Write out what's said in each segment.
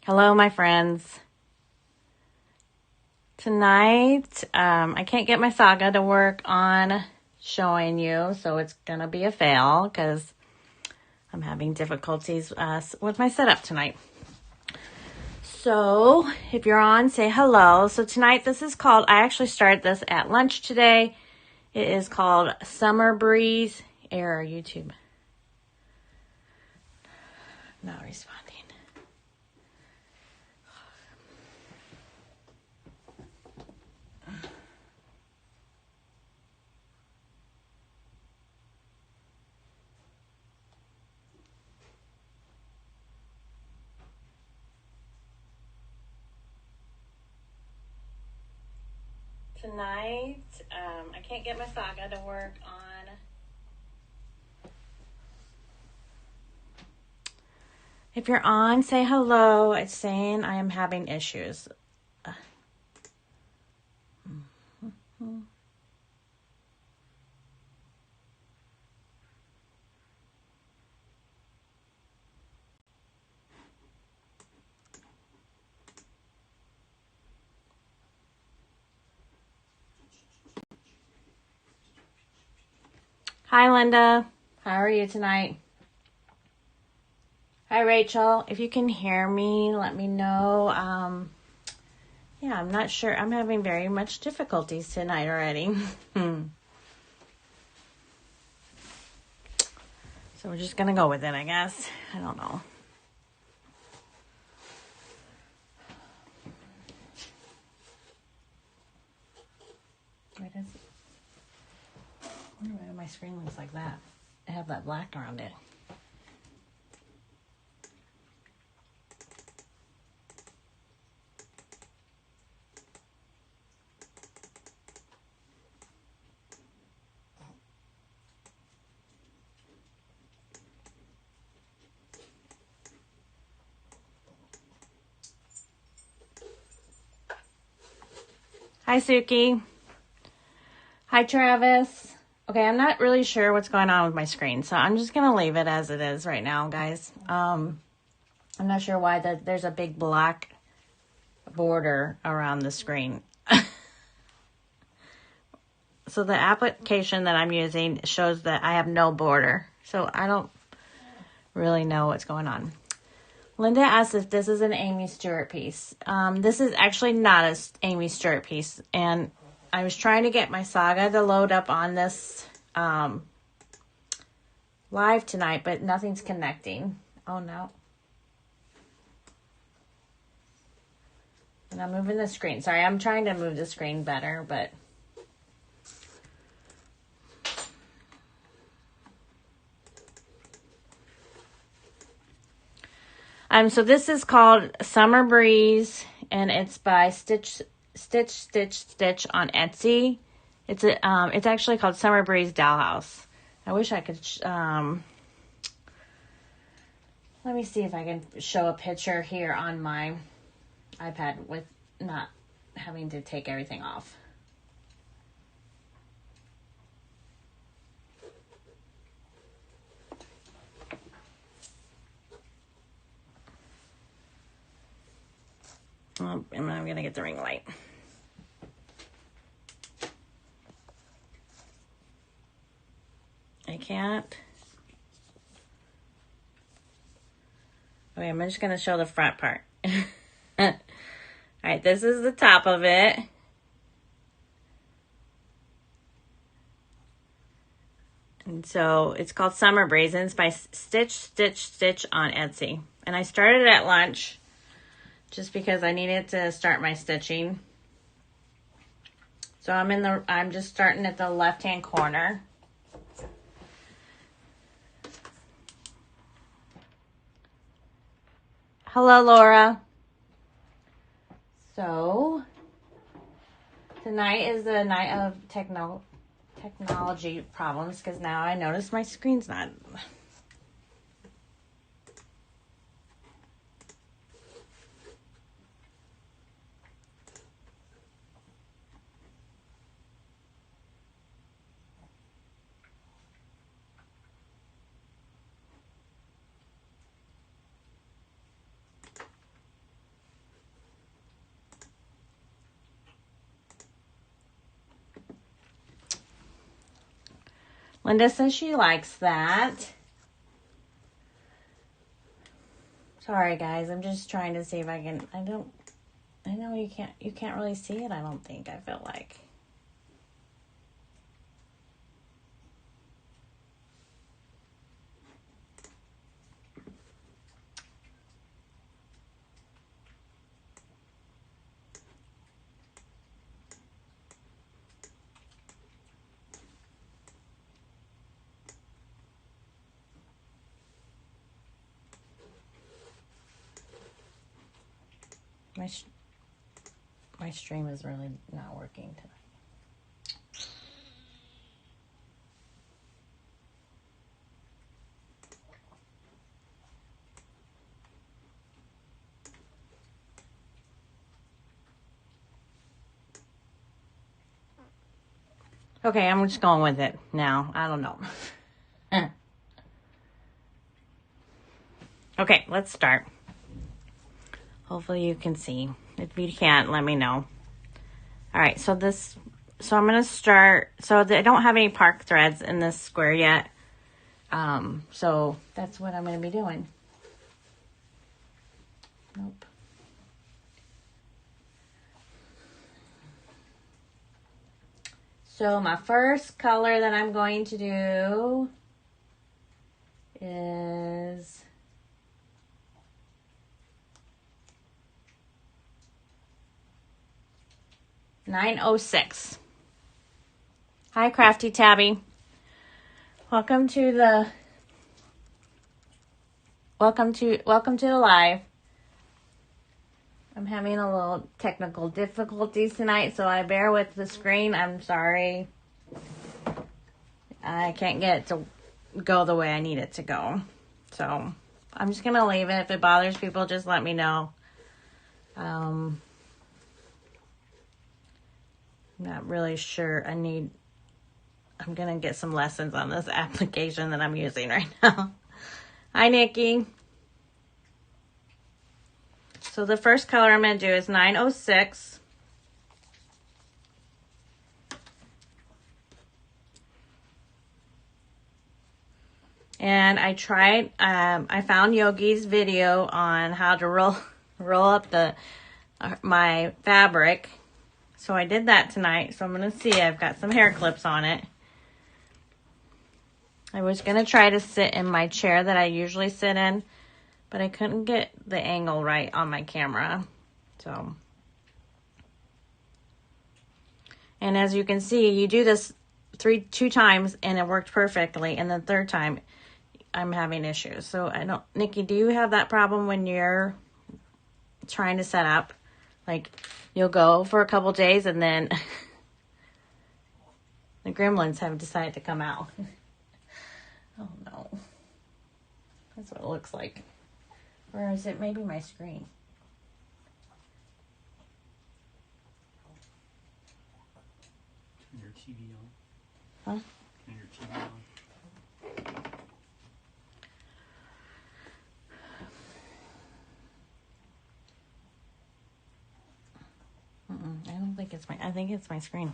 Hello, my friends. Tonight, I can't get my saga to work on showing you, so it's going to be a fail because I'm having difficulties with my setup tonight. So, if you're on, say hello. So tonight, this is called, I actually started this at lunch today. It is called Summer Breeze. Error, YouTube. Not responding. Tonight, I can't get my saga to work on. If you're on, say hello. It's saying I am having issues. Hi, Linda. How are you tonight? Hi, Rachel. If you can hear me, let me know. Yeah, I'm not sure. I'm having very much difficulties tonight already. So we're just going to go with it, I guess. I don't know. Why my screen looks like that? I have that black around it. Hi, Suki. Hi, Travis. Okay, I'm not really sure what's going on with my screen, so I'm just going to leave it as it is right now, guys. I'm not sure why there's a big black border around the screen. So the application that I'm using shows that I have no border, so I don't really know what's going on. Linda asked if this is an Amy Stewart piece. This is actually not an Amy Stewart piece, and I was trying to get my saga to load up on this live tonight, but nothing's connecting. Oh, no. And I'm moving the screen. Sorry, I'm trying to move the screen better, but... So this is called Summer Breeze, and it's by Stitch on Etsy. It's actually called Summer Breeze Dollhouse. I wish I could. Let me see if I can show a picture here on my iPad with not having to take everything off. Oh, and I'm gonna get the ring light. I can't. Okay, I'm just gonna show the front part. All right, this is the top of it. And so it's called Summer Breeze, and it's by Stitch on Etsy. And I started at lunch just because I needed to start my stitching. So I'm just starting at the left-hand corner. Hello, Laura. So tonight is the night of technology problems because now I notice my screen's not. Linda says she likes that. Sorry guys, I'm just trying to see if I can, I know you can't really see it, I don't think, I feel like. My stream is really not working tonight. Okay, I'm just going with it now. I don't know. Okay, let's start. Hopefully you can see. If you can't, let me know. All right, so I'm going to start. So I don't have any park threads in this square yet. So that's what I'm going to be doing. Nope. So my first color that I'm going to do is $9.06. Hi, Crafty Tabby. Welcome to the live. I'm having a little technical difficulties tonight, so I bear with the screen. I'm sorry. I can't get it to go the way I need it to go. So I'm just going to leave it. If it bothers people, just let me know. I'm not really sure. I'm going to get some lessons on this application that I'm using right now. Hi, Nikki. So the first color I'm going to do is 906. And I found Yogi's video on how to roll up my fabric. So I did that tonight. So I'm going to see, I've got some hair clips on it. I was going to try to sit in my chair that I usually sit in, but I couldn't get the angle right on my camera. So, and as you can see, you do this two times and it worked perfectly. And the third time I'm having issues. So Nikki, do you have that problem when you're trying to set up? Like you'll go for a couple days and then the gremlins have decided to come out. Oh no. That's what it looks like. Or is it maybe my screen? Turn your TV on. Huh? Turn your TV on. I don't think it's I think it's my screen.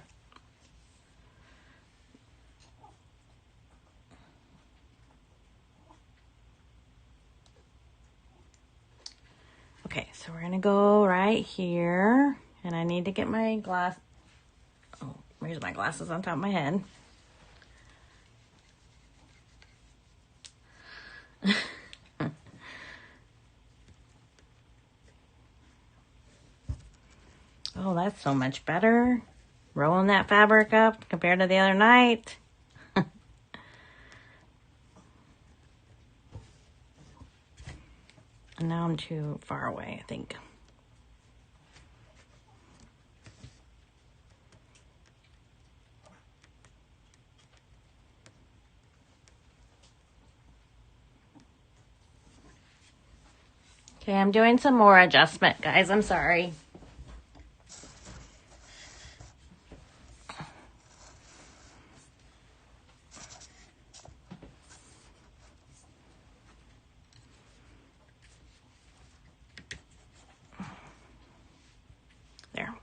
Okay, so we're going to go right here. And I need to get my glass. Oh, where's my glasses on top of my head? Oh, that's so much better. Rolling that fabric up compared to the other night. And now I'm too far away, I think. Okay, I'm doing some more adjustment, guys. I'm sorry. There.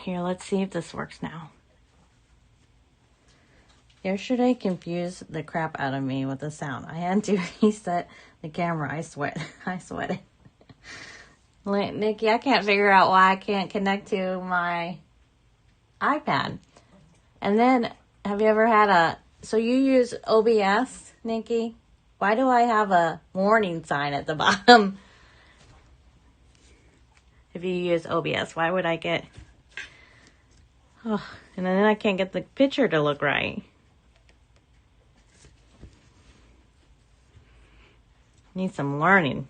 Here, let's see if this works now. Yesterday confused the crap out of me with the sound. I had to reset the camera. I sweated. Nikki, I can't figure out why I can't connect to my iPad. And then, have you ever had so you use OBS, Nikki? Why do I have a warning sign at the bottom? If you use OBS, why would I get... Oh, and then I can't get the picture to look right. Need some learning.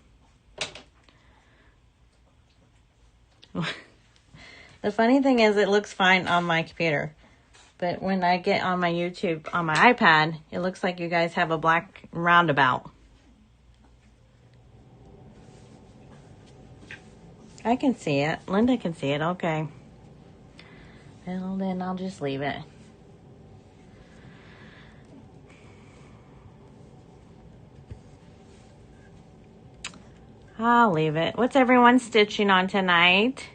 The funny thing is, it looks fine on my computer. But when I get on my YouTube, on my iPad, it looks like you guys have a black roundabout. I can see it. Linda can see it. Okay. Well, then I'll just leave it. I'll leave it. What's everyone stitching on tonight?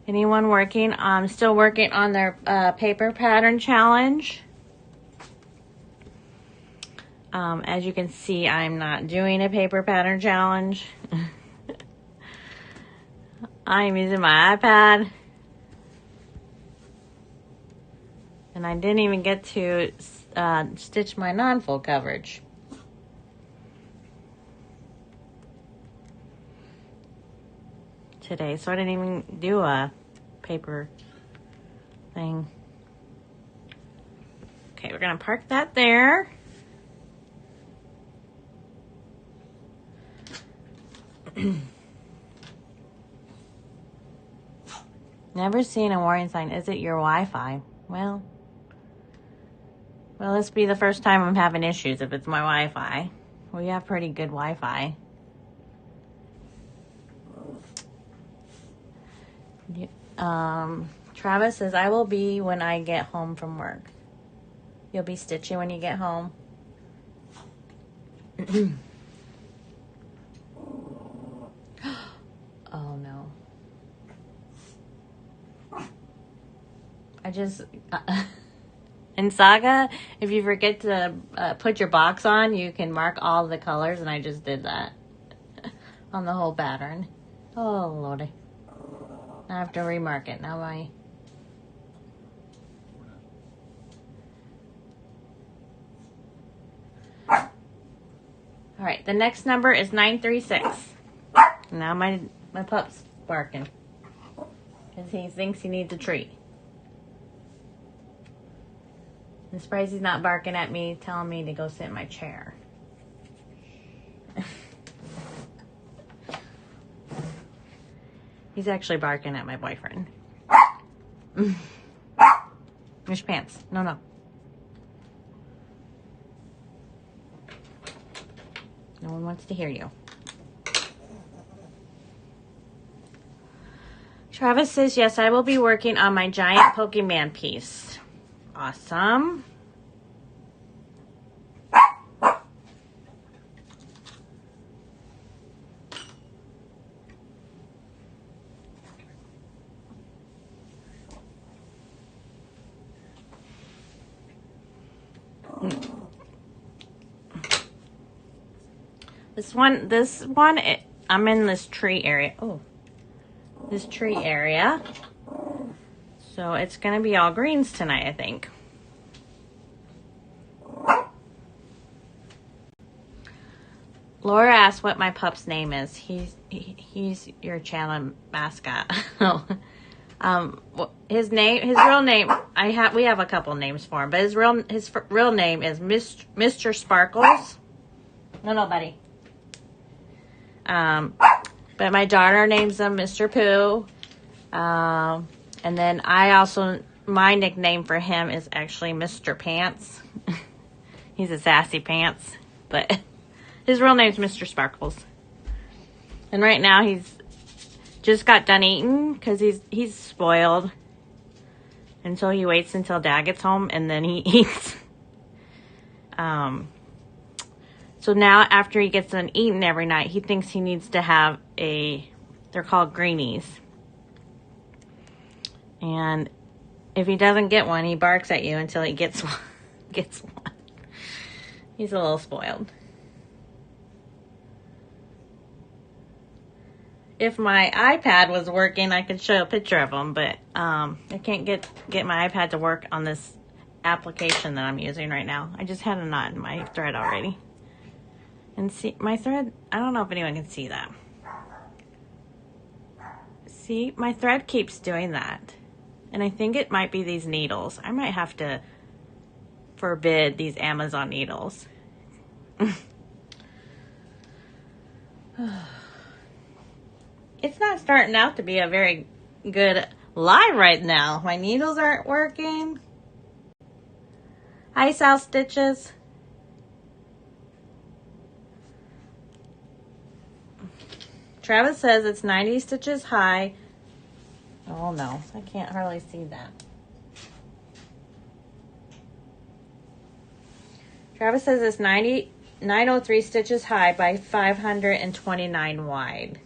Anyone working? Still working on their paper pattern challenge. As you can see, I'm not doing a paper pattern challenge. I'm using my iPad. And I didn't even get to stitch my non-fold coverage. Today, so I didn't even do a paper thing. Okay, we're gonna park that there. Never seen a warning sign. Is it your Wi-Fi? Well, this be the first time I'm having issues if it's my Wi-Fi. We have pretty good Wi-Fi. Travis says, I will be when I get home from work. You'll be stitching when you get home. Oh no. In Saga, if you forget to put your box on, you can mark all the colors, and I just did that on the whole pattern. Oh lordy. I have to remark it. Now All right, the next number is 936. Now my pup's barking because he thinks he needs a treat. I'm surprised he's not barking at me, telling me to go sit in my chair. He's actually barking at my boyfriend. Where's your pants? No. No one wants to hear you. Travis says, yes, I will be working on my giant Pokemon piece. Awesome. This one, I'm in this tree area. Oh, this tree area. So it's going to be all greens tonight, I think. Laura asked what my pup's name is. He's your channel mascot. His real name, we have a couple names for him, but his real name is Mr. Sparkles. No, buddy. But my daughter names him Mr. Pooh. And then my nickname for him is actually Mr. Pants. He's a sassy pants, but his real name's Mr. Sparkles. And right now he's just got done eating because he's spoiled. And so he waits until Dad gets home and then he eats. So now after he gets done eating every night, he thinks he needs to have a They're called greenies. And if he doesn't get one, he barks at you until he gets one. He's a little spoiled. If my iPad was working, I could show a picture of him, but I can't get my iPad to work on this application that I'm using right now. I just had a knot in my thread already. And see, my thread, I don't know if anyone can see that. See, my thread keeps doing that. And I think it might be these needles. I might have to forbid these Amazon needles. It's not starting out to be a very good live right now. My needles aren't working. Hi, South Stitches. Travis says it's 90 stitches high. Oh no, I can't hardly see that. Travis says it's 903 stitches high by 529 wide.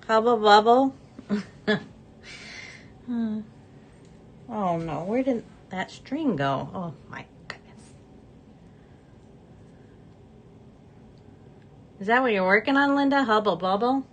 Hubble bubble. Oh no, where did that string go? Oh my goodness. Is that what you're working on, Linda? Hubble bubble?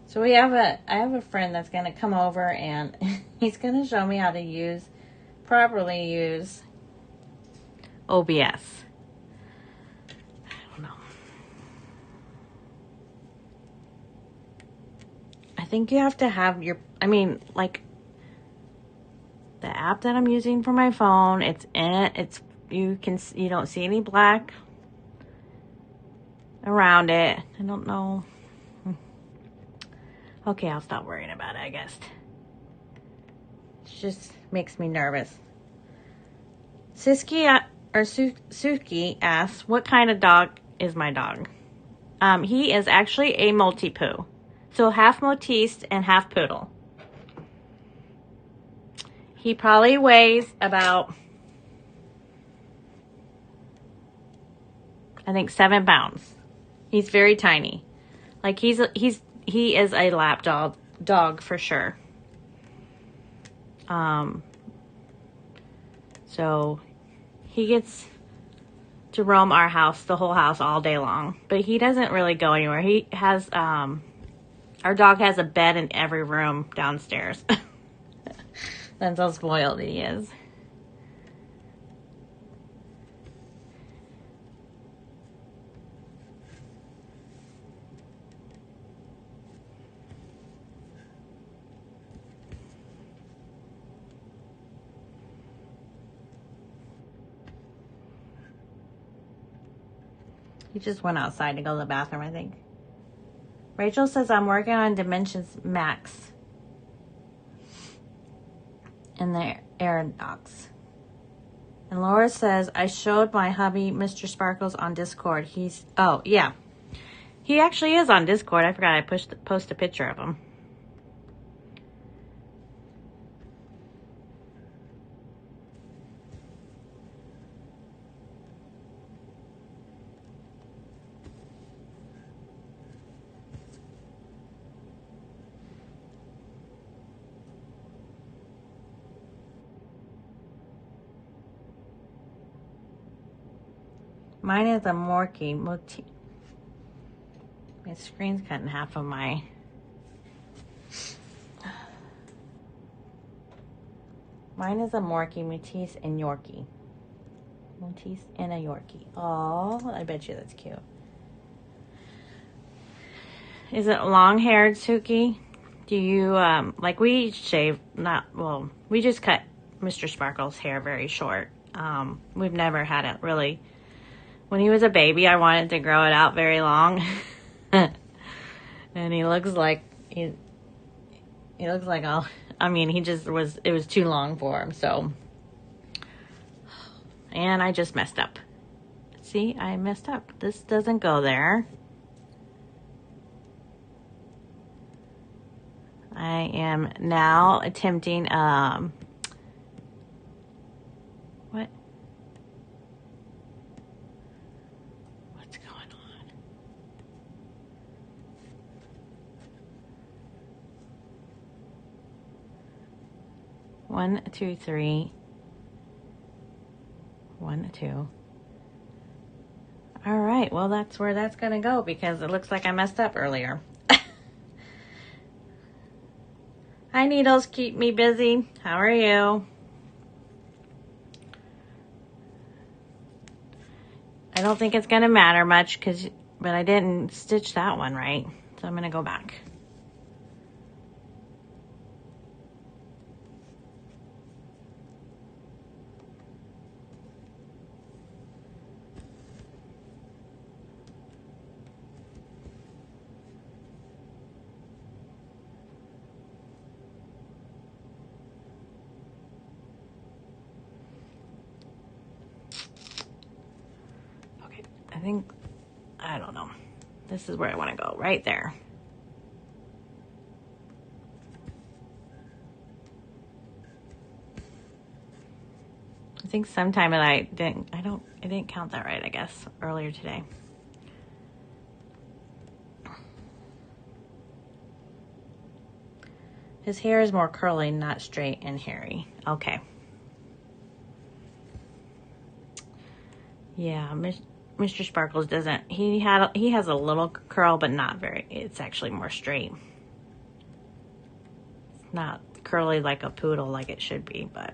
So I have a friend that's going to come over and he's going to show me how to properly use OBS. I don't know. I think you have to have like the app that I'm using for my phone, you don't see any black around it. I don't know. Okay, I'll stop worrying about it, I guess. It just makes me nervous. Suki asks, what kind of dog is my dog? He is actually a Maltipoo. So half Maltese and half Poodle. He probably weighs about, I think, 7 pounds. He's very tiny. Like he is a lap dog for sure. So he gets to roam our house, the whole house, all day long. But he doesn't really go anywhere. He has, our dog has a bed in every room downstairs. That's how spoiled he is. He just went outside to go to the bathroom, I think. Rachel says, I'm working on Dimensions Max in the Aerodox. And Laura says, I showed my hubby, Mr. Sparkles, on Discord. Oh, yeah. He actually is on Discord. I forgot I post a picture of him. Mine is a Morky. My screen's cut in half of my... Mine is a Morky, Matisse, and Yorkie. Matisse and a Yorkie. Oh, I bet you that's cute. Is it long-haired, Suki? Do you, we shave, we just cut Mr. Sparkle's hair very short. We've never had it really... When he was a baby, I wanted to grow it out very long. And he looks like I mean, it was too long for him, so. And I just messed up. See, I messed up. This doesn't go there. I am now attempting, what? What's going on? One, two, three. 1, 2. All right, well, that's where that's going to go because it looks like I messed up earlier. Hi, Needles. Keep me busy. How are you? I don't think it's going to matter much but I didn't stitch that one right. So I'm going to go back. I don't know. This is where I want to go, right there. I think sometime I didn't count that right, I guess, earlier today. His hair is more curly, not straight and hairy. Okay. Yeah, Mr. Sparkles doesn't. He has a little curl, but not very. It's actually more straight. It's not curly like a poodle like it should be, but.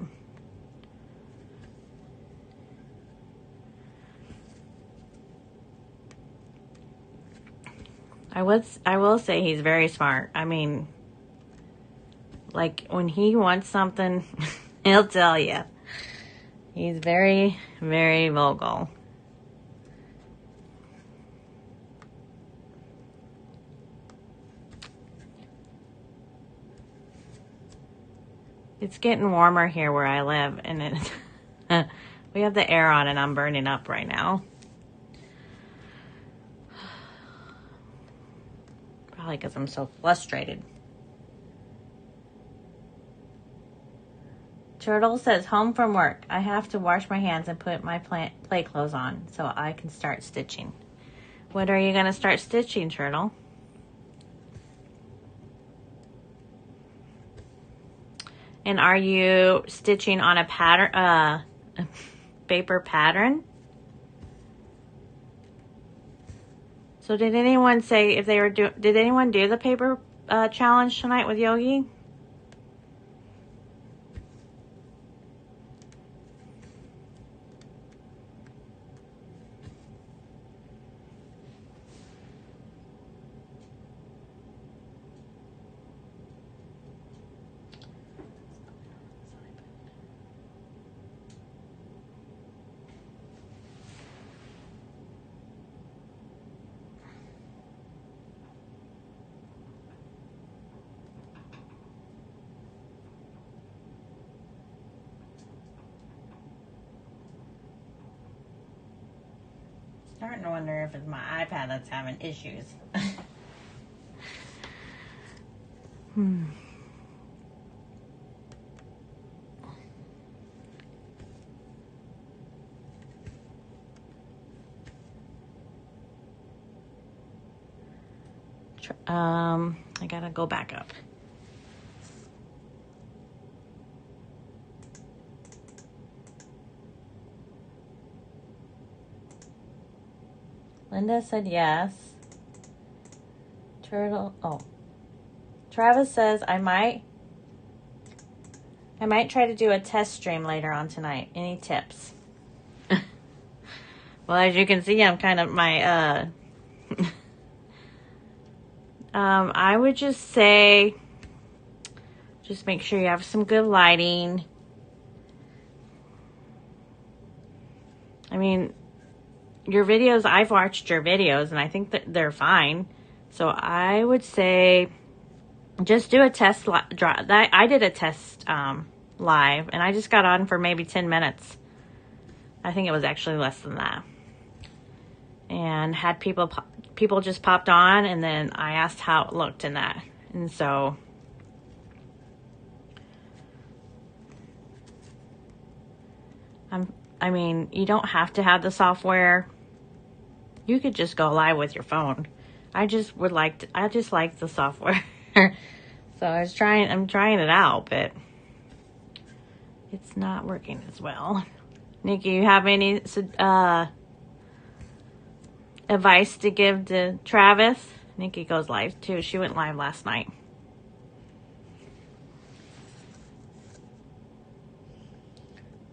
I will say he's very smart. I mean, like when he wants something, he'll tell you. He's very, very vocal. It's getting warmer here where I live, and we have the air on, and I'm burning up right now. Probably because I'm so frustrated. Turtle says, home from work. I have to wash my hands and put my play clothes on so I can start stitching. What are you going to start stitching, Turtle? And are you stitching on a pattern, paper pattern? So did anyone say if they were did anyone do the paper challenge tonight with Yogi? Starting to wonder if it's my iPad that's having issues. I gotta go back up. Linda said yes. Travis says I might try to do a test stream later on tonight. Any tips? Well, as you can see, I'm kind of I would just say, just make sure you have some good lighting. I mean, your videos, I've watched your videos and I think that they're fine. So I would say just do a test drive. I did a test live, and I just got on for maybe 10 minutes. I think it was actually less than that. And had people just popped on, and then I asked how it looked in that. And so I mean, you don't have to have the software. You could just go live with your phone. I just like the software. So I'm trying it out, but it's not working as well. Nikki, you have any advice to give to Travis? Nikki goes live too. She went live last night.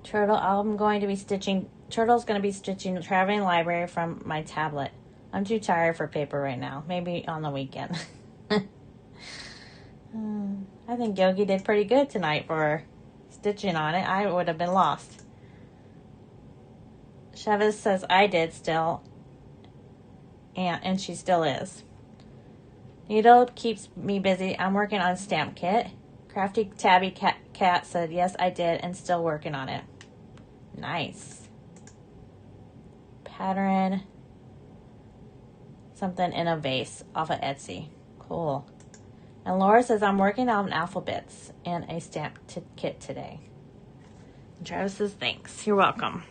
Turtle's going to be stitching the traveling library from my tablet. I'm too tired for paper right now. Maybe on the weekend. I think Yogi did pretty good tonight for stitching on it. I would have been lost. Chavez says I did still. And she still is. Needle keeps me busy. I'm working on stamp kit. Crafty Tabby Cat said, yes, I did, and still working on it. Nice. Pattern. Something in a vase off of Etsy. Cool. And Laura says, I'm working on alphabets and a stamp kit today. And Travis says, thanks. You're welcome.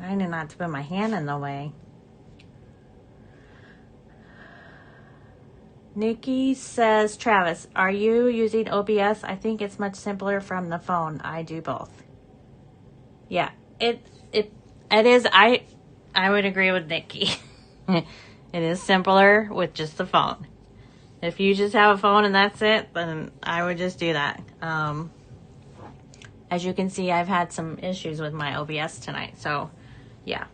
I need not to put my hand in the way. Nikki says, Travis, are you using OBS? I think it's much simpler from the phone. I do both. Yeah, it is. I would agree with Nikki. It is simpler with just the phone. If you just have a phone and that's it, then I would just do that. As you can see, I've had some issues with my OBS tonight, so yeah.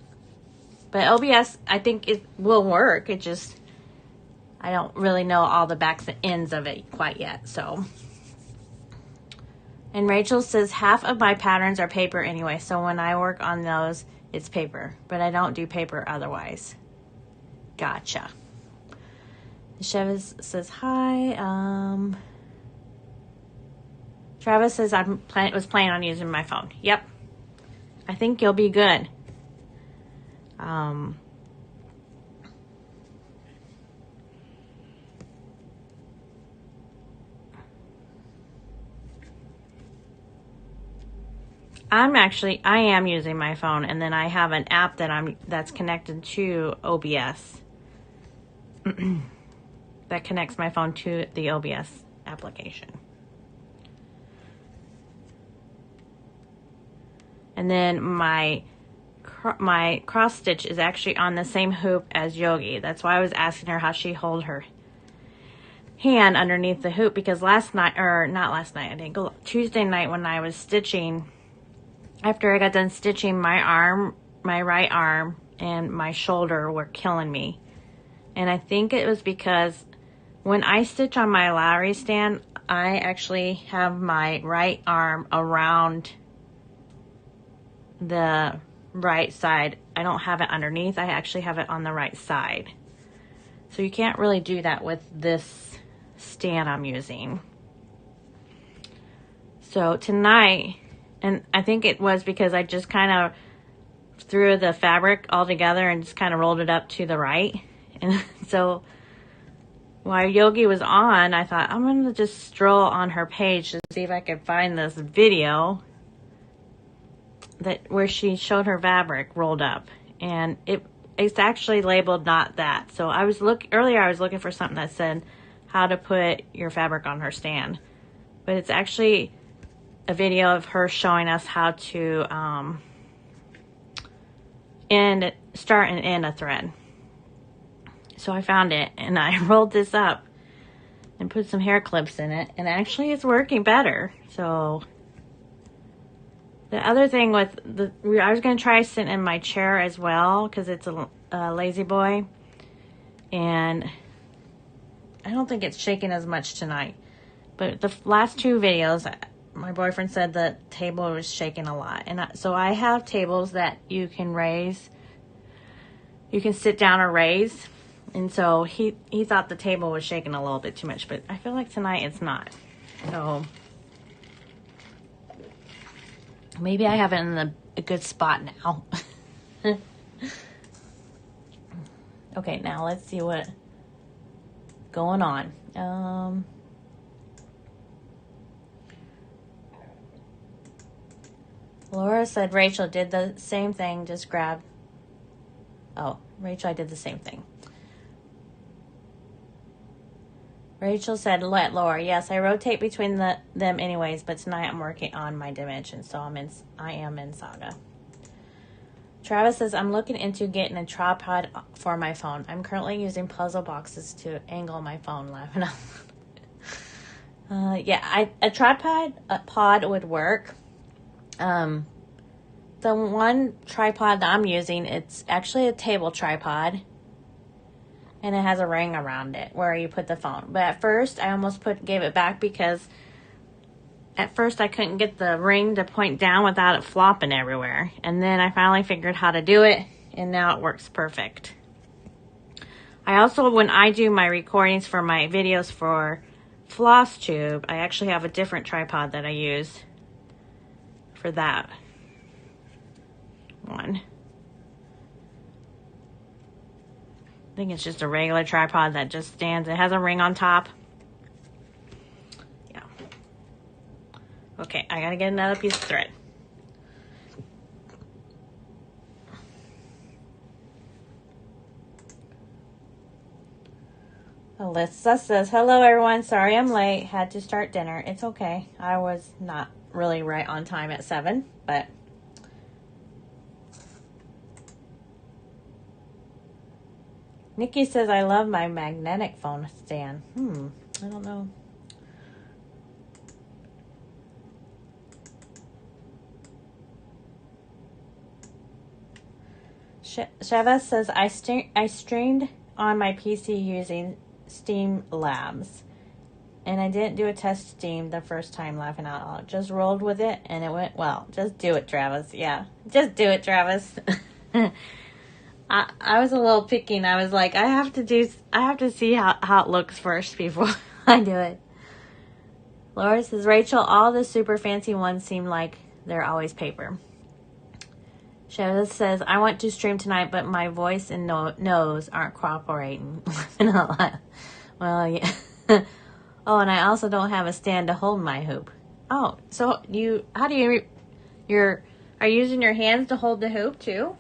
But OBS, I think it will work. It just, I don't really know all the backs and ends of it quite yet, so. And Rachel says, half of my patterns are paper anyway, so when I work on those, it's paper. But I don't do paper otherwise. Gotcha. Chavez says, hi. Travis says, was planning on using my phone. Yep. I think you'll be good. I am using my phone, and then I have an app that's connected to OBS. That connects my phone to the OBS application. And then my cross stitch is actually on the same hoop as Yogi. That's why I was asking her how she hold her hand underneath the hoop, because Tuesday night when I was stitching, after I got done stitching, my right arm and my shoulder were killing me. And I think it was because when I stitch on my Lowry stand, I actually have my right arm around the right side. I don't have it underneath. I actually have it on the right side. So you can't really do that with this stand I'm using. So tonight, and I think it was because I just kind of threw the fabric all together and just kind of rolled it up to the right. And so while Yogi was on, I thought, I'm going to just stroll on her page to see if I could find this video where she showed her fabric rolled up. And it's actually labeled not that. So earlier I was looking for something that said how to put your fabric on her stand. But it's actually a video of her showing us how to start and end a thread. So I found it and I rolled this up and put some hair clips in it, and actually it's working better. So the other thing with I was going to try sitting in my chair as well, because it's a lazy boy, and I don't think it's shaking as much tonight. But the last two videos, my boyfriend said the table was shaking a lot. And so I have tables that you can raise. You can sit down or raise. And so he thought the table was shaking a little bit too much. But I feel like tonight it's not. So maybe I have it in a good spot now. Okay, now let's see what's going on. Laura said Rachel did the same thing, just grab. Oh, Rachel, I did the same thing. Rachel said, let Laura. Yes, I rotate between them anyways, but tonight I'm working on my dimensions, so I am in Saga. Travis says, I'm looking into getting a tripod for my phone. I'm currently using puzzle boxes to angle my phone, laughing out. Yeah, a tripod would work. The one tripod that I'm using, it's actually a table tripod, and it has a ring around it where you put the phone. But at first, I almost gave it back because at first I couldn't get the ring to point down without it flopping everywhere. And then I finally figured how to do it, and now it works perfect. I also, when I do my recordings for my videos for Floss Tube, I actually have a different tripod that I use for that one. I think it's just a regular tripod that just stands. It has a ring on top. Yeah. Okay, I gotta get another piece of thread. Alyssa says, hello everyone. Sorry I'm late. Had to start dinner. It's okay. I was not really right on time at 7, but Nikki says, I love my magnetic phone stand. I don't know. Chavez says, I streamed on my PC using Steam Labs, and I didn't do a test Steam the first time, laughing out loud. Just rolled with it, and it went well. Just do it, Travis. Yeah, just do it, Travis. I was a little picky, and I was like, I have to see how it looks first before I do it. Laura says, Rachel, all the super fancy ones seem like they're always paper. Chavez says, I want to stream tonight, but my voice and nose aren't cooperating. Well, yeah. Oh, and I also don't have a stand to hold my hoop. Oh, so are you using your hands to hold the hoop too?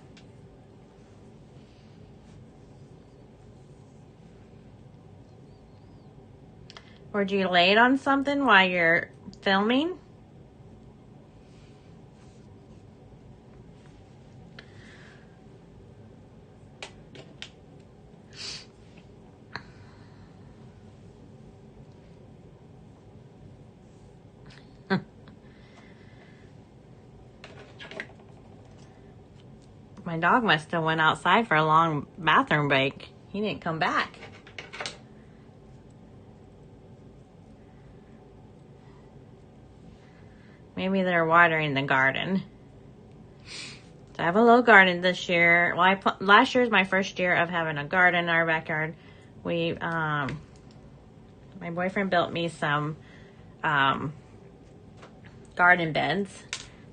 Or do you lay it on something while you're filming? My dog must have went outside for a long bathroom break. He didn't come back. Maybe they're watering the garden. So I have a little garden this year. Well, last year is my first year of having a garden in our backyard. My boyfriend built me some garden beds.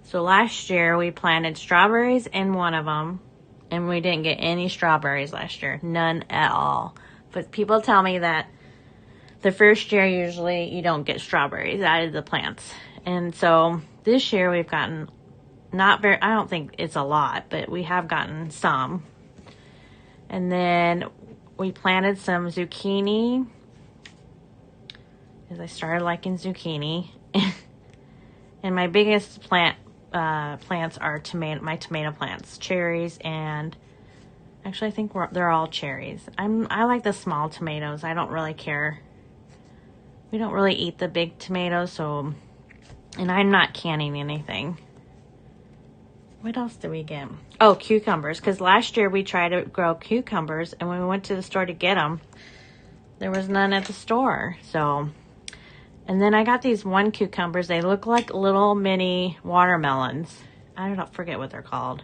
So last year we planted strawberries in one of them, and we didn't get any strawberries last year. None at all. But people tell me that the first year usually you don't get strawberries out of the plants. And so this year we've gotten I don't think it's a lot, but we have gotten some. And then we planted some zucchini, because I started liking zucchini. And my biggest plants are my tomato plants, cherries, and Actually, I think they're all cherries. I like the small tomatoes. I don't really care. We don't really eat the big tomatoes, so, and I'm not canning anything. What else did we get? Oh, cucumbers, because last year we tried to grow cucumbers, and when we went to the store to get them, there was none at the store. So, and then I got these one cucumbers. They look like little mini watermelons. I don't forget what they're called.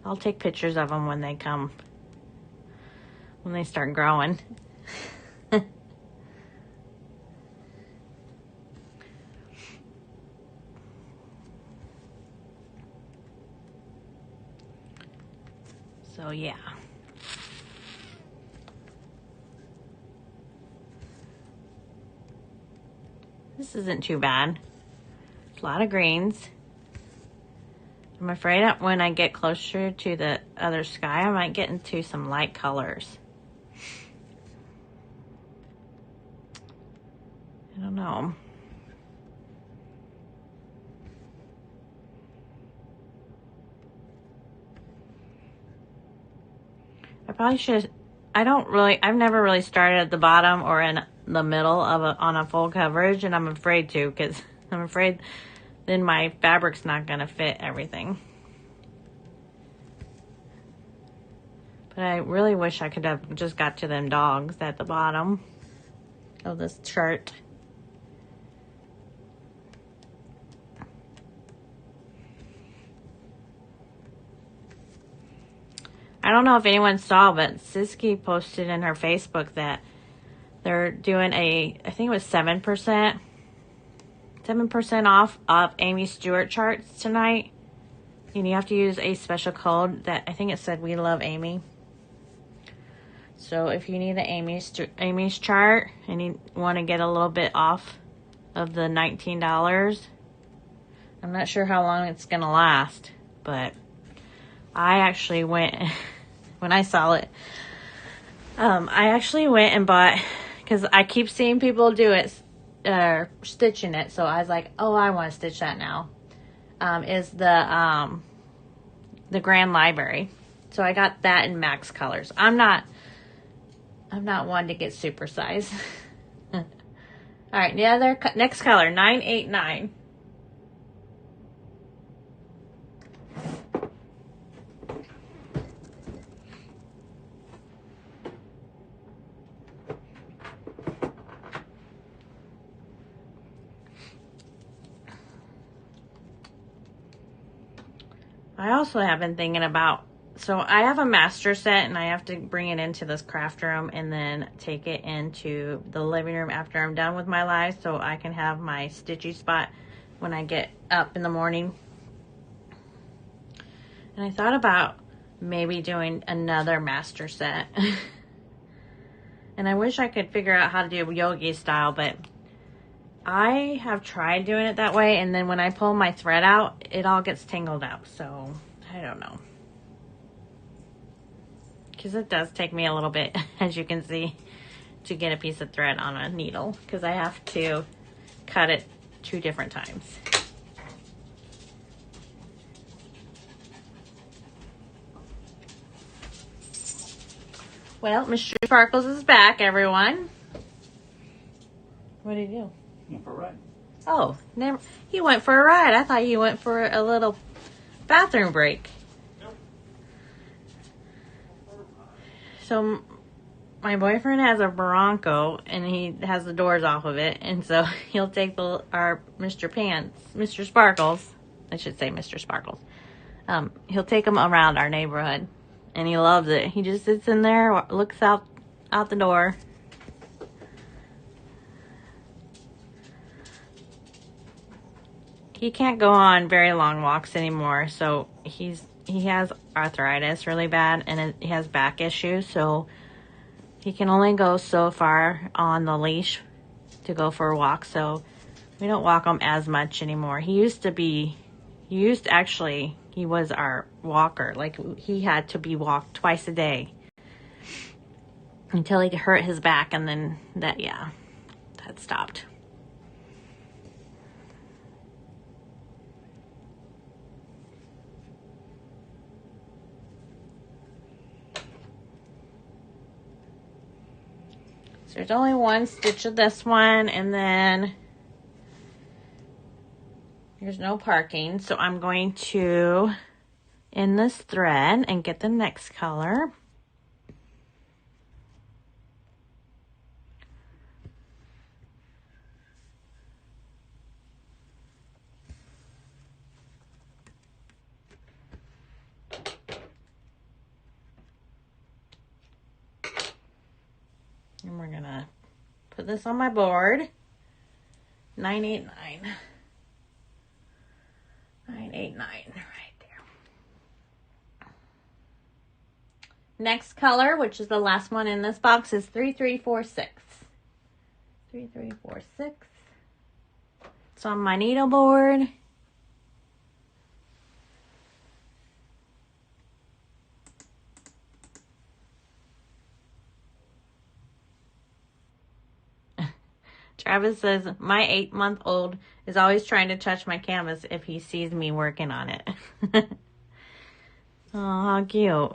I'll take pictures of them when they start growing. So yeah. This isn't too bad. A lot of greens. I'm afraid that when I get closer to the other sky, I might get into some light colors. I don't know. I probably should. I've never really started at the bottom or in the middle on a full coverage, and I'm afraid to, because I'm afraid then my fabric's not going to fit everything. But I really wish I could have just got to them dogs at the bottom of this chart. I don't know if anyone saw, but Siski posted in her Facebook that they're doing I think it was 7% off of Amy Stewart charts tonight. And you have to use a special code that I think it said "We Love Amy." So if you need the Amy's chart and you want to get a little bit off of the $19, I'm not sure how long it's going to last, but I actually went, when I saw it, I actually went and bought, because I keep seeing people do it, stitching it, so I was like, oh, I want to stitch that now, is the Grand Library. So I got that in max colors. I'm not one to get super size. All right, the other, next color, 989. I also have been thinking about, so I have a master set and I have to bring it into this craft room and then take it into the living room after I'm done with my live, so I can have my stitchy spot when I get up in the morning. And I thought about maybe doing another master set. And I wish I could figure out how to do yogi style, but I have tried doing it that way, and then when I pull my thread out, it all gets tangled out, so I don't know. Because it does take me a little bit, as you can see, to get a piece of thread on a needle, because I have to cut it 2 different times. Well, Mr. Sparkles is back, everyone. What did he do? Went for a ride. Oh, never. He went for a ride. I thought he went for a little bathroom break. Nope. So my boyfriend has a Bronco, and he has the doors off of it, and so he'll take our Mr. Sparkles. I should say Mr. Sparkles. He'll take him around our neighborhood, and he loves it. He just sits in there, looks out the door. He can't go on very long walks anymore, so he has arthritis really bad, and he has back issues, so he can only go so far on the leash to go for a walk, so we don't walk him as much anymore. He was our walker. Like, he had to be walked twice a day until he hurt his back, and then that stopped. So there's only one stitch of this one, and then there's no parking. So I'm going to end this thread and get the next color. And we're gonna put this on my board. 989. 989 right there. Next color, which is the last one in this box, is 3346. 3346. It's on my needleboard. Travis says, my 8-month-old is always trying to touch my canvas if he sees me working on it. Oh, how cute.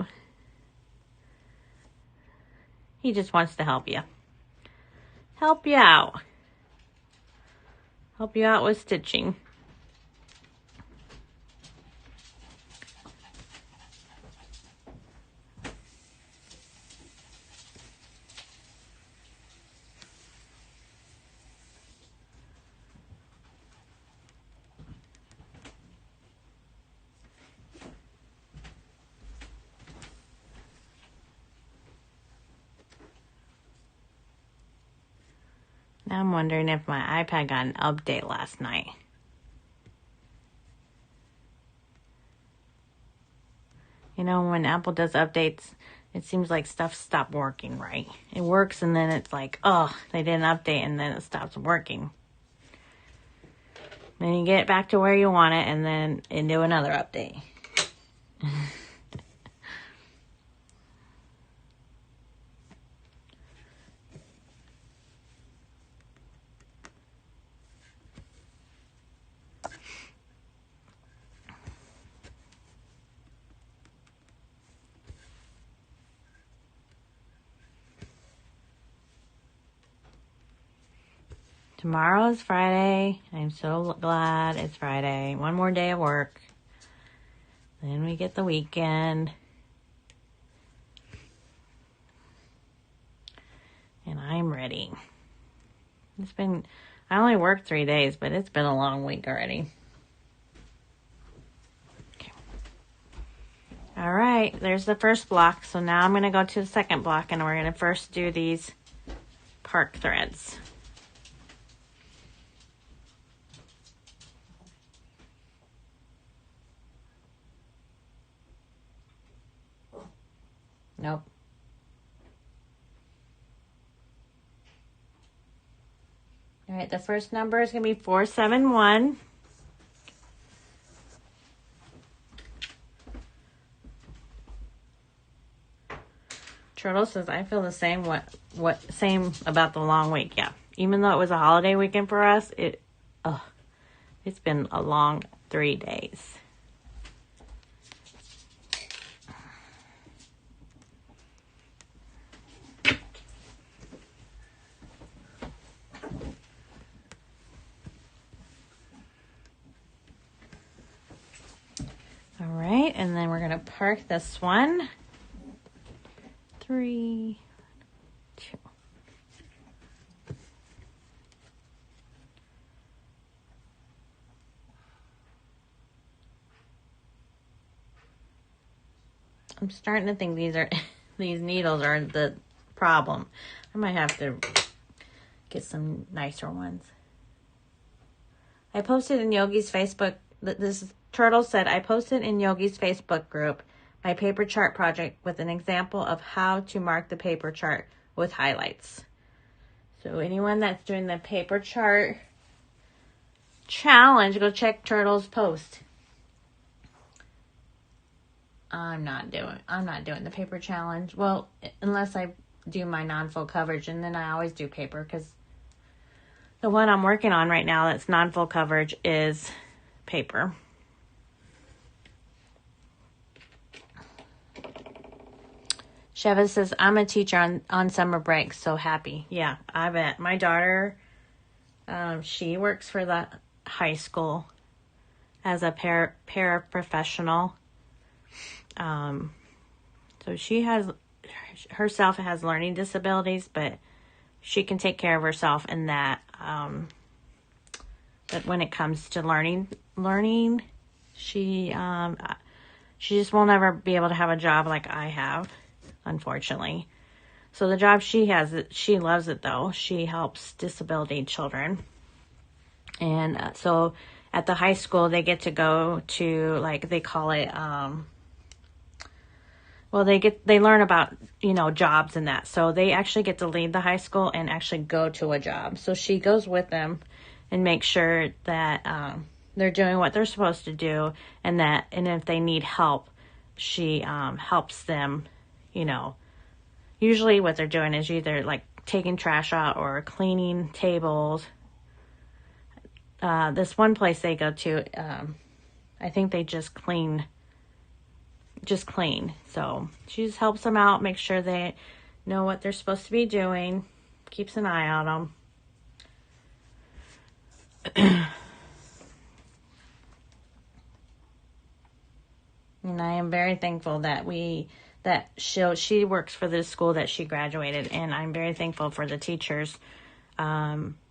He just wants to help you. Help you out. Help you out with stitching. Now I'm wondering if my iPad got an update last night. You know, when Apple does updates, it seems like stuff stopped working right. It works and then it's like, oh, they didn't update and then it stops working. Then you get it back to where you want it and then do another update. Tomorrow is Friday. I'm so glad it's Friday. One more day of work. Then we get the weekend. And I'm ready. I only worked 3 days, but it's been a long week already. Okay. All right, there's the first block. So now I'm going to go to the second block and we're going to first do these park threads. Nope. All right, the first number is going to be 471. Turtle says, I feel the same same about the long week. Yeah. Even though it was a holiday weekend for us, it's been a long 3 days. All right, and then we're going to park this one. 3, 2. I'm starting to think these needles are the problem. I might have to get some nicer ones. I posted in Yogi's Facebook. Turtle said, I posted in Yogi's Facebook group my paper chart project with an example of how to mark the paper chart with highlights. So anyone that's doing the paper chart challenge, go check Turtle's post. I'm not doing the paper challenge. Well, unless I do my non-full coverage, and then I always do paper because the one I'm working on right now that's non-full coverage is paper. Sheva says, I'm a teacher on summer break. So happy. Yeah, I bet. My daughter, she works for the high school as a paraprofessional. So she herself has learning disabilities, but she can take care of herself in that. But when it comes to learning, she just won't ever be able to have a job like I have, unfortunately. So the job she has, she loves it though. She helps disability children. And so at the high school, they get to go to, like, they call it, they learn about, jobs and that. So they actually get to leave the high school and actually go to a job. So she goes with them and makes sure that they're doing what they're supposed to do, and if they need help, she helps them. Usually what they're doing is either like taking trash out or cleaning tables. This one place they go to, I think they just clean. So she just helps them out, makes sure they know what they're supposed to be doing, keeps an eye on them. And I am very thankful that she works for the school that she graduated, and I'm very thankful for the teachers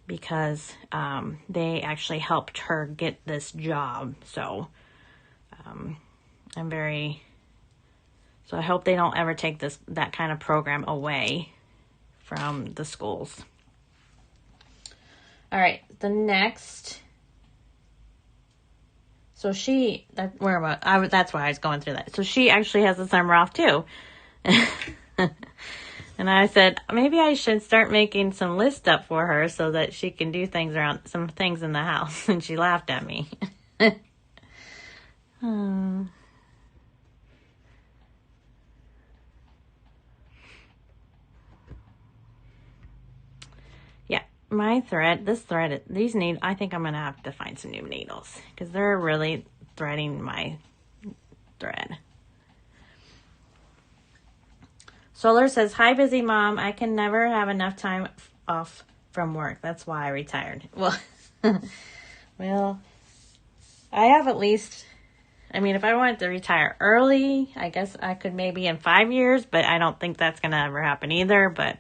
because they actually helped her get this job. So So I hope they don't ever take that kind of program away from the schools. All right, the next. So that's why I was going through that. So she actually has the summer off too. And I said, maybe I should start making some lists up for her so that she can do some things in the house. And she laughed at me. Yeah, I think I'm going to have to find some new needles because they're really threading my thread. Solar says, hi, busy mom. I can never have enough time off from work. That's why I retired. Well, I have at least, if I wanted to retire early, I guess I could maybe in 5 years, but I don't think that's going to ever happen either. But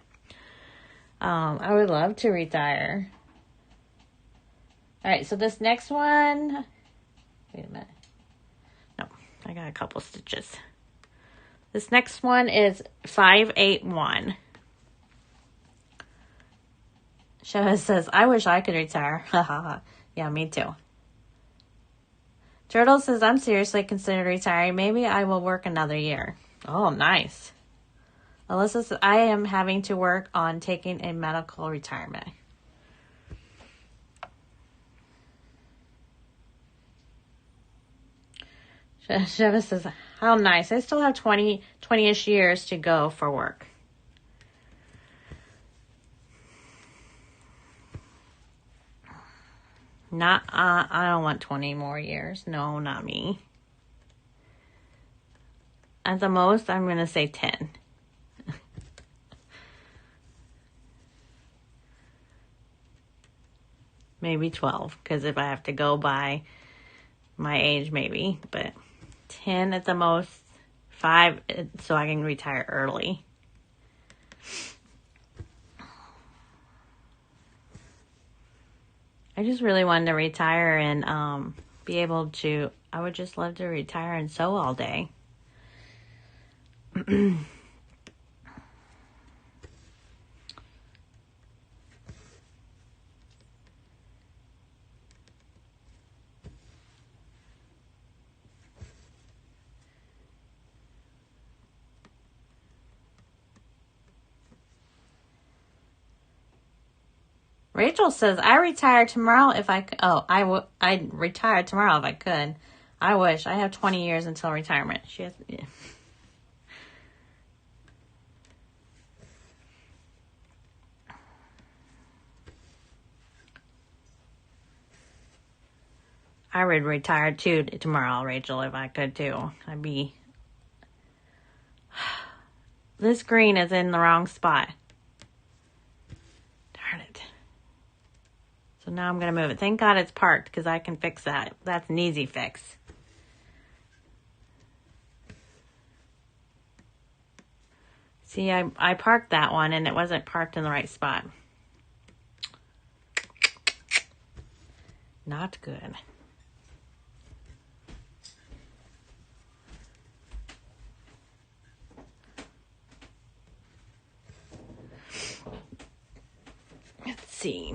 I would love to retire. All right, so this next one, wait a minute. No, I got a couple stitches. This next one is 581. Sheva says, I wish I could retire. Yeah, me too. Turtle says, I'm seriously considering retiring. Maybe I will work another year. Oh, nice. Alyssa says, I am having to work on taking a medical retirement. Sheva says, how nice. I still have 20-ish years to go for work. I don't want 20 more years. No, not me. At the most, I'm going to say 10. Maybe 12, because if I have to go by my age, maybe. But 10 at the most, 5 so I can retire early. I just really wanted to retire and be able to, I would just love to retire and sew all day. Rachel says, I retire tomorrow if I could. Oh, I'd retire tomorrow if I could. I wish. I have 20 years until retirement. She has, yeah. I would retire too tomorrow, Rachel, if I could too. this green is in the wrong spot. Darn it. So now I'm going to move it. Thank God it's parked because I can fix that. That's an easy fix. See, I parked that one and it wasn't parked in the right spot. Not good. Let's see.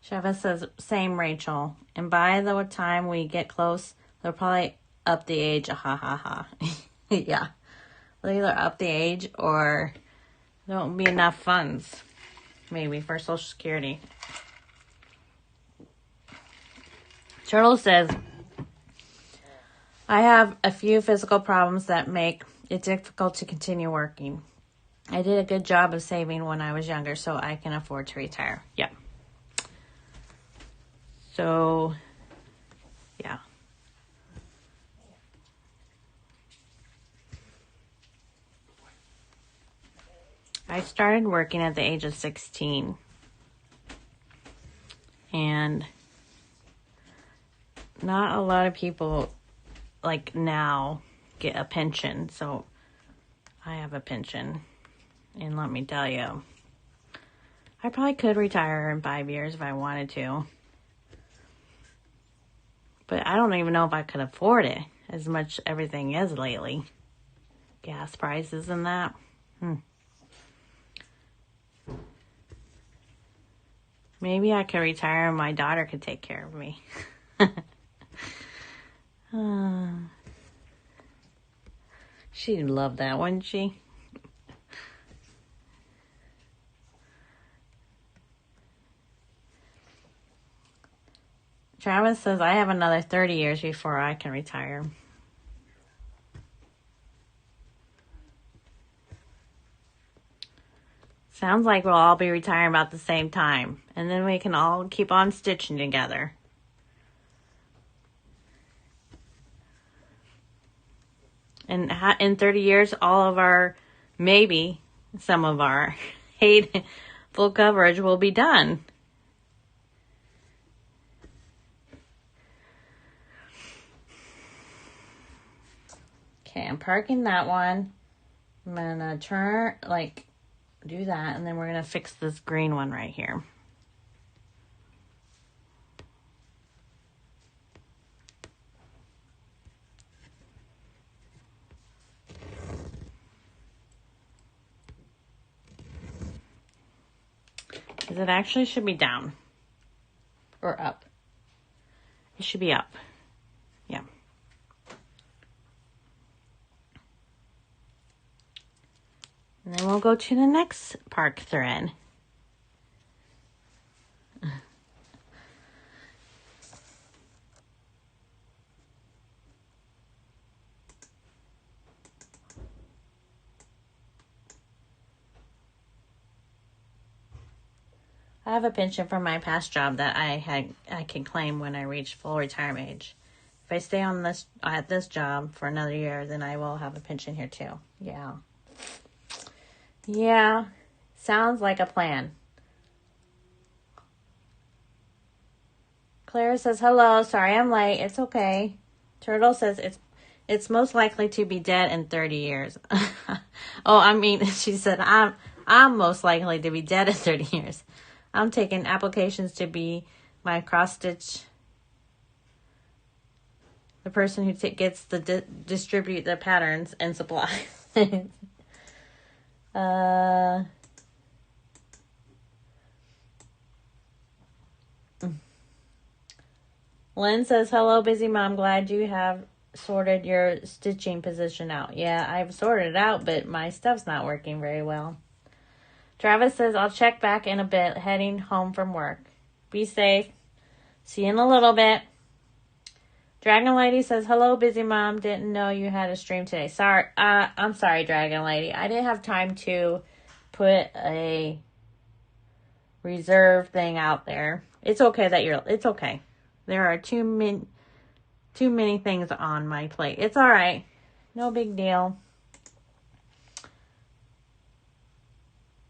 Sheva says, same Rachel. And by the time we get close, they'll probably up the age. Ha ha ha. Yeah. They'll either up the age or there won't be enough funds. Maybe for Social Security. Turtle says, I have a few physical problems that make it difficult to continue working. I did a good job of saving when I was younger, so I can afford to retire. Yep. So, yeah. I started working at the age of 16. And not a lot of people, like now, get a pension. So, I have a pension. And let me tell you, I probably could retire in 5 years if I wanted to. But I don't even know if I could afford it as much everything is lately. Gas prices and that. Maybe I could retire and my daughter could take care of me. She'd love that, wouldn't she? Travis says, I have another 30 years before I can retire. Sounds like we'll all be retiring about the same time. And then we can all keep on stitching together. And in 30 years, all of our, maybe some of our hate full coverage will be done. Okay, I'm parking that one. I'm going to turn, do that, and then we're going to fix this green one right here. Because it actually should be down. Or up. It should be up. Yeah. And then we'll go to the next park thread. I have a pension from my past job that I can claim when I reach full retirement age. If I stay on at this job for another year, then I will have a pension here too. Yeah. Yeah. Sounds like a plan. Clara says, hello, sorry I'm late. It's okay. Turtle says it's most likely to be dead in 30 years. Oh, I mean, she said, I'm most likely to be dead in 30 years. I'm taking applications to be my cross-stitch, the person who gets to distribute the patterns and supplies. Lynn says, hello, busy mom. Glad you have sorted your stitching position out. Yeah, I've sorted it out, but my stuff's not working very well. Travis says, I'll check back in a bit, heading home from work. Be safe. See you in a little bit. Dragon Lady says, hello, busy mom. Didn't know you had a stream today. Sorry. I'm sorry, Dragon Lady. I didn't have time to put a reserve thing out there. It's okay it's okay. There are too many things on my plate. It's all right. No big deal.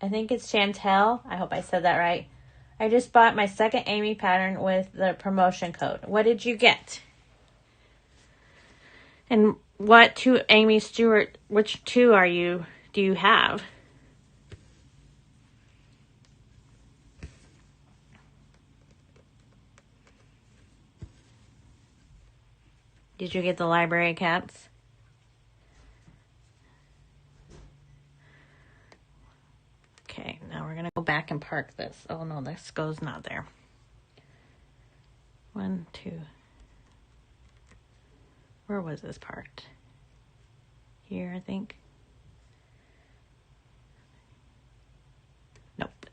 I think it's Chantel. I hope I said that right. I just bought my second Amy pattern with the promotion code. What did you get? And what two Amy Stewart, which two do you have? Did you get the library cats? Okay, now we're going to go back and park this. Oh, no, this goes not there. 1, 2. Where was this parked? Here, I think. Nope.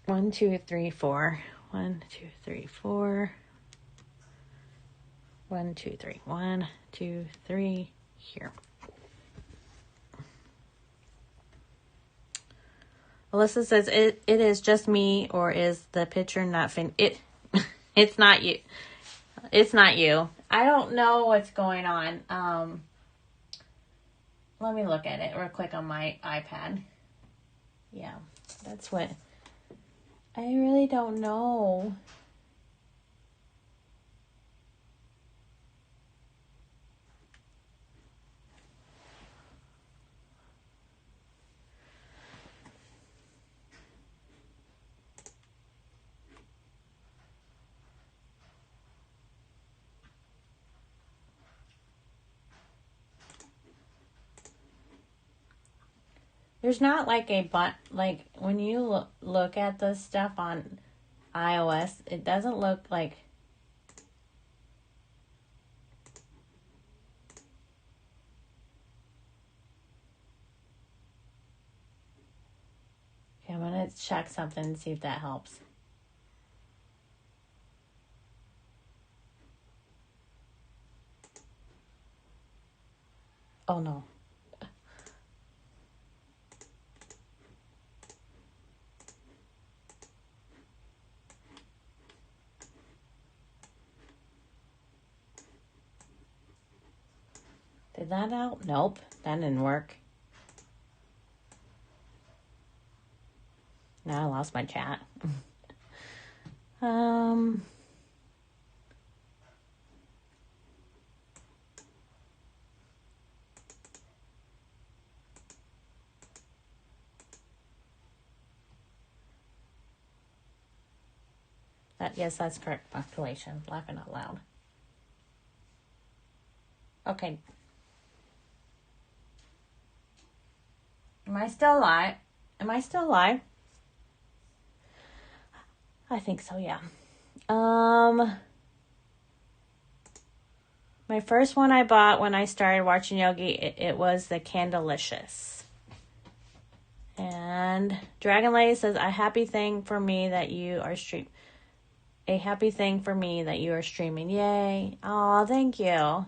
1, 2, 3, 4. 1, 2, 3, 4. 1, 2, 3. 1, 2, 3. Here. Alyssa says it is just me, or is the picture not it's not you. It's not you. I don't know what's going on. Let me look at it real quick on my iPad. Yeah, that's what I really don't know. There's not like like when you look at the stuff on iOS, it doesn't look like. Okay, I'm gonna check something and see if that helps. Oh no. Did that out? Nope, that didn't work. Now I lost my chat. Yes, that's correct. Population. Laughing out loud. Okay. Am I still live? I think so, yeah. My first one I bought when I started watching Yogi, it was the Candelicious. And Dragon Lady says, a happy thing for me that you are streaming. Yay. Aw, thank you.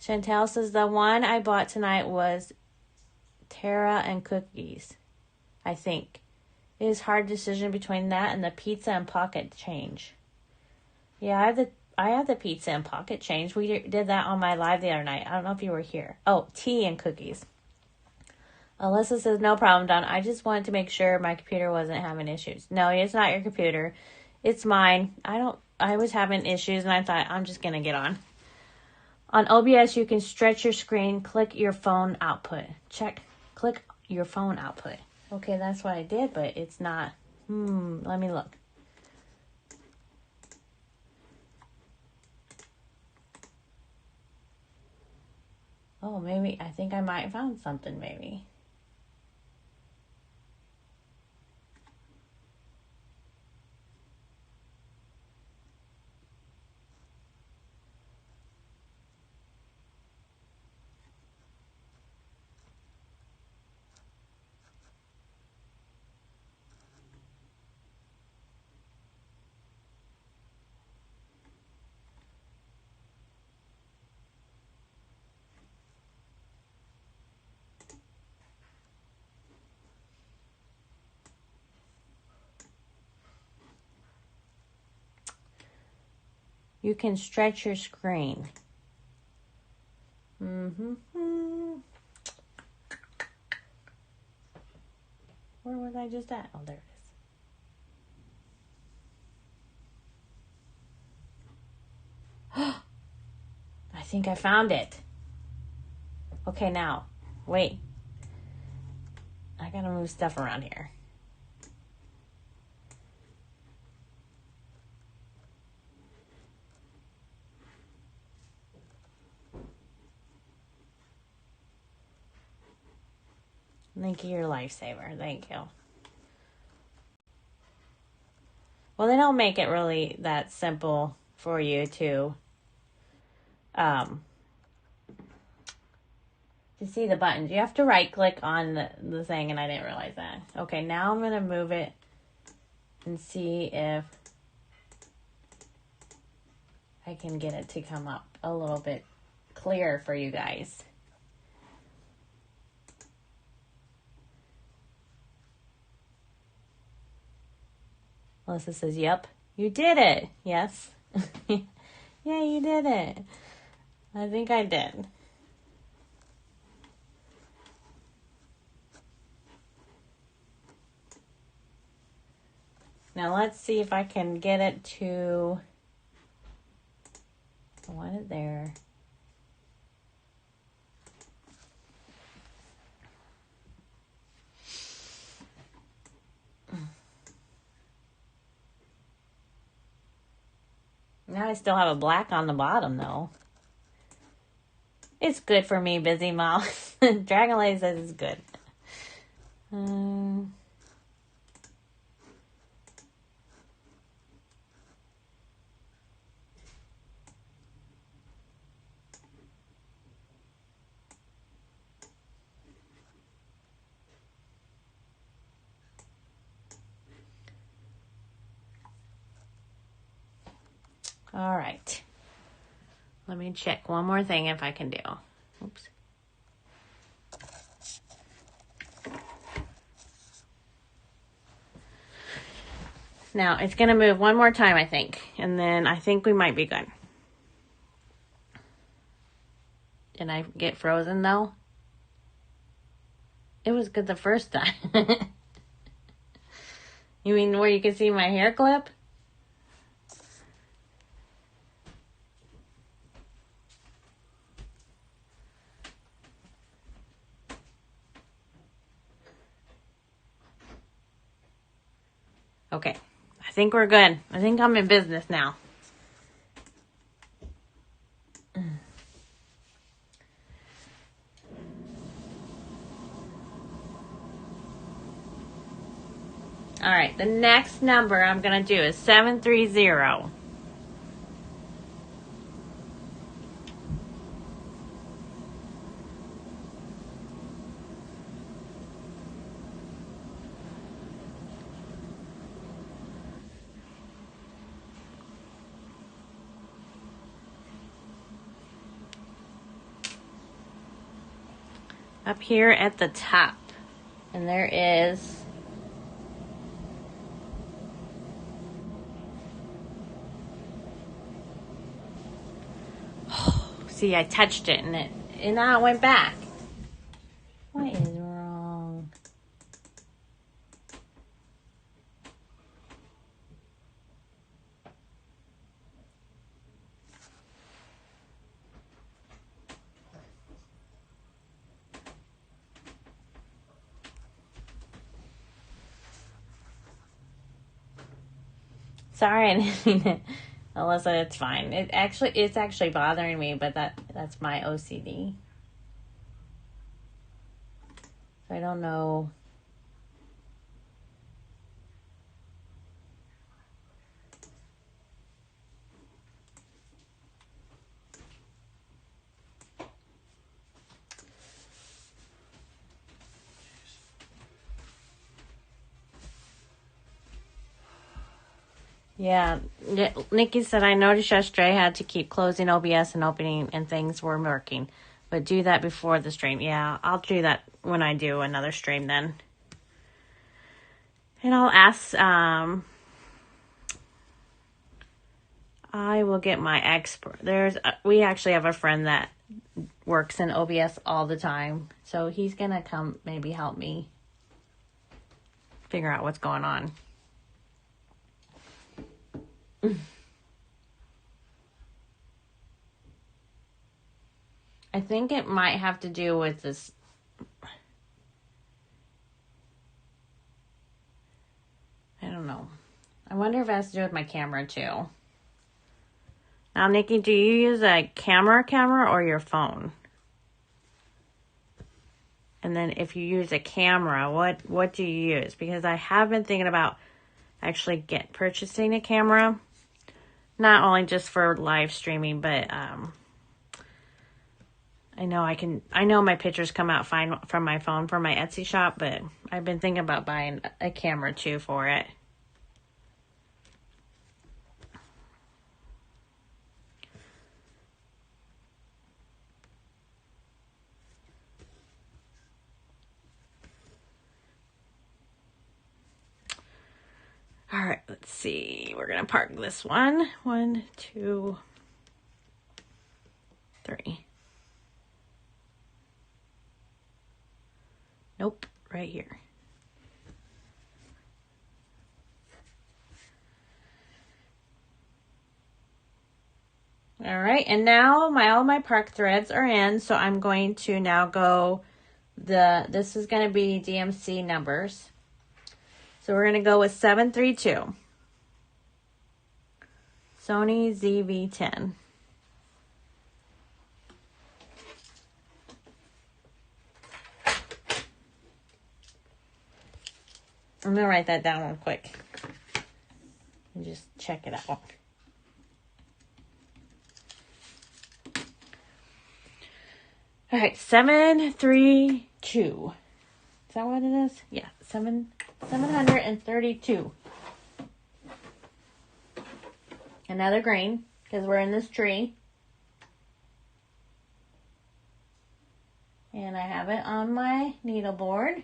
Chantel says, the one I bought tonight was Terra and cookies, I think. It is a hard decision between that and the pizza and pocket change. Yeah, I have the pizza and pocket change. We did that on my live the other night. I don't know if you were here. Oh, tea and cookies. Alyssa says, no problem, Dawn. I just wanted to make sure my computer wasn't having issues. No, it's not your computer. It's mine. I was having issues and I thought I'm just going to get on. On OBS, you can stretch your screen, click your phone output. Click your phone output. Okay, that's what I did, but it's not. Let me look. Oh, maybe, I think I might have found something, maybe. You can stretch your screen. Mm-hmm. Where was I just at? Oh, there it is. I think I found it. Okay, now, wait. I gotta move stuff around here. Thank you, your lifesaver. Thank you. Well, they don't make it really that simple for you to see the buttons. You have to right click on the thing, and I didn't realize that. Okay, now I'm going to move it and see if I can get it to come up a little bit clearer for you guys. Melissa says, yep, you did it. Yes. Yeah, you did it. I think I did. Now let's see if I can get it to... I want it there. Now I still have a black on the bottom, though. It's good for me, Busy Mouse. Dragonlady says it's good. All right. Let me check one more thing if I can do. Oops. Now, it's going to move one more time, I think. And then I think we might be good. Did I get frozen, though? It was good the first time. You mean where you can see my hair clip? Okay. I think we're good. I think I'm in business now. All right, the next number I'm going to do is 730. Up here at the top. And there is... See, I touched it and now it went back. What is wrong? Sorry, I didn't mean it. Alyssa, it's fine. It's actually bothering me, but that's my OCD. So I don't know. Yeah, Nikki said, I noticed yesterday I had to keep closing OBS and opening and things were working. But do that before the stream. Yeah, I'll do that when I do another stream then. And I'll ask I will get my expert. We actually have a friend that works in OBS all the time. So he's going to come maybe help me figure out what's going on. I think it might have to do with this. I don't know. I wonder if it has to do with my camera too. Now, Nikki, do you use a camera or your phone? And then if you use a camera, what do you use? Because I have been thinking about actually purchasing a camera. Not only just for live streaming, but I know my pictures come out fine from my phone for my Etsy shop, but I've been thinking about buying a camera too for it. All right, let's see. We're going to park this one. 1, 2, 3. Nope, right here. All right, and now all my park threads are in, so I'm going to now go, this is going to be DMC numbers. So we're going to go with 732. Sony ZV-10. I'm going to write that down real quick and just check it out. All right, 732. Is that what it is? Yeah, 732. Another green, because we're in this tree. And I have it on my needle board.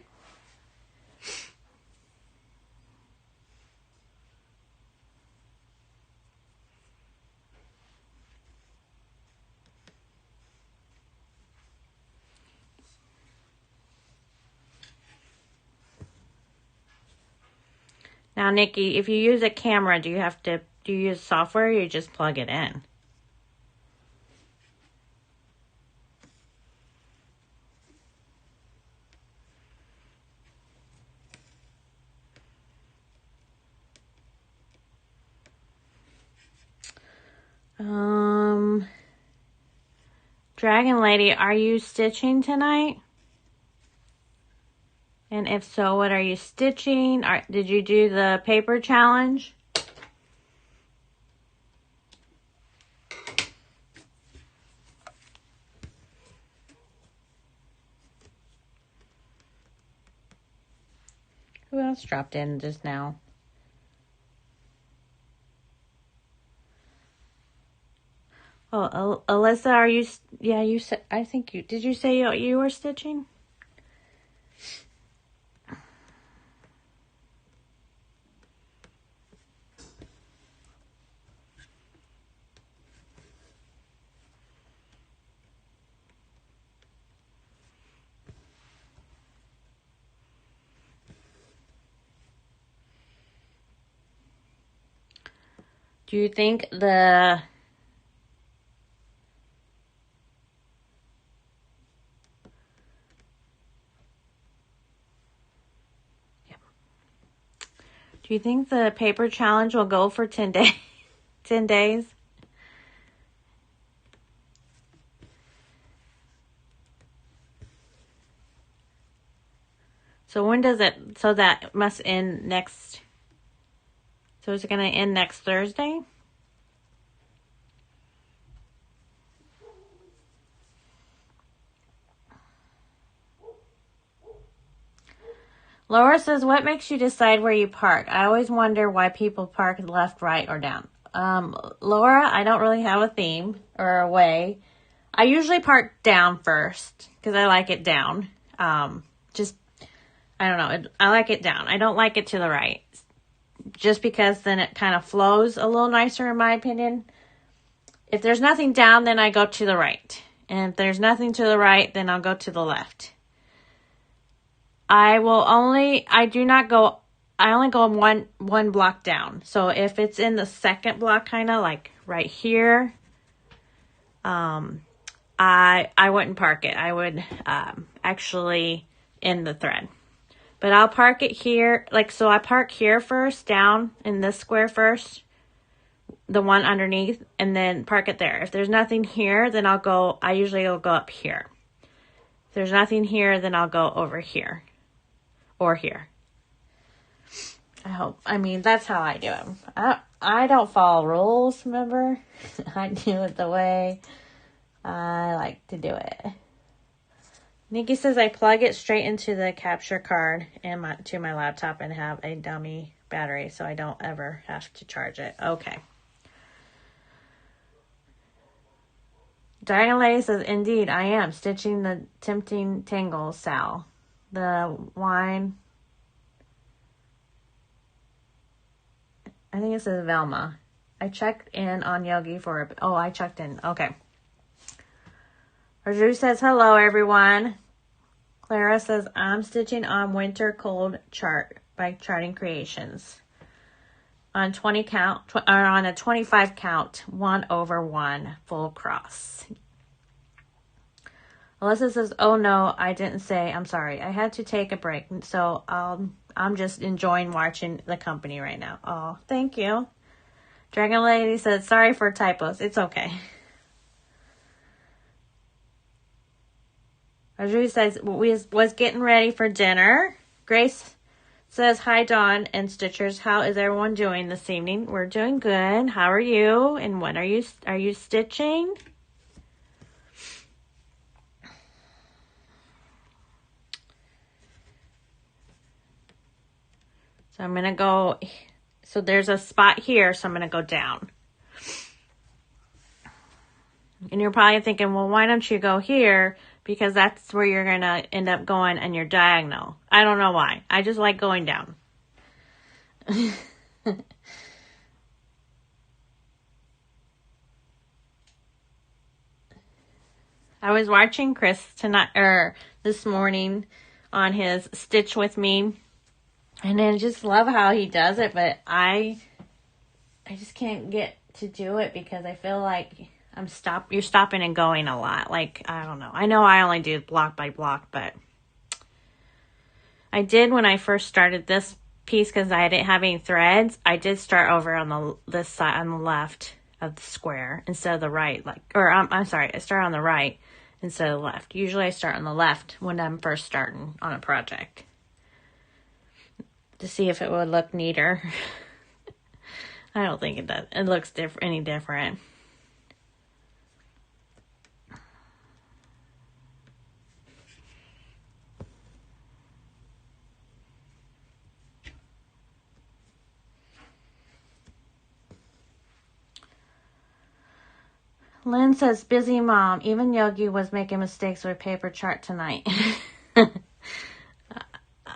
Now, Nikki, if you use a camera, do you use software or you just plug it in? Dragon Lady, are you stitching tonight? And if so, what are you stitching? Did you do the paper challenge? Who else dropped in just now? Oh, Alyssa, are you? Yeah, you said. I think you did. You say you were stitching? Do you think the paper challenge will go for 10 days? 10 days? So when does it, so that must end next, so is it going to end next Thursday? Laura says, what makes you decide where you park? I always wonder why people park left, right, or down. Laura, I don't really have a theme or a way. I usually park down first because I like it down. I don't know. I like it down. I don't like it to the right. Just because then it kind of flows a little nicer in my opinion. if there's nothing down, then I go to the right. And if there's nothing to the right, then I'll go to the left. I only go one block down. So if it's in the second block, kind of like right here, I wouldn't park it. I would actually end the thread. But I'll park it here. Like, so I park here first, down in this square first, the one underneath, and then park it there. If there's nothing here, then I usually will go up here. If there's nothing here, then I'll go over here or here. That's how I do it. I don't follow rules, remember? I do it the way I like to do it. Nikki says I plug it straight into the capture card and to my laptop and have a dummy battery so I don't ever have to charge it. Okay. Diana Lady says, indeed, I am stitching the tempting tangles, Sal. The wine. I think it says Velma. I checked in on Yogi I checked in. Okay. Drew says, hello, everyone. Clara says, I'm stitching on Winter Cold Chart by Charting Creations. On 20 count, or on a 25 count, 1/1 full cross. Alyssa says, oh no, I didn't say, I'm sorry. I had to take a break, so I'm just enjoying watching the company right now. Oh, thank you. Dragon Lady says, sorry for typos. It's okay. Audrey says, was getting ready for dinner. Grace says, hi, Dawn and Stitchers. How is everyone doing this evening? We're doing good. How are you? And when are you stitching? So I'm going to go, so there's a spot here, so I'm going to go down. And you're probably thinking, well, why don't you go here? Because that's where you're going to end up going and you're diagonal. I don't know why. I just like going down. I was watching Chris this morning on his Stitch With Me. And I just love how he does it, but I just can't get to do it because I feel like you're stopping and going a lot. Like, I don't know. I know I only do block by block, but I did when I first started this piece because I didn't have any threads. I did start over on this side, on the left of the square instead of the right. I'm sorry, I start on the right instead of the left. Usually I start on the left when I'm first starting on a project to see if it would look neater. I don't think it does. It looks any different. Lynn says, busy mom. Even Yogi was making mistakes with paper chart tonight.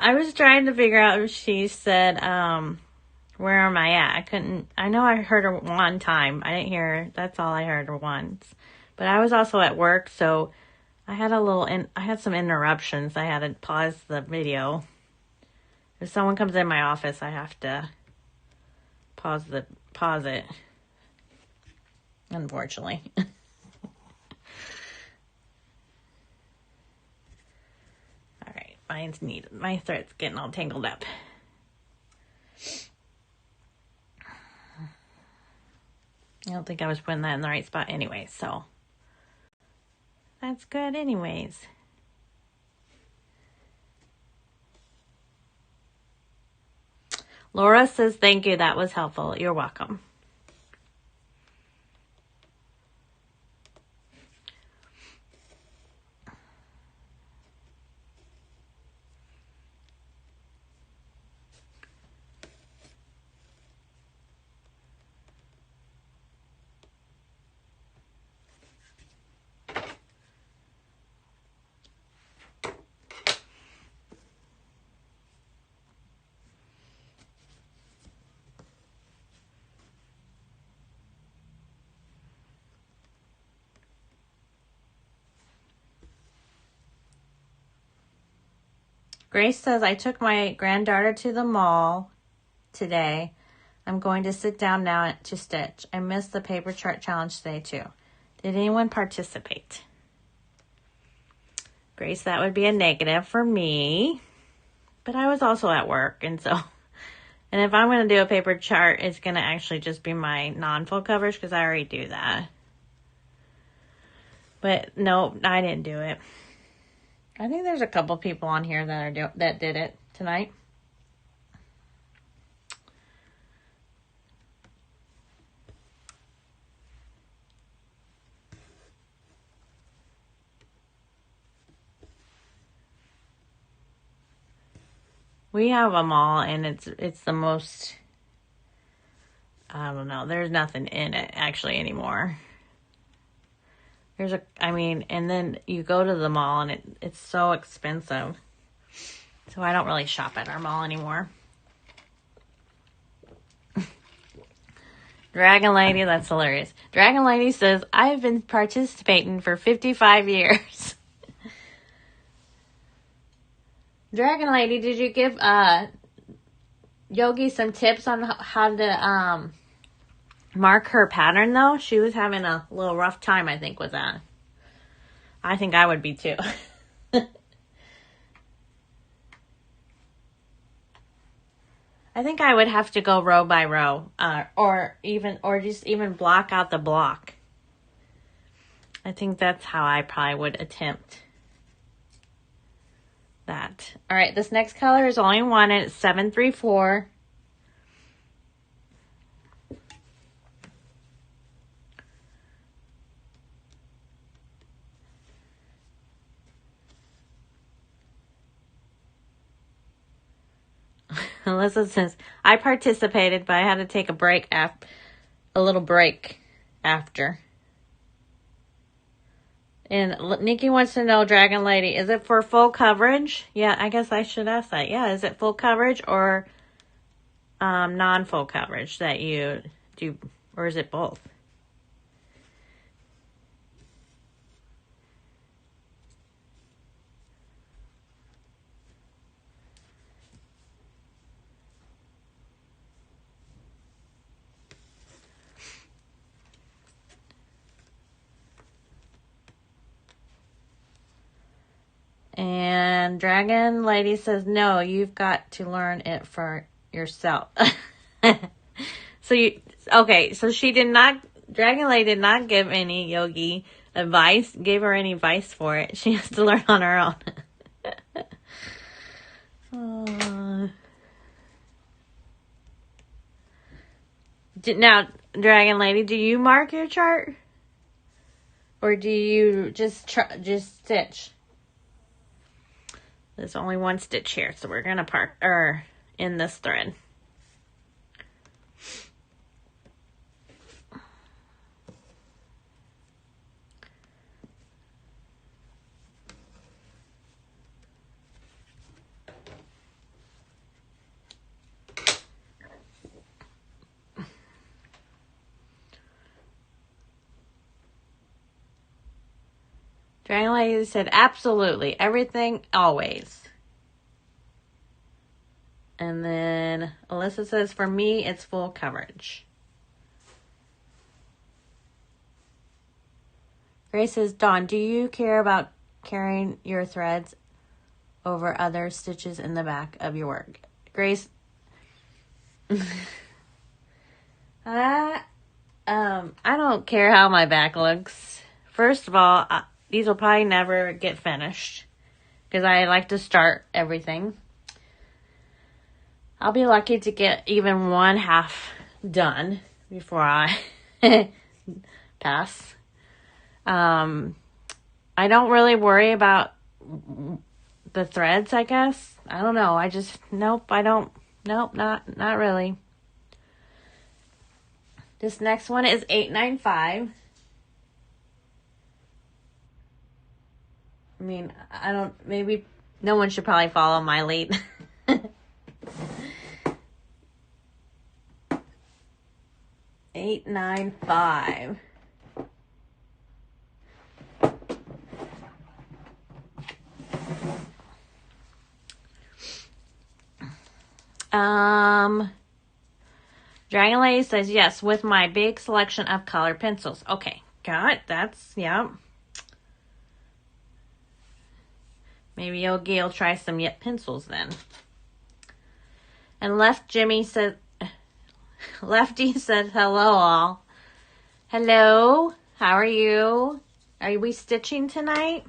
I was trying to figure out if she said, where am I at? I know I heard her one time. I didn't hear her. That's all I heard her once. But I was also at work, so I had I had some interruptions. I had to pause the video. If someone comes in my office, I have to pause it. Unfortunately. All right, my thread's getting all tangled up. I don't think I was putting that in the right spot anyway, so that's good anyways. Laura says, thank you. That was helpful. You're welcome. Grace says, I took my granddaughter to the mall today. I'm going to sit down now to stitch. I missed the paper chart challenge today too. Did anyone participate? Grace, that would be a negative for me. But I was also at work, and so... And if I'm going to do a paper chart, it's going to actually just be my non-full coverage because I already do that. But no, I didn't do it. I think there's a couple people on here that did it tonight. We have them all, and it's the most, I don't know, there's nothing in it actually anymore. And then you go to the mall, and it's so expensive. So I don't really shop at our mall anymore. Dragon Lady, that's hilarious. Dragon Lady says, I've been participating for 55 years. Dragon Lady, did you give Yogi some tips on how to mark her pattern, though? She was having a little rough time, I think, with that. I think I would be, too. I think I would have to go row by row, or just even block out the block. I think that's how I probably would attempt that. All right, this next color is only one, and it's 734. Alyssa says, I participated, but I had to take a little break after. And Nikki wants to know, Dragon Lady, is it for full coverage? Yeah, I guess I should ask that. Yeah, is it full coverage or non-full coverage that you do, or is it both? And Dragon Lady says, no, you've got to learn it for yourself. So Dragon Lady did not give any Yogi advice, gave her any advice for it. She has to learn on her own. Now, Dragon Lady, do you mark your chart? Or do you just stitch? There's only one stitch here, so we're going to in this thread. Dragon Lady said, absolutely. Everything, always. And then Alyssa says, for me, it's full coverage. Grace says, Dawn, do you care about carrying your threads over other stitches in the back of your work? Grace, I don't care how my back looks. First of all, these will probably never get finished because I like to start everything. I'll be lucky to get even one half done before I pass. I don't really worry about the threads, I guess. I don't know. Nope, not really. This next one is 895. I mean, maybe no one should probably follow my lead. 895. Dragon Lady says, yes, with my big selection of color pencils. Okay, got it. That's, yeah. Maybe you'll try some pencils then. And Lefty said, hello all. Hello, how are you? Are we stitching tonight?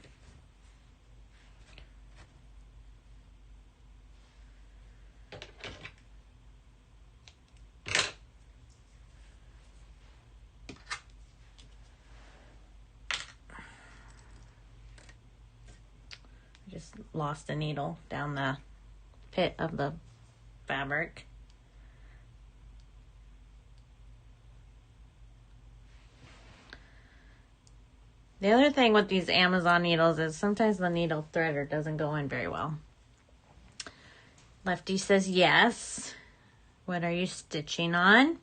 Just lost a needle down the pit of the fabric. The other thing with these Amazon needles is sometimes the needle threader doesn't go in very well. Lefty says yes. What are you stitching on?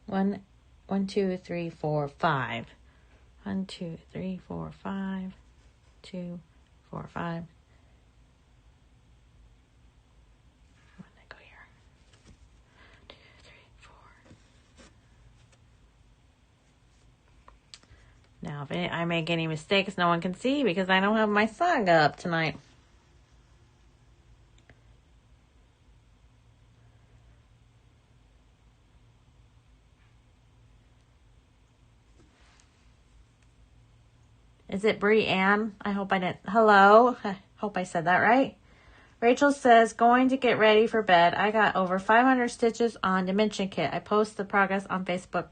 One, 2, 3, 4, 5. 1, 2, 3, 4, 5. 2, 4, 5. Where did I go here? 2, 3, 4. Now, if I make any mistakes, no one can see because I don't have my saga up tonight. Is it Brianne? I hope I didn't. Hello? I hope I said that right. Rachel says, going to get ready for bed. I got over 500 stitches on Dimension Kit. I post the progress on Facebook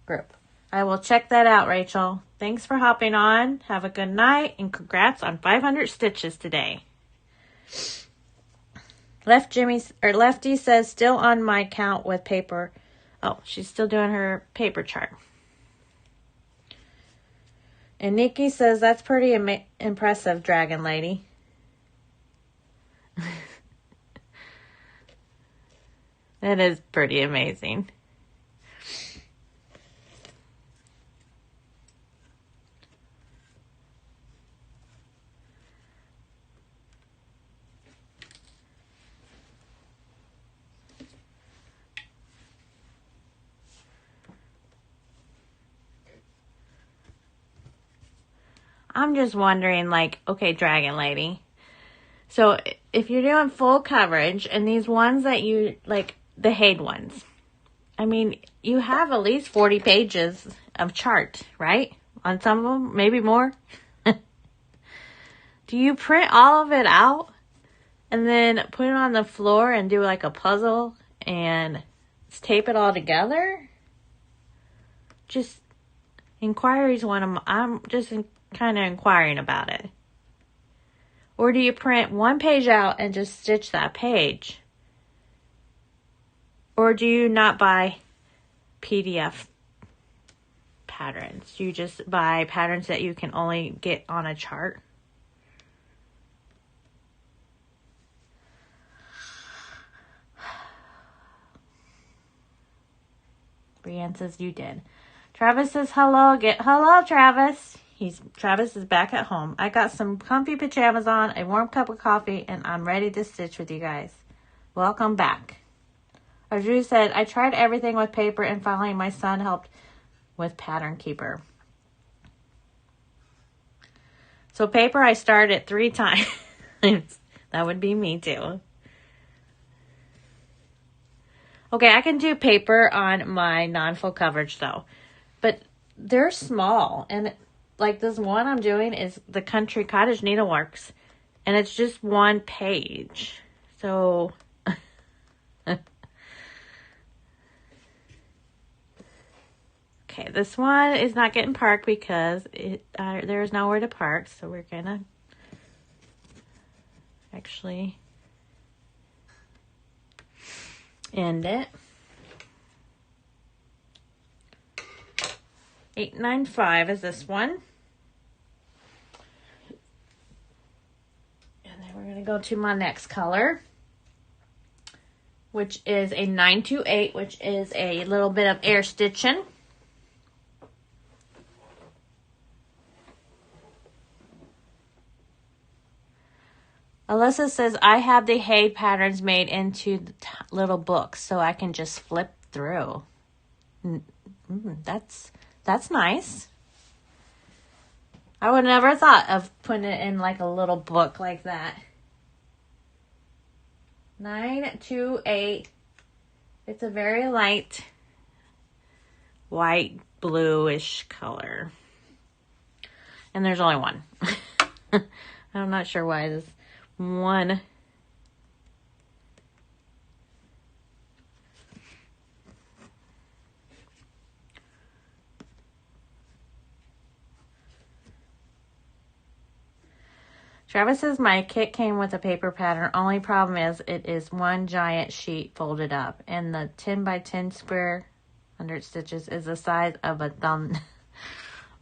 group. I will check that out, Rachel. Thanks for hopping on. Have a good night and congrats on 500 stitches today. Lefty says, still on my count with paper. Oh, she's still doing her paper chart. And Nikki says, that's pretty impressive, Dragon Lady. That is pretty amazing. I'm just wondering, like, okay, Dragon Lady. So if you're doing full coverage and these ones that you, like, the Haid ones, I mean, you have at least 40 pages of chart, right? On some of them, maybe more. Do you print all of it out and then put it on the floor and do like a puzzle and tape it all together? Just inquiries I'm just kind of inquiring about it. Or do you print one page out and just stitch that page? Or do you not buy PDF patterns? Do you just buy patterns that you can only get on a chart? Brianne says you did. Travis says hello. Hello, Travis. Travis is back at home. I got some comfy pajamas on, a warm cup of coffee, and I'm ready to stitch with you guys. Welcome back. Arju said, I tried everything with paper and finally my son helped with Pattern Keeper. So paper, I started 3 times. That would be me too. Okay, I can do paper on my non-full coverage though. But they're small. And like this one I'm doing is the Country Cottage Needleworks. And it's just 1 page. So okay, this one is not getting parked because there's nowhere to park. So we're going to actually end it. 895 is this one. And then we're going to go to my next color, which is a 928, which is a little bit of air stitching. Alyssa says, I have the hay patterns made into the little books so I can just flip through. That's nice. I would never thought of putting it in like a little book like that. 928. It's a very light white bluish color. And there's only one. I'm not sure why this one. Travis says my kit came with a paper pattern. Only problem is it is one giant sheet folded up, and the 10 by 10 square 100 stitches is the size of a thumb.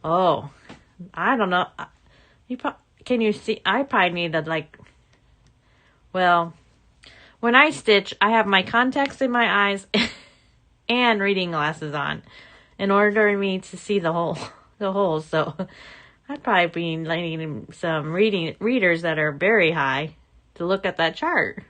Oh, I don't know. Can you see? I probably need to well, when I stitch, I have my contacts in my eyes and reading glasses on in order for me to see the holes. So I'd probably be needing some readers that are very high to look at that chart.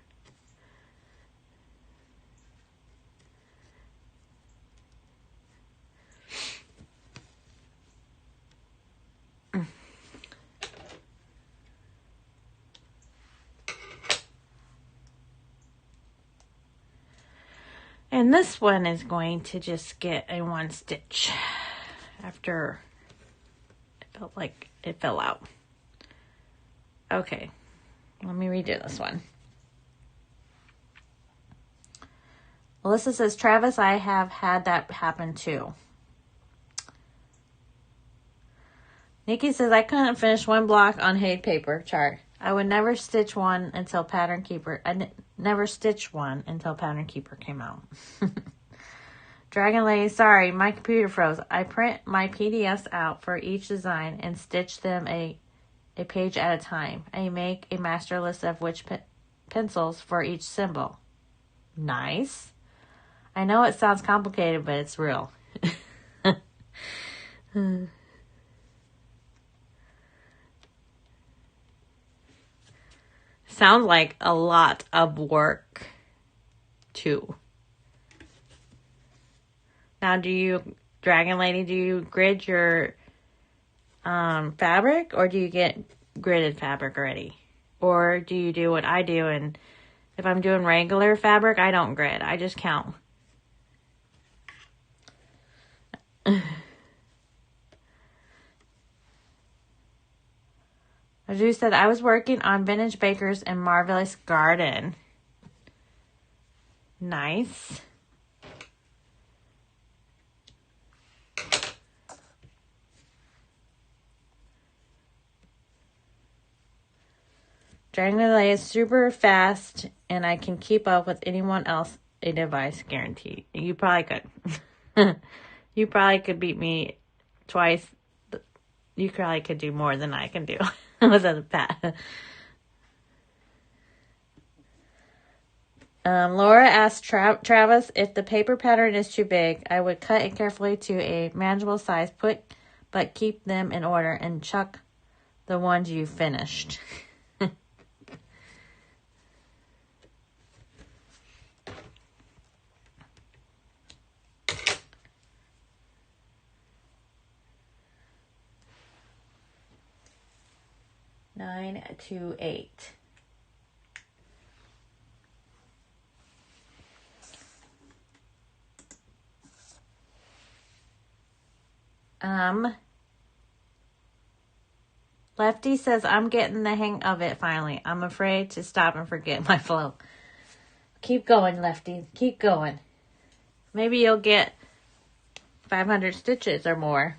And this one is going to just get a one stitch after it felt like it fell out. Okay, let me redo this one. Alyssa says, Travis, I have had that happen too. Nikki says, I couldn't finish one block on hay paper chart. I would never stitch one until Pattern Keeper. Never stitch one until Pattern Keeper came out. Dragon Lady, sorry, my computer froze. I print my PDFs out for each design and stitch them a page at a time. I make a master list of which pencils for each symbol. Nice. I know it sounds complicated, but it's real. Sounds like a lot of work, too. Now, Dragon Lady, do you grid your fabric, or do you get gridded fabric already? Or do you do what I do, and if I'm doing regular fabric, I don't grid. I just count. Aju said, I was working on Vintage Bakers and Marvelous Garden. Nice. Dragon Lady is super fast, and I can keep up with anyone else a device guaranteed. You probably could. You probably could beat me twice. You probably could do more than I can do. Was that a pat? Laura asked Travis, if the paper pattern is too big, I would cut it carefully to a manageable size, but keep them in order and chuck the ones you finished. Nine to 8. Lefty says, I'm getting the hang of it finally. I'm afraid to stop and forget my flow. Keep going, Lefty. Keep going. Maybe you'll get 500 stitches or more.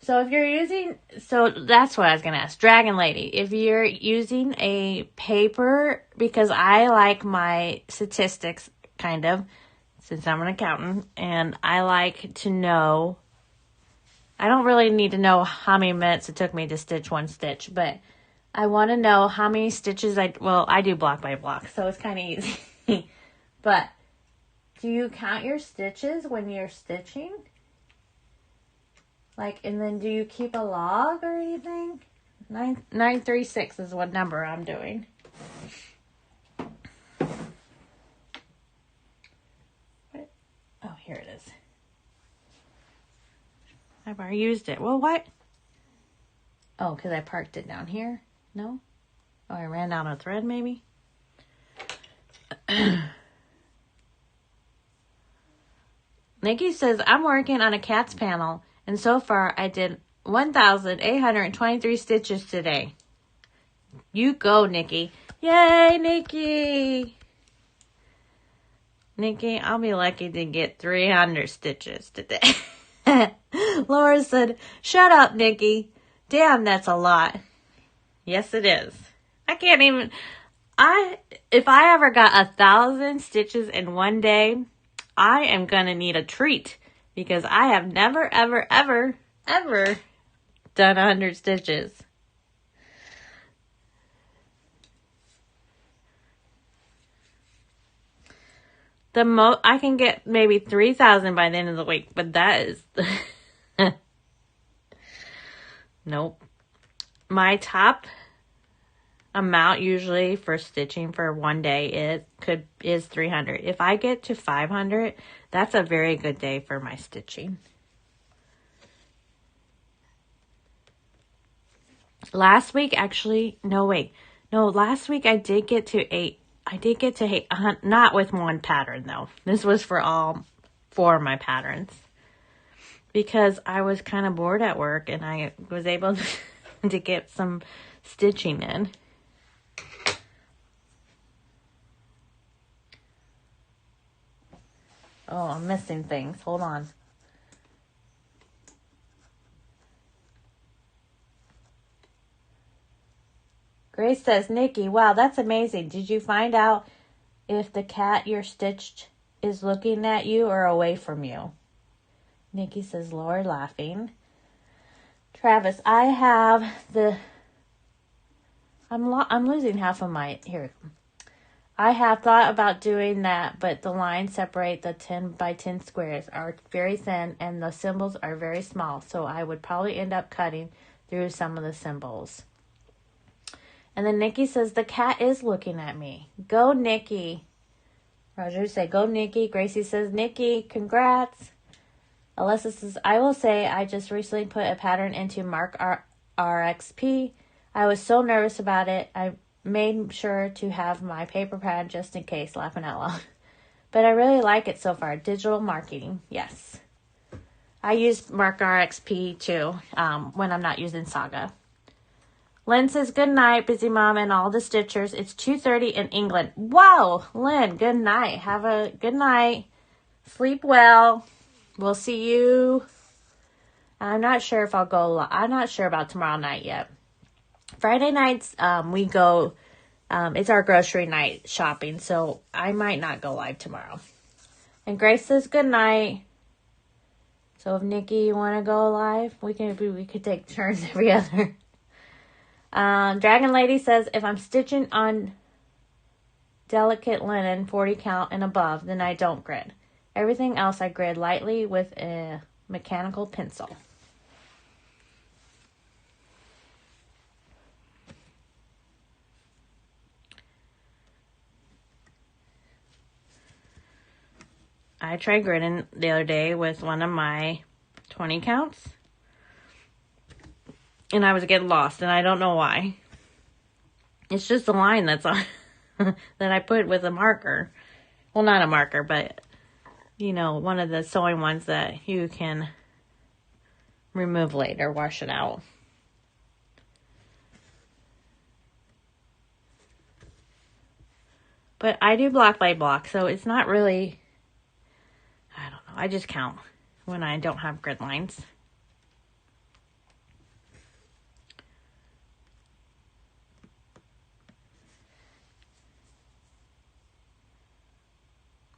So if you're using, so that's what I was going to ask. Dragon Lady, if you're using a paper, because I like my statistics, kind of, since I'm an accountant, and I like to know, I don't really need to know how many minutes it took me to stitch one stitch, but I want to know how many stitches I do block by block, so it's kind of easy. But do you count your stitches when you're stitching? And then do you keep a log or anything? 936 is what number I'm doing. What? Oh, here it is. I've already used it. Well, what? Oh, because I parked it down here? No? Oh, I ran out of thread, maybe? Nikki says, I'm working on a cat's panel, and so far I did 1,823 stitches today. You go, Nikki. Yay, Nikki! Nikki, I'll be lucky to get 300 stitches today. Laura said, shut up, Nikki. Damn, that's a lot. Yes, it is. I can't even... If I ever got 1,000 stitches in one day, I am going to need a treat. Because I have never, ever, ever, ever done 100 stitches. I can get maybe 3,000 by the end of the week, but that is... Nope. My top amount usually for stitching for one day is 300. If I get to 500, that's a very good day for my stitching. Last week, actually, last week I did get to 8. I did get to 8, not with one pattern though. This was for all 4 of my patterns. Because I was kind of bored at work and I was able to get some stitching in. Oh, I'm missing things. Hold on. Grace says, Nikki, wow, that's amazing. Did you find out if the cat you're stitched is looking at you or away from you? Nikki says, Laura laughing. Travis, I have I'm losing half of my, here. I have thought about doing that, but the lines separate the 10 by 10 squares are very thin and the symbols are very small. So I would probably end up cutting through some of the symbols. And then Nikki says, the cat is looking at me. Go, Nikki. Roger say, go, Nikki. Gracie says, Nikki, congrats. Alyssa says, I will say I just recently put a pattern into Mark RXP. I was so nervous about it. I made sure to have my paper pad just in case, laughing out loud. But I really like it so far. Digital marketing, yes. I use Mark RXP too when I'm not using Saga. Lynn says, good night, busy mom and all the stitchers. It's 2:30 in England. Wow, Lynn, good night. Have a good night. Sleep well. We'll see you. I'm not sure if I'll go. I'm not sure about tomorrow night yet. Friday nights, we go. It's our grocery night shopping, so I might not go live tomorrow. And Grace says good night. So if Nikki, you want to go live, we could take turns every other. Dragon Lady says, if I'm stitching on delicate linen, 40 count and above, then I don't grid. Everything else I grid lightly with a mechanical pencil. I tried gridding the other day with one of my 20 counts. And I was getting lost, and I don't know why. It's just a line that's on that I put with a marker. Well, not a marker, but, you know, one of the sewing ones that you can remove later, wash it out. But I do block by block, so it's not really, I don't know, I just count when I don't have grid lines.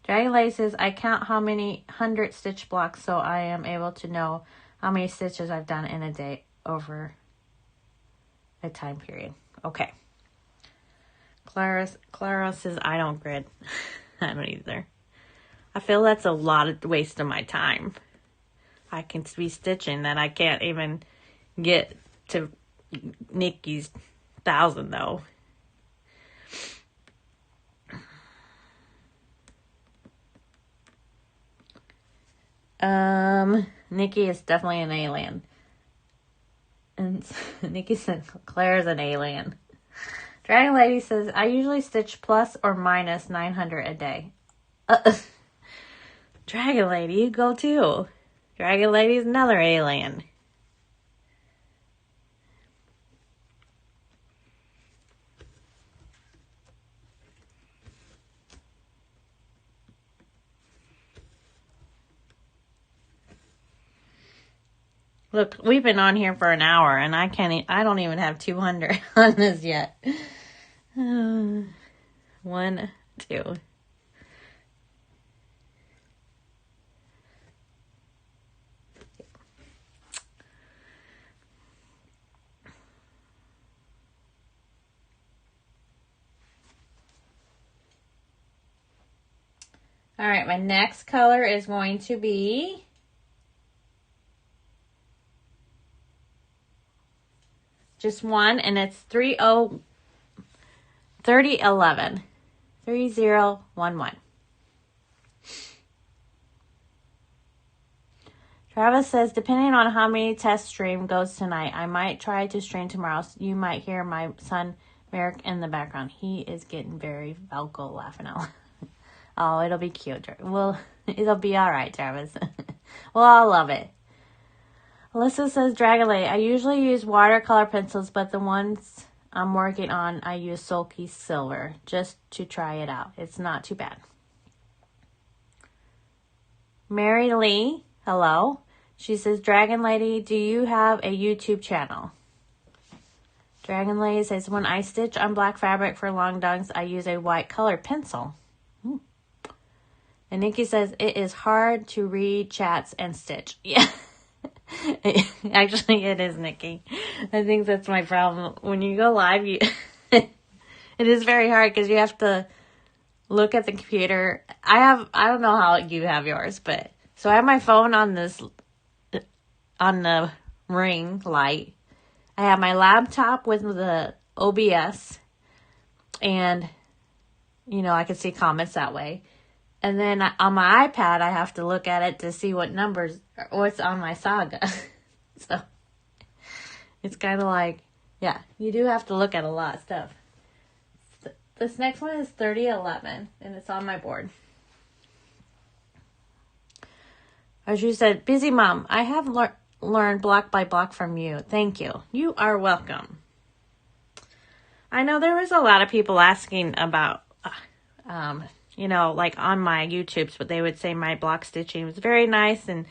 Dragon Lady says, I count how many 100 stitch blocks so I am able to know how many stitches I've done in a day over a time period. Okay. Clara says, I don't grid. I don't either. I feel that's a lot of waste of my time. I can be stitching that I can't even get to Nikki's 1,000 though. Nikki is definitely an alien. And Nikki said Claire's an alien. Dragon Lady says, I usually stitch plus or minus 900 a day. Dragon Lady, you go too. Dragon Lady's another alien. Look, we've been on here for an hour and I don't even have 200 on this yet. 1, 2. All right, my next color is going to be just one, and it's 3011. 3011. Travis says, depending on how many test stream goes tonight, I might try to stream tomorrow. So you might hear my son Merrick in the background. He is getting very vocal, laughing out loud. Oh, it'll be cute. Well, it'll be all right, Travis. We'll all love it. Alyssa says, Dragon Lady, I usually use watercolor pencils, but the ones I'm working on, I use Sulky Silver just to try it out. It's not too bad. Mary Lee, hello. She says, Dragon Lady, do you have a YouTube channel? Dragon Lady says, when I stitch on black fabric for long dunks, I use a white colored pencil. And Nikki says, it is hard to read chats and stitch. Yeah. Actually, it is, Nikki. I think that's my problem. When you go live, it is very hard because you have to look at the computer. I don't know how you have yours, but so I have my phone on the ring light. I have my laptop with the OBS, and I can see comments that way. And then on my iPad, I have to look at it to see what numbers, what's on my saga. So it's kind of like, yeah, you do have to look at a lot of stuff. This next one is 3011, and it's on my board. As you said, busy mom, I have learned block by block from you. Thank you. You are welcome. I know there was a lot of people asking about, like on my YouTubes, but they would say my block stitching was very nice and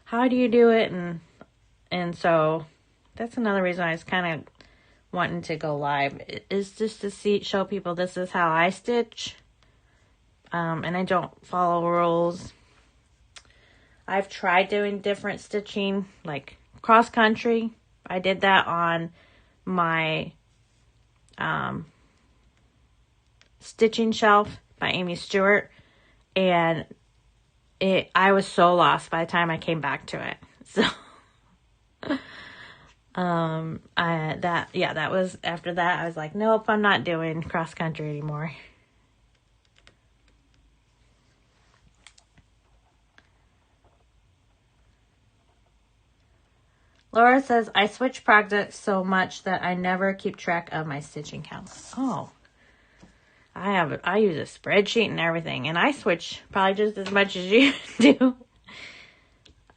how do you do it? And so that's another reason I was kind of wanting to go live, is just to show people this is how I stitch. And I don't follow rules. I've tried doing different stitching, like cross country. I did that on my stitching shelf by Amy Stewart, and I was so lost by the time I came back to it. So that was after that I was like, nope, I'm not doing cross country anymore. Laura says, I switch projects so much that I never keep track of my stitching counts. Oh, I use a spreadsheet and everything, and I switch probably just as much as you do.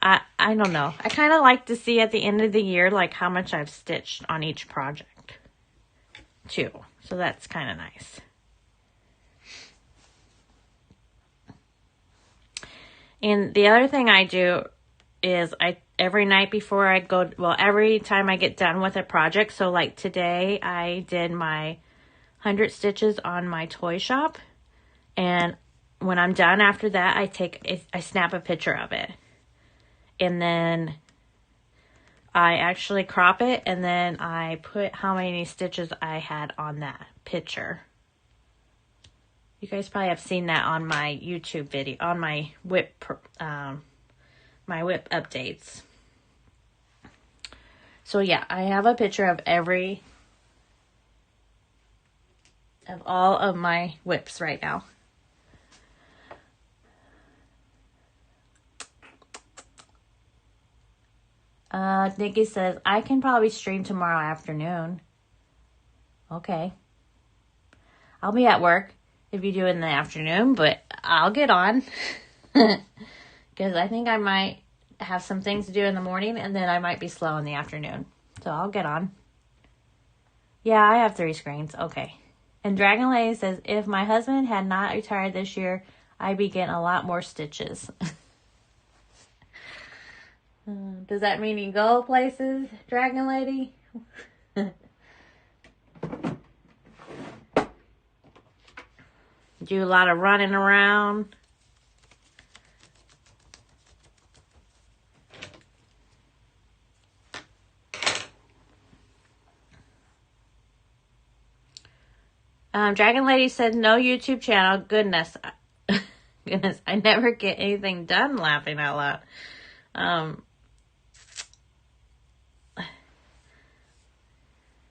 I don't know. I kind of like to see at the end of the year, like how much I've stitched on each project too. So that's kind of nice. And the other thing I do is every night before I go, every time I get done with a project. So like today I did my 100 stitches on my toy shop, and when I'm done after that, I snap a picture of it, and then I actually crop it, and then I put how many stitches I had on that picture. You guys probably have seen that on my YouTube video, on my whip updates. So yeah, I have a picture of all of my whips right now. Nikki says, I can probably stream tomorrow afternoon. Okay. I'll be at work if you do it in the afternoon, but I'll get on. Because I think I might have some things to do in the morning, and then I might be slow in the afternoon. So I'll get on. Yeah, I have 3 screens. Okay. And Dragon Lady says, if my husband had not retired this year, I'd be getting a lot more stitches. Does that mean you go places, Dragon Lady? Do a lot of running around. Dragon Lady said, no YouTube channel. Goodness. Goodness, I never get anything done laughing out loud.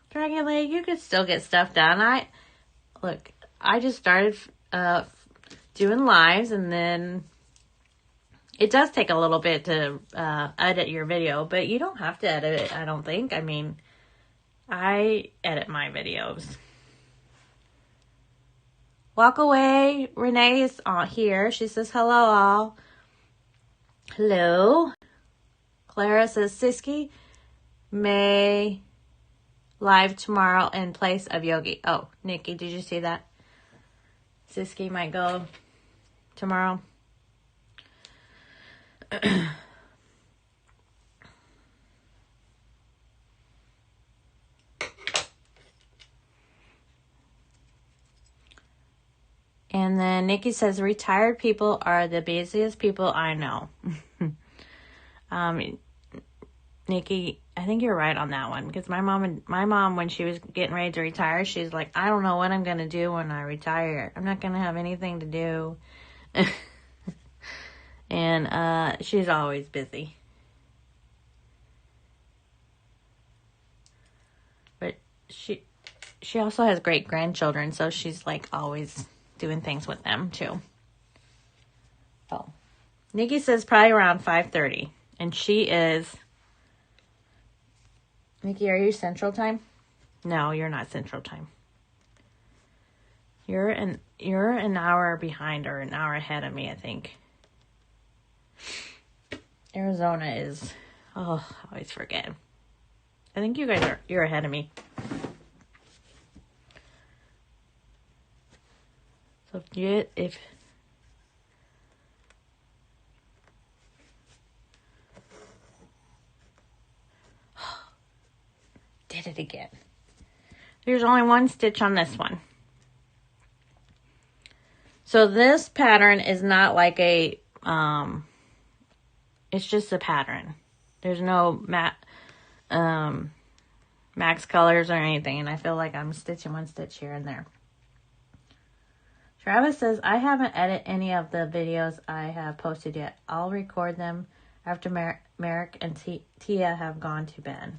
Dragon Lady, you could still get stuff done. I just started doing lives, and then it does take a little bit to edit your video, but you don't have to edit it, I don't think. I mean, I edit my videos. Walk away. Renee is here. She says, hello, all. Hello. Clara says, Siski may live tomorrow in place of Yogi. Oh, Nikki, did you see that? Siski might go tomorrow. And then Nikki says, retired people are the busiest people I know. Nikki, I think you're right on that one, because my mom, when she was getting ready to retire, she's like, I don't know what I'm going to do when I retire. I'm not going to have anything to do. And she's always busy. But she also has great grandchildren, so she's like always doing things with them too. Oh, Nikki says probably around 5:30, and she is. Nikki, are you Central Time? No, you're not Central Time. You're an hour behind or an hour ahead of me, I think. Arizona is. Oh, I always forget. I think you're ahead of me. So if did it again. There's only one stitch on this one. So this pattern is not like a it's just a pattern. There's no max colors or anything, and I feel like I'm stitching one stitch here and there. Travis says, I haven't edited any of the videos I have posted yet. I'll record them after Merrick and Tia have gone to bed.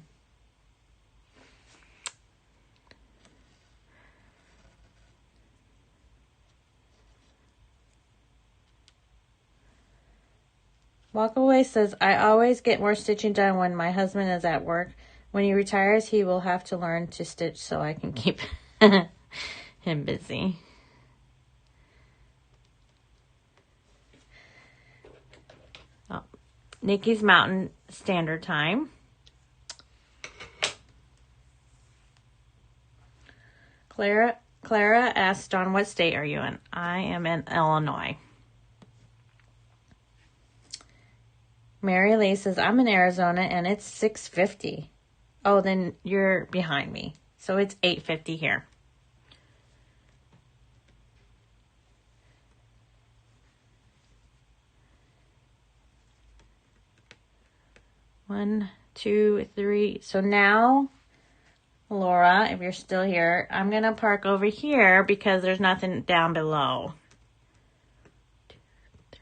Walkaway says, I always get more stitching done when my husband is at work. When he retires, he will have to learn to stitch so I can keep him busy. Oh, Nikki's Mountain Standard Time. Clara asked, Dawn, what state are you in? I am in Illinois. Mary Lee says, I'm in Arizona and it's 6:50. Oh, then you're behind me. So it's 8:50 here. One, two, three. So now, Laura, if you're still here, I'm going to park over here because there's nothing down below. 2, 3.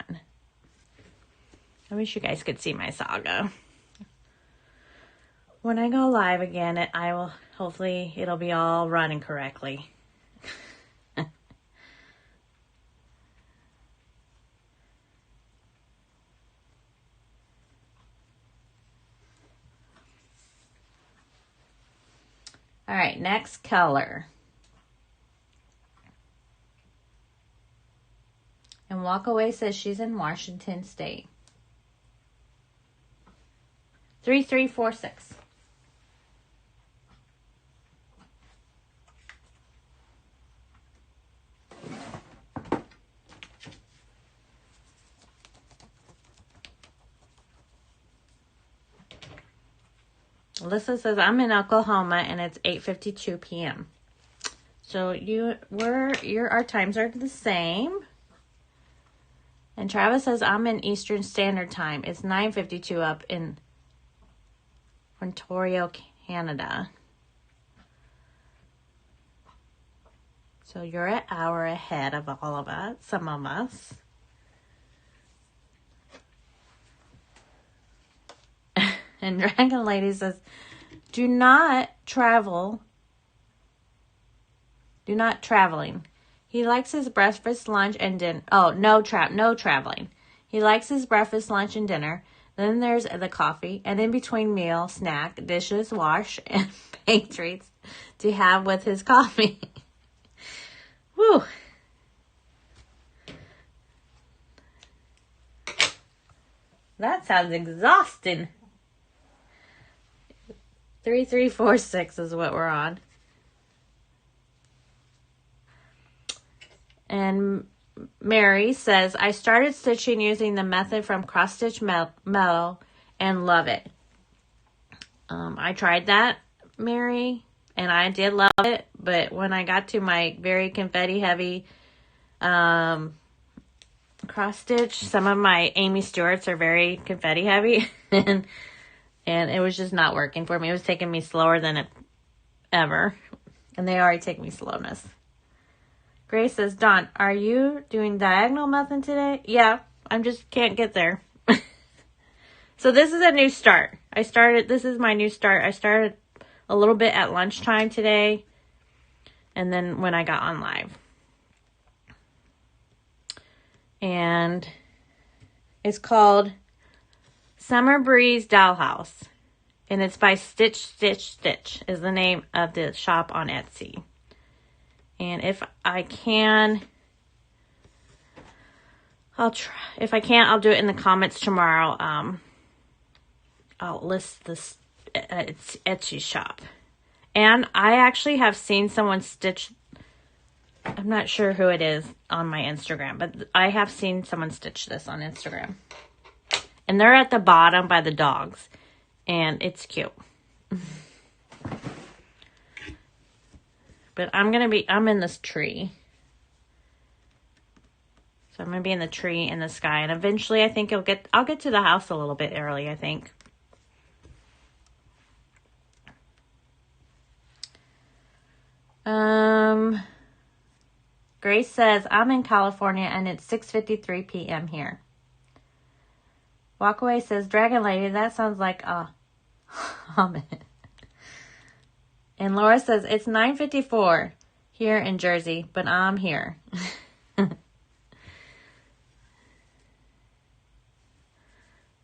1. I wish you guys could see my saga. When I go live again, I will, hopefully it'll be all running correctly. All right, next color. And Walk Away says she's in Washington State. 3346. Alyssa says, I'm in Oklahoma and it's 8:52 p.m. So our times are the same. And Travis says, I'm in Eastern Standard Time. It's 9:52 up in Ontario, Canada. So you're an hour ahead of all of us, some of us. And Dragon Lady says, do not traveling. He likes his breakfast, lunch, and dinner. Oh, no traveling. He likes his breakfast, lunch, and dinner. Then there's the coffee, and in between meal, snack, dishes, wash, and bake treats to have with his coffee. Whew. That sounds exhausting. 3346 is what we're on. And Mary says, I started stitching using the method from Cross Stitch Metal and love it. I tried that, Mary, and I did love it. But when I got to my very confetti heavy cross stitch, some of my Amy Stewart's are very confetti heavy. And it was just not working for me. It was taking me slower than ever. And they already take me slowness. Grace says, Dawn, are you doing diagonal method today? Yeah, I just can't get there. So this is a new start. This is my new start. I started a little bit at lunchtime today. And then when I got on live. And it's called Summer Breeze Dollhouse. And it's by Stitch Stitch Stitch is the name of the shop on Etsy. And if I can, I'll try. If I can't, I'll do it in the comments tomorrow. I'll list this Etsy shop. And I actually have seen someone stitch. I'm not sure who it is on my Instagram, but I have seen someone stitch this on Instagram. And they're at the bottom by the dogs. And it's cute. But I'm in this tree. So I'm going to be in the tree in the sky. And eventually I think I'll get to the house a little bit early, I think. Grace says, I'm in California and it's 6:53 p.m. here. Walkaway says, Dragon Lady, that sounds like a hummus. And Laura says, it's 9:54 here in Jersey, but I'm here.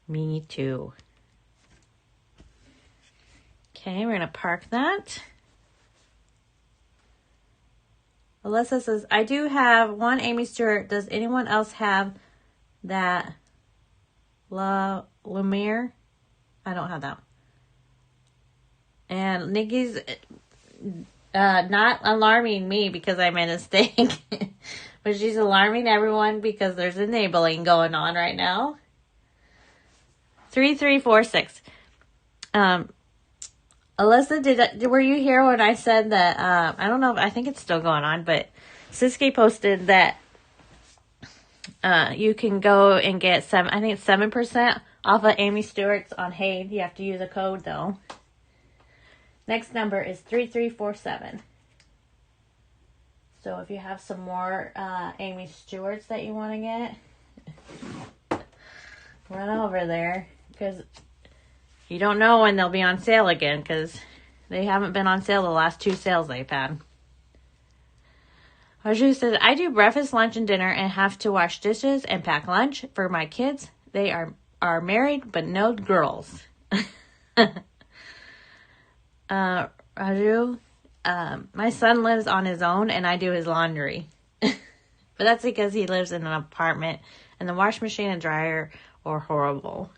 Me too. Okay, we're going to park that. Alyssa says, I do have one Amy Stewart. Does anyone else have that Lumiere? I don't have that. And Nikki's not alarming me because I made a mistake. But she's alarming everyone because there's enabling going on right now. 3346. Alyssa, were you here when I said that, I don't know, I think it's still going on, but Siski posted that you can go and get 7% off of Amy Stewart's on Haid. You have to use a code, though. Next number is 3347. So if you have some more Amy Stewart's that you want to get, run over there because you don't know when they'll be on sale again because they haven't been on sale the last 2 sales they've had. Raju says, I do breakfast, lunch, and dinner and have to wash dishes and pack lunch for my kids. They are married, but no girls. Raju, my son lives on his own and I do his laundry. But that's because he lives in an apartment and the washing machine and dryer are horrible.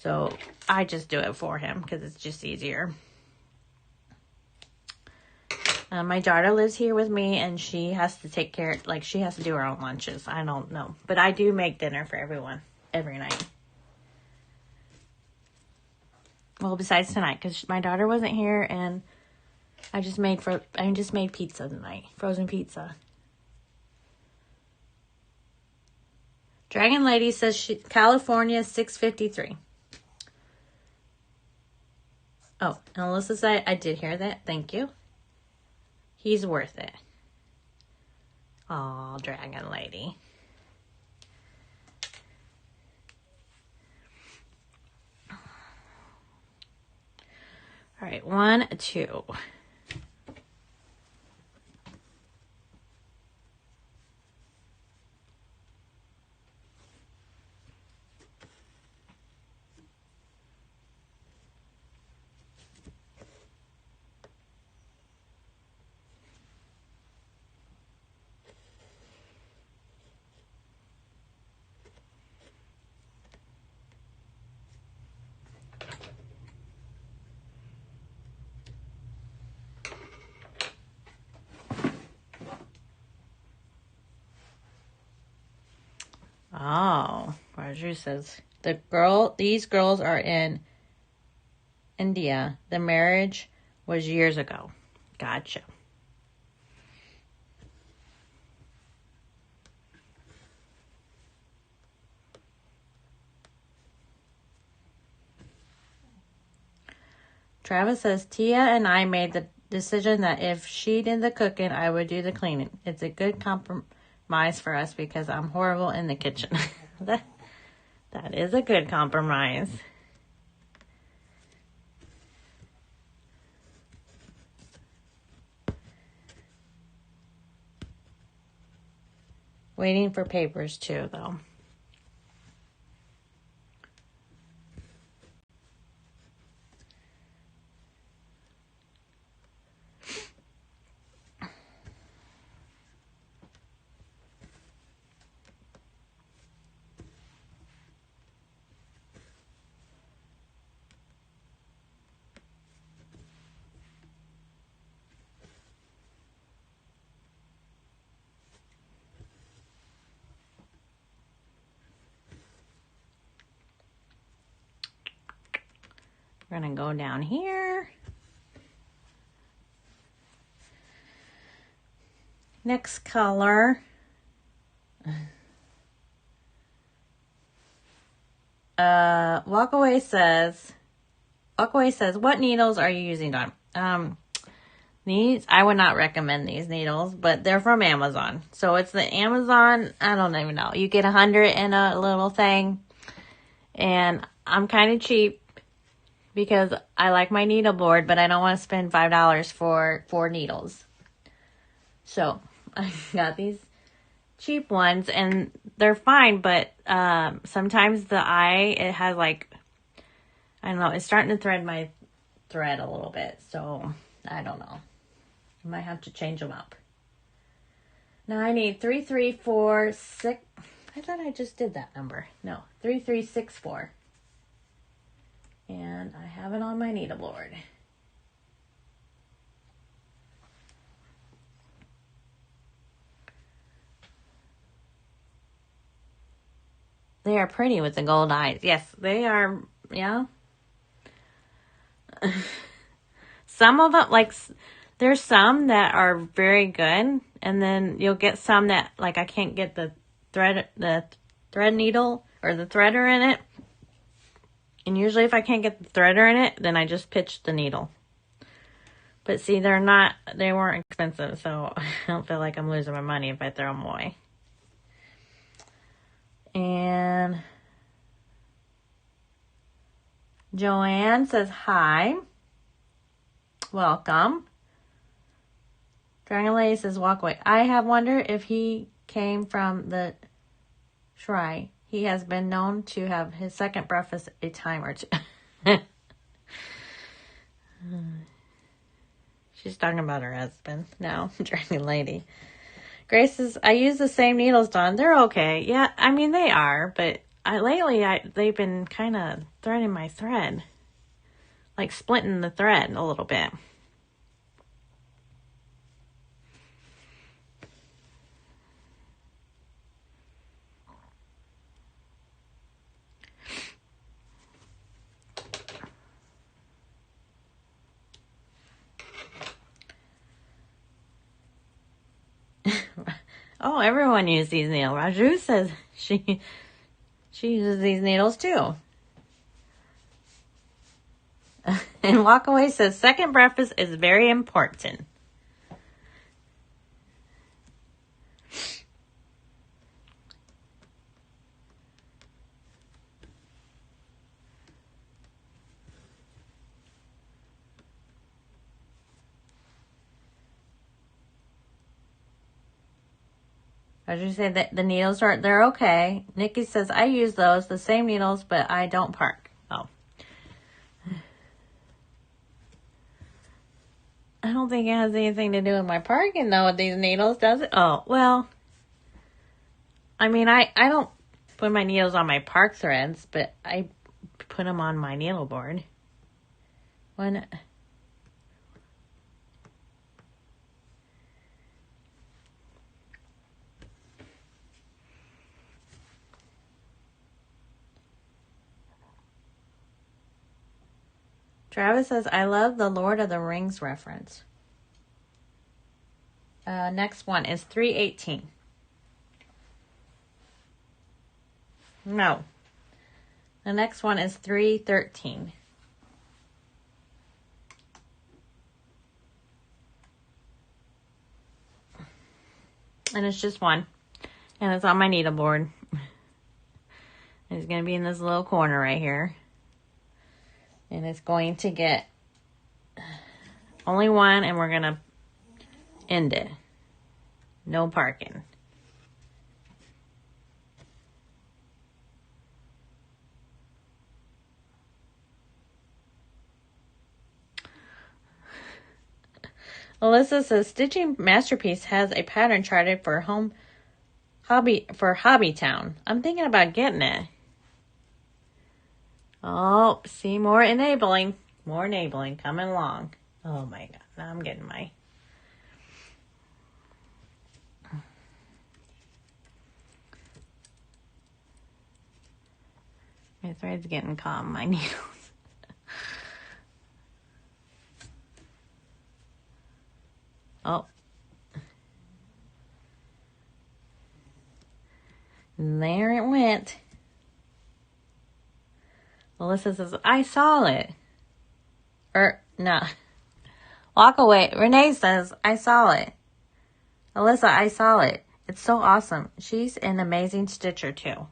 So I just do it for him because it's just easier. My daughter lives here with me and she has to take care, like she has to do her own lunches. I don't know. But I do make dinner for everyone every night. Well, besides tonight because my daughter wasn't here and I just made pizza tonight. Frozen pizza. Dragon Lady says California 653. Oh, and Alyssa said, I did hear that. Thank you. He's worth it. Aw, Dragon Lady. All right, 1, 2. Oh, Raju says these girls are in India. The marriage was years ago. Gotcha. Travis says Tia and I made the decision that if she did the cooking, I would do the cleaning. It's a good compromise for us because I'm horrible in the kitchen. that is a good compromise. Waiting for papers too, though. We're going to go down here. Next color. Walkaway says, what needles are you using, Dawn? These, I would not recommend these needles, but they're from Amazon. So it's the Amazon, I don't even know. You get 100 in a little thing. And I'm kind of cheap because I like my needle board, but I don't want to spend $5 for 4 needles. So I got these cheap ones and they're fine, but sometimes the eye, it has like, I don't know, it's starting to thread my thread a little bit. So I don't know. I might have to change them up. Now I need 3, 3, 4, 6. I thought I just did that number. No, 3, 3, 6, 4. And I have it on my needle board. They are pretty with the gold eyes. Yes, they are. Yeah. Some of them, like, there's some that are very good. And then you'll get some that, like, I can't get the thread needle or the threader in it. And usually if I can't get the threader in it, then I just pitch the needle. But see, they weren't expensive, so I don't feel like I'm losing my money if I throw them away. And Joanne says hi. Welcome. Dragon Lady says walk away. I have wondered if he came from the Shry. He has been known to have his second breakfast a time or two. She's talking about her husband now, Dragon Lady. Grace says, I use the same needles, Dawn. They're okay. Yeah, I mean, they are, but lately they've been kind of threading my thread. Like splitting the thread a little bit. Oh, everyone uses these needles. Raju says she uses these needles too. And Walkaway says second breakfast is very important. As you say that the needles they're okay. Nikki says I use those, the same needles, but I don't park. Oh. I don't think it has anything to do with my parking though with these needles, does it? Oh, well. I mean I don't put my needles on my park threads, but I put them on my needle board. When Travis says, I love the Lord of the Rings reference. Next one is 3:18. No. The next one is 3:13. And it's just one. And it's on my needleboard. It's going to be in this little corner right here. And it's going to get only one, and we're going to end it. No parking. Alyssa says, Stitching Masterpiece has a pattern charted for Hobby Town. I'm thinking about getting it. Oh, see, more enabling coming along. Oh my God, now I'm getting my thread's getting caught on my needles. Oh. And there it went. Alyssa says, I saw it. No. Walk away. Renee says, I saw it. Alyssa, I saw it. It's so awesome. She's an amazing stitcher, too.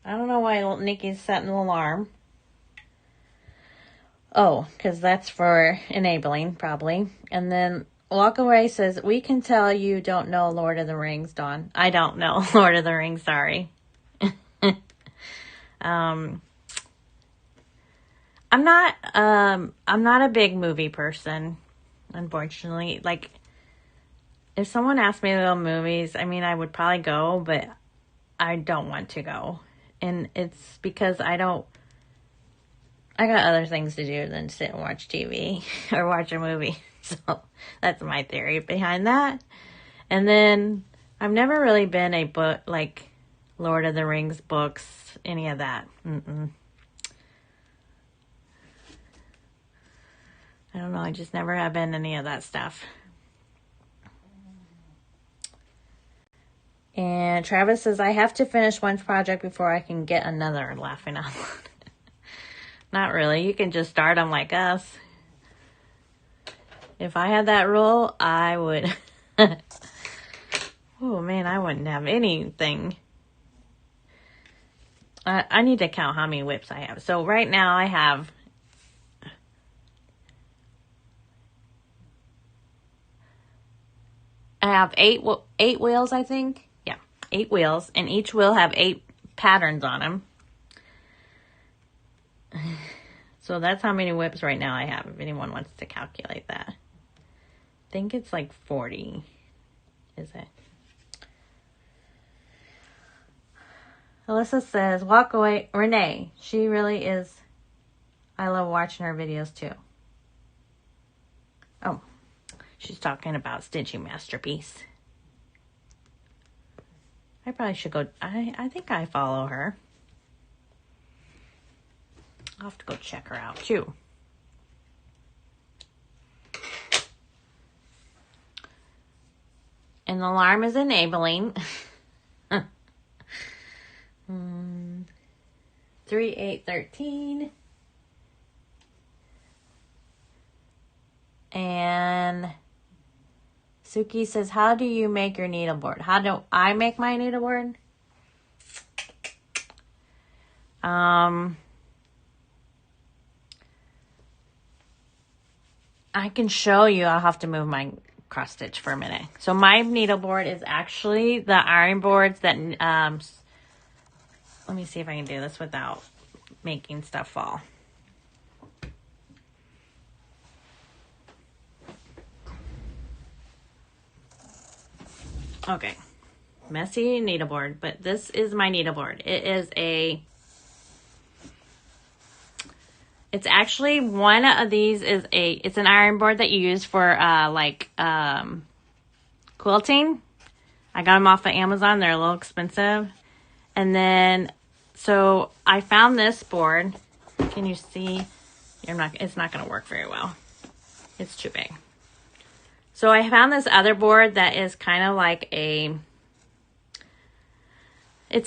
I don't know why Nikki's setting an alarm. Oh, because that's for enabling, probably. And then Walkaway says, we can tell you don't know Lord of the Rings, Dawn. I don't know Lord of the Rings, sorry. I'm not a big movie person, unfortunately. Like, if someone asked me to go to movies, I mean, I would probably go, but I don't want to go. And it's because I got other things to do than sit and watch TV or watch a movie. So that's my theory behind that. And then I've never really been a book, like Lord of the Rings books, any of that. I don't know. I just never have been any of that stuff. And Travis says, I have to finish one project before I can get another. Laughing out loud. Not really. You can just start them like us. If I had that rule, I would. Oh man, I wouldn't have anything. I need to count how many whips I have. So right now I have eight wheels, I think. Yeah, 8 wheels, and each wheel have 8 patterns on them. So that's how many whips right now I have, if anyone wants to calculate that. I think it's like 40, is it? Alyssa says, walk away. Renee, she really is. I love watching her videos too. Oh, she's talking about Stitching Masterpiece. I probably should go. I think I follow her. I'll have to go check her out too. And the alarm is enabling. 3, 8, 13. And Suki says, how do you make your needleboard? How do I make my needleboard? I can show you. I'll have to move my cross stitch for a minute. So my needleboard is actually the iron boards that, let me see if I can do this without making stuff fall. Okay, messy needleboard, but this is my needleboard. It's actually one of these it's an iron board that you use for quilting. I got them off of Amazon. They're a little expensive. And then, so I found this board. Can you see? It's not going to work very well. It's too big. So I found this other board that is kind of like it's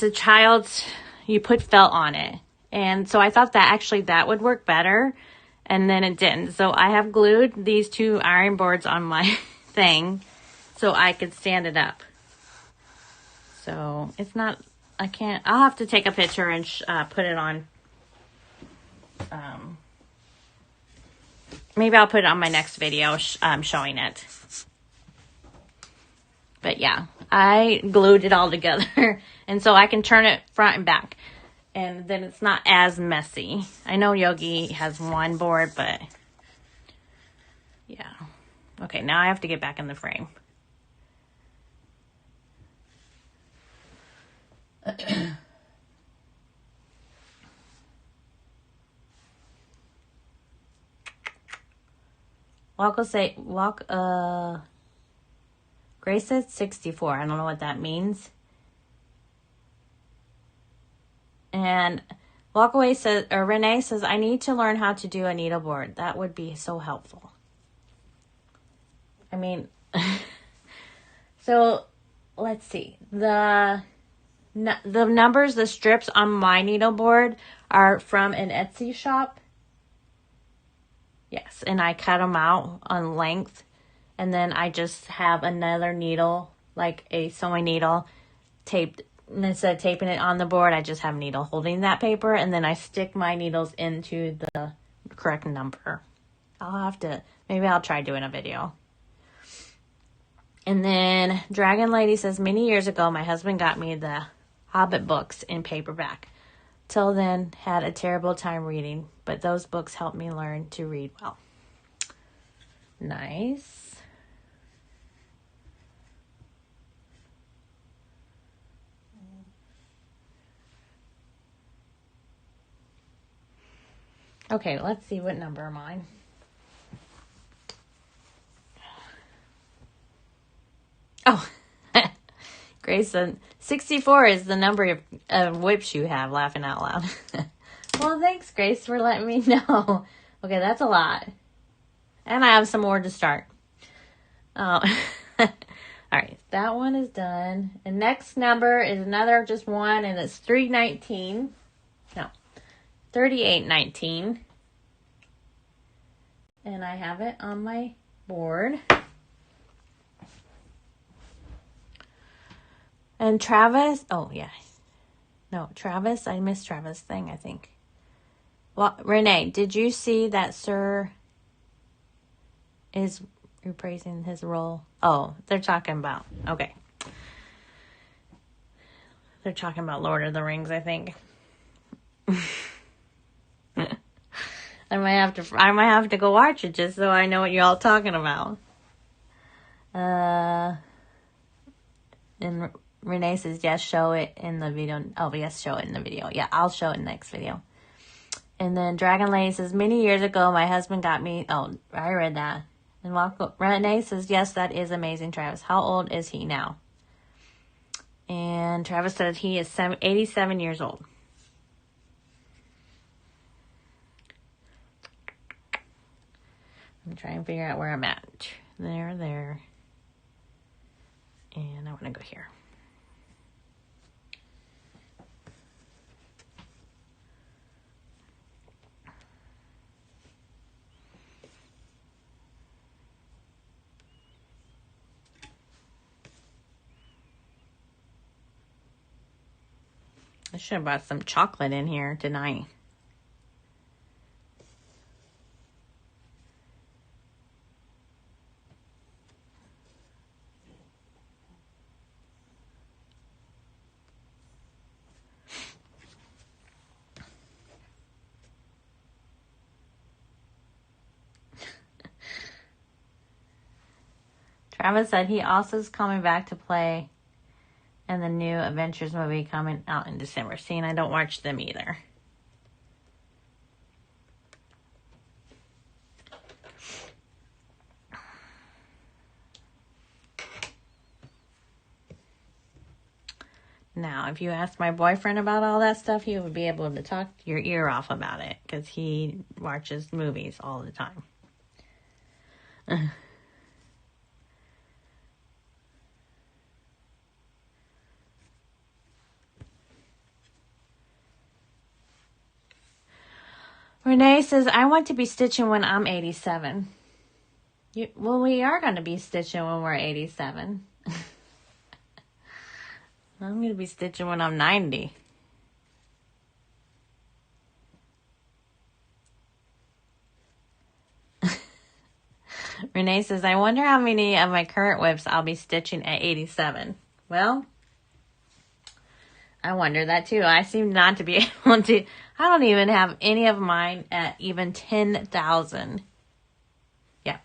a child's, you put felt on it. And so I thought that would work better. And then it didn't. So I have glued these 2 iron boards on my thing so I could stand it up. So it's not, I'll have to take a picture and put it on. Maybe I'll put it on my next video showing it. But yeah, I glued it all together. And so I can turn it front and back. And then it's not as messy. I know Yogi has one board, but yeah. Okay, now I have to get back in the frame. Grace said 64. I don't know what that means. And Walkaway says, or Renee says, I need to learn how to do a needleboard. That would be so helpful. I mean, so let's see. The numbers, the strips on my needleboard are from an Etsy shop. Yes, and I cut them out on length. And then I just have another needle, like a sewing needle, taped. And instead of taping it on the board, I just have a needle holding that paper. And then I stick my needles into the correct number. Maybe I'll try doing a video. And then Dragon Lady says, many years ago, my husband got me the Hobbit books in paperback. Till then, had a terrible time reading. But those books helped me learn to read well. Nice. Okay, let's see what number am I. Oh, Grace said 64 is the number of whips you have, laughing out loud. Well, thanks, Grace, for letting me know. Okay, that's a lot. And I have some more to start. All right, that one is done. And next number is another just one, and it's 319. No, 3819. And I have it on my board. And Travis, oh yeah. No, Travis, I missed Travis' thing, I think. Well, Renee, did you see that Sir is reprising his role? Oh, they're talking about, okay. They're talking about Lord of the Rings, I think. I might have to go watch it just so I know what you're all talking about. And Renee says, yes, show it in the video. Oh, yes, show it in the video. Yeah, I'll show it in the next video. And then Dragon Lady says, many years ago, my husband got me. Oh, I read that. And Renee says, yes, that is amazing, Travis. How old is he now? And Travis said he is 87 years old. I'm trying to figure out where I'm at. There. And I want to go here. I should have brought some chocolate in here tonight. Travis said he also is coming back to play in the new Adventures movie coming out in December. See, and I don't watch them either. Now, if you ask my boyfriend about all that stuff, he would be able to talk your ear off about it because he watches movies all the time. Renee says, I want to be stitching when I'm 87. Well, we are going to be stitching when we're 87. I'm going to be stitching when I'm 90. Renee says, I wonder how many of my current whips I'll be stitching at 87. Well, I wonder that too. I seem not to be able to. I don't even have any of mine at even 10,000. Yeah.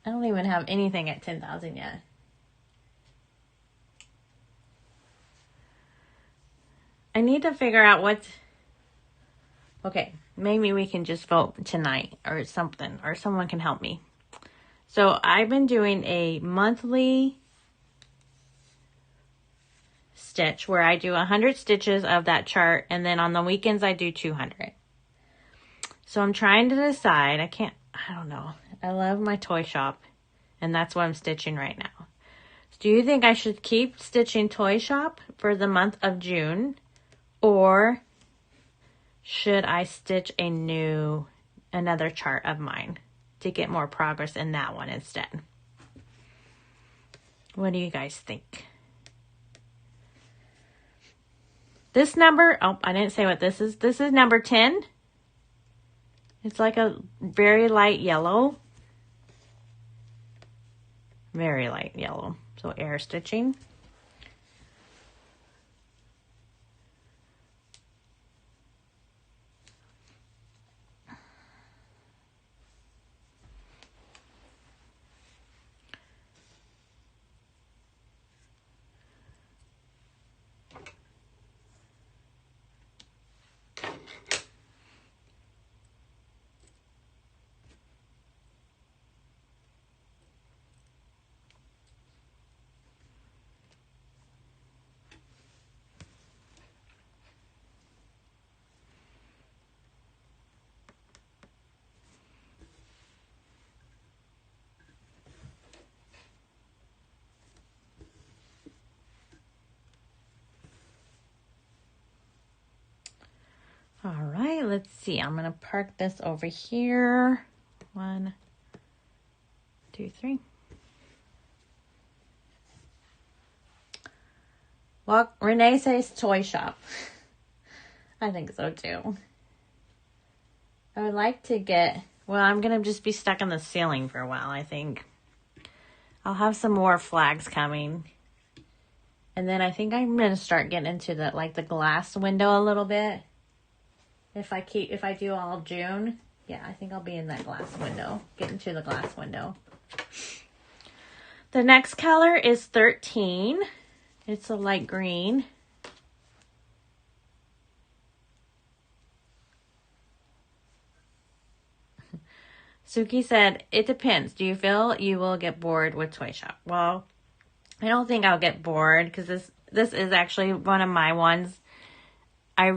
I don't even have anything at 10,000 yet. I need to figure out what. Okay, maybe we can just vote tonight or something, or someone can help me. So I've been doing a monthly stitch where I do 100 stitches of that chart, and then on the weekends I do 200. So I'm trying to decide. I don't know. I love my toy shop, and that's what I'm stitching right now. So do you think I should keep stitching toy shop for the month of June, or should I stitch another chart of mine to get more progress in that one instead? What do you guys think? This number, oh, I didn't say what this is. This is number 10. It's like a very light yellow. Very light yellow. So air stitching. All right, let's see. I'm going to park this over here. 1, 2, 3. Well, Renee says toy shop. I think so too. I would like to get, well, I'm going to just be stuck on the ceiling for a while, I think. I'll have some more flags coming. And then I think I'm going to start getting into the, like, the glass window a little bit. If I do all June, yeah, I think I'll be in that glass window. Get into the glass window. The next color is 13. It's a light green. Suki said, it depends. Do you feel you will get bored with Toy Shop? Well, I don't think I'll get bored because this is actually one of my ones I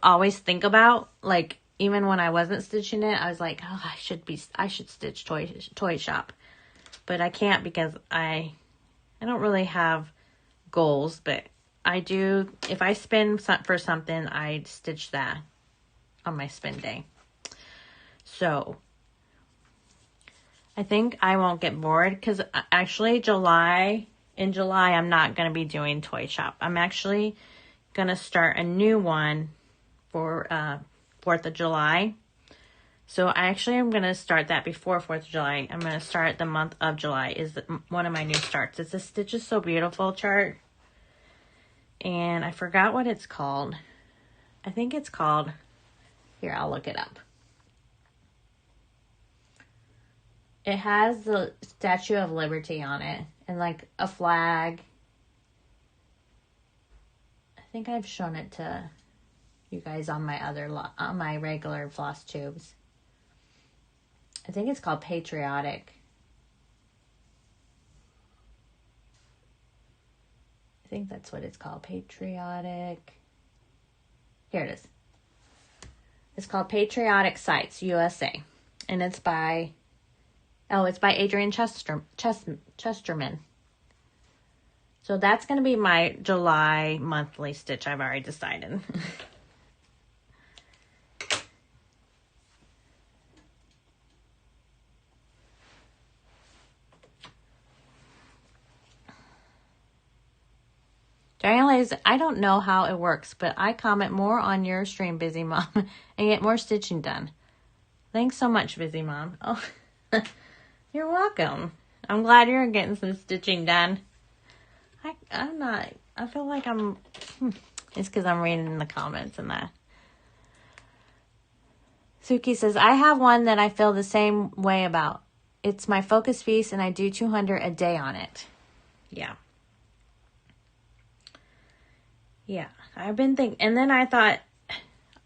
always think about. Like, even when I wasn't stitching it, I was like, oh, I should stitch Toy Shop. But I can't because I don't really have goals, but I do, if I spin for something, I stitch that on my spin day. So I think I won't get bored because actually in July, I'm not going to be doing Toy Shop. I'm actually going to start a new one for 4th of July. So I actually am going to start that before 4th of July. I'm going to start the month of July is one of my new starts. It's a Stitches So Beautiful chart. And I forgot what it's called. I think it's called, here, I'll look it up. It has the Statue of Liberty on it and like a flag. I think I've shown it to you guys on my on my regular floss tubes. I think it's called Patriotic. I think that's what it's called, Patriotic. Here it is. It's called Patriotic Sites USA, and it's by Adrian Chesterman. So that's going to be my July monthly stitch. I've already decided. Diane Lays, I don't know how it works, but I comment more on your stream, Busy Mom, and get more stitching done. Thanks so much, Busy Mom. Oh, you're welcome. I'm glad you're getting some stitching done. I'm not. I feel like I'm. It's because I'm reading the comments and that. Suki says, I have one that I feel the same way about. It's my focus piece, and I do 200 a day on it. Yeah. Yeah, I've been thinking, and then I thought,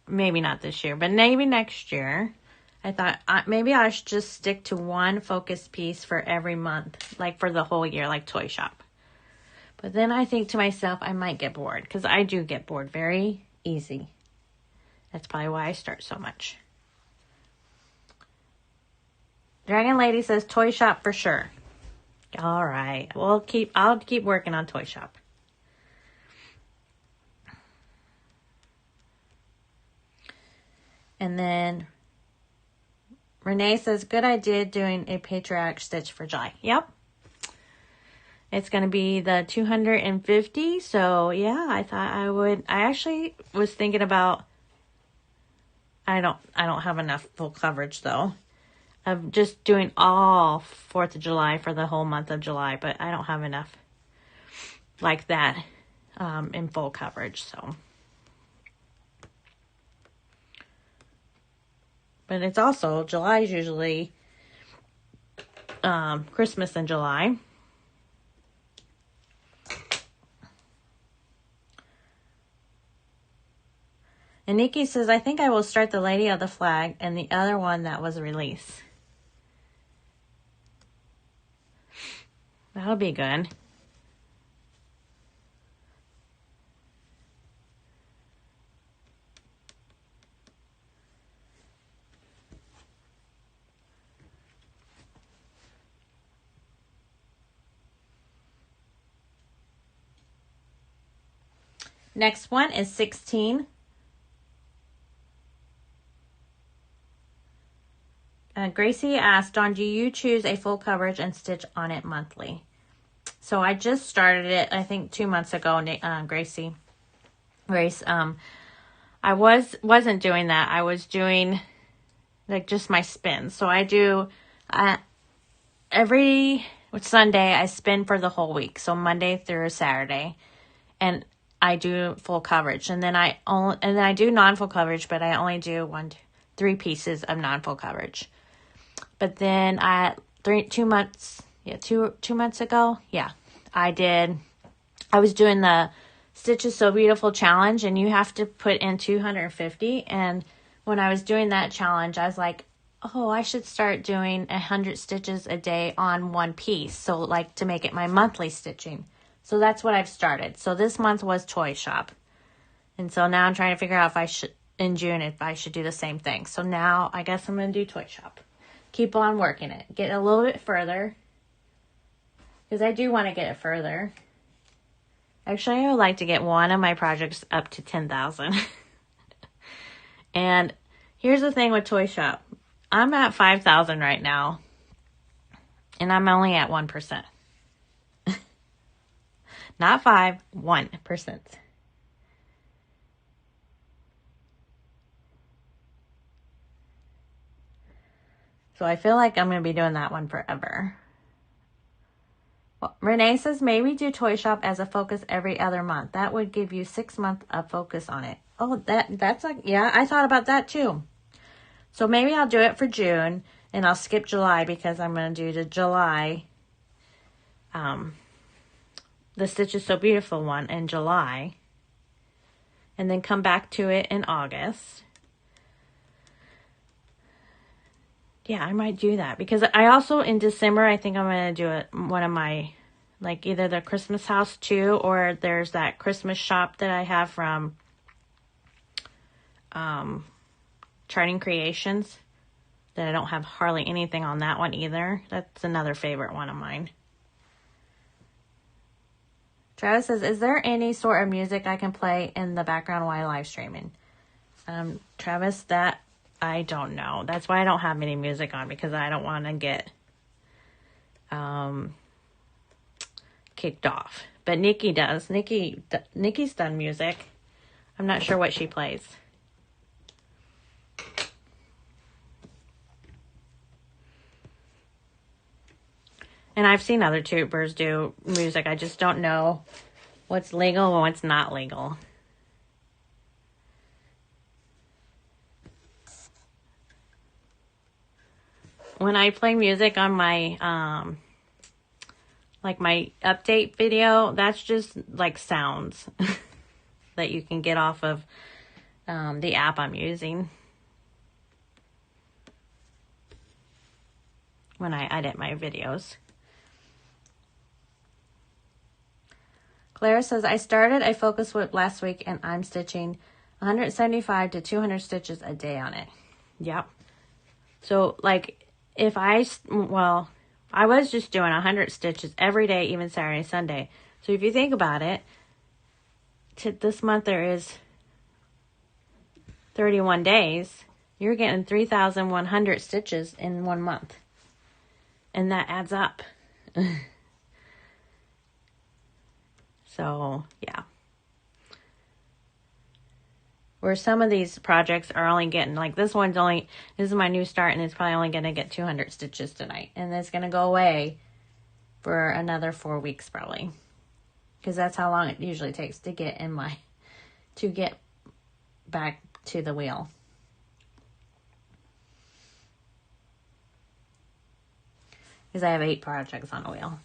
maybe not this year, but maybe next year, I thought maybe I should just stick to one focus piece for every month, like for the whole year, like Toy Shop. But then I think to myself, I might get bored, because I do get bored very easy. That's probably why I start so much. Dragon Lady says Toy Shop for sure. All right, I'll keep working on Toy Shop. And then Renee says, good idea doing a patriotic stitch for July. Yep. It's going to be the 250. So yeah, I thought I would. I actually was thinking about, I don't have enough full coverage though, of just doing all 4th of July for the whole month of July, but I don't have enough like that in full coverage. So. But it's also, July is usually Christmas in July. And Nikki says, I think I will start the Lady of the Flag and the other one that was released. That'll be good. Next one is 16. Gracie asked, Dawn, do you choose a full coverage and stitch on it monthly? So I just started it, I think 2 months ago, Grace. I wasn't doing that. I was doing like just my spins. So I do every Sunday I spin for the whole week. So Monday through Saturday, and I do full coverage. And then I do non-full coverage, but I only do 3 pieces of non-full coverage. But then 2 months ago, I was doing the Stitch is So Beautiful challenge, and you have to put in 250. And when I was doing that challenge, I was like, oh, I should start doing 100 stitches a day on one piece. So like to make it my monthly stitching. So that's what I've started. So this month was Toy Shop. And so now I'm trying to figure out in June, if I should do the same thing. So now I guess I'm going to do Toy Shop. Keep on working it. Get a little bit further. Because I do want to get it further. Actually, I would like to get one of my projects up to 10,000. And here's the thing with Toy Shop. I'm at 5,000 right now. And I'm only at 1%. Not 5, 1%. So I feel like I'm going to be doing that one forever. Well, Renee says, maybe do Toy Shop as a focus every other month. That would give you 6 months of focus on it. Oh, that's like, yeah, I thought about that too. So maybe I'll do it for June, and I'll skip July because I'm going to do the July, the Stitch is So Beautiful one in July, and then come back to it in August. Yeah, I might do that because I also in December, I think I'm going to do one of my, like either the Christmas house too, or there's that Christmas shop that I have from Charting Creations that I don't have hardly anything on that one either. That's another favorite one of mine. Travis says, is there any sort of music I can play in the background while live streaming? Travis, that I don't know. That's why I don't have any music on, because I don't want to get kicked off. But Nikki does. Nikki's done music. I'm not sure what she plays. And I've seen other tubers do music. I just don't know what's legal and what's not legal. When I play music on my, like my update video, that's just like sounds that you can get off of the app I'm using when I edit my videos. Clara says, I started a focus whip last week and I'm stitching 175 to 200 stitches a day on it. Yep. So like I was just doing 100 stitches every day, even Saturday and Sunday. So if you think about it, this month there is 31 days. You're getting 3,100 stitches in 1 month. And that adds up. So, yeah. Where some of these projects are only getting, like this is my new start, and it's probably only going to get 200 stitches tonight. And it's going to go away for another 4 weeks probably. Because that's how long it usually takes to get back to the wheel. Because I have 8 projects on the wheel.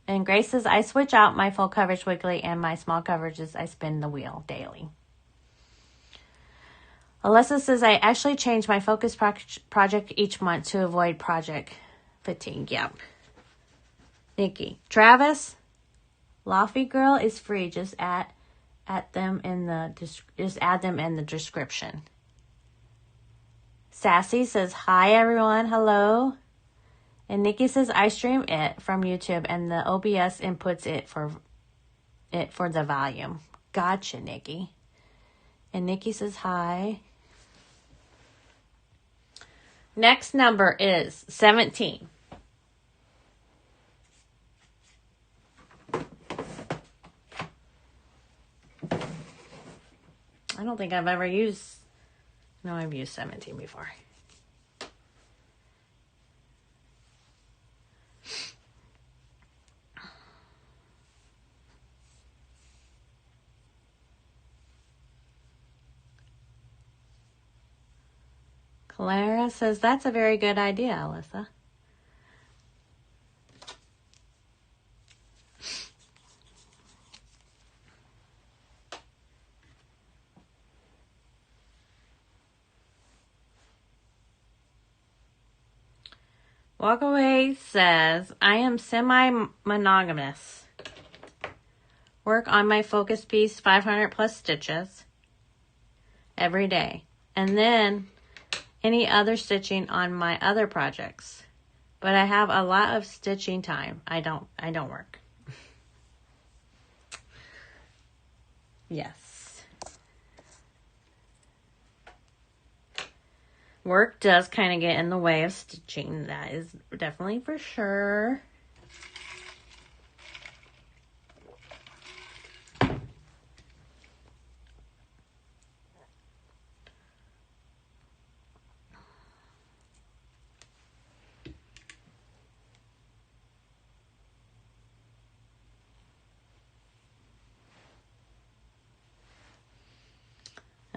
And Grace says, I switch out my full coverage weekly and my small coverages, I spin the wheel daily. Alyssa says, I actually change my focus project each month to avoid project fatigue. Yep. Nikki. Travis, Lofty Girl is free. Just add them in the description. Sassy says, hi everyone, hello. And Nikki says, I stream it from YouTube and the OBS inputs it for the volume. Gotcha, Nikki. And Nikki says, hi. Next number is 17. I don't think I've ever used... No, I've used 17 before. Clara says, that's a very good idea, Alyssa. Walkaway says, I am semi-monogamous. Work on my focus piece 500 plus stitches every day. And then any other stitching on my other projects. But I have a lot of stitching time. I don't work. Yes. Work does kind of get in the way of stitching. That is definitely for sure.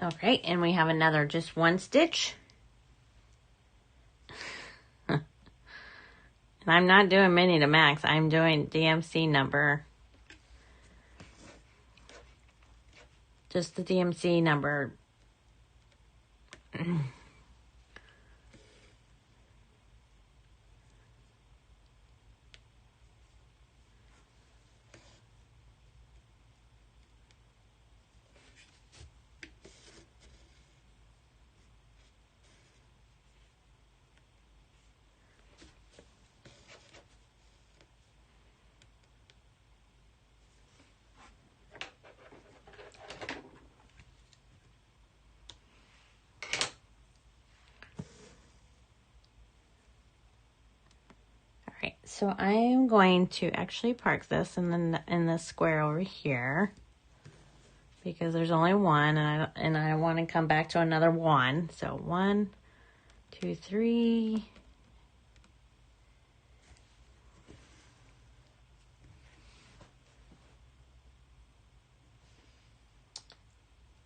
Okay, and we have another just one stitch. And I'm not doing mini to max. I'm doing DMC number. Just the DMC number. So I am going to actually park this in the square over here because there's only one, and I want to come back to another one. So 1, 2, 3.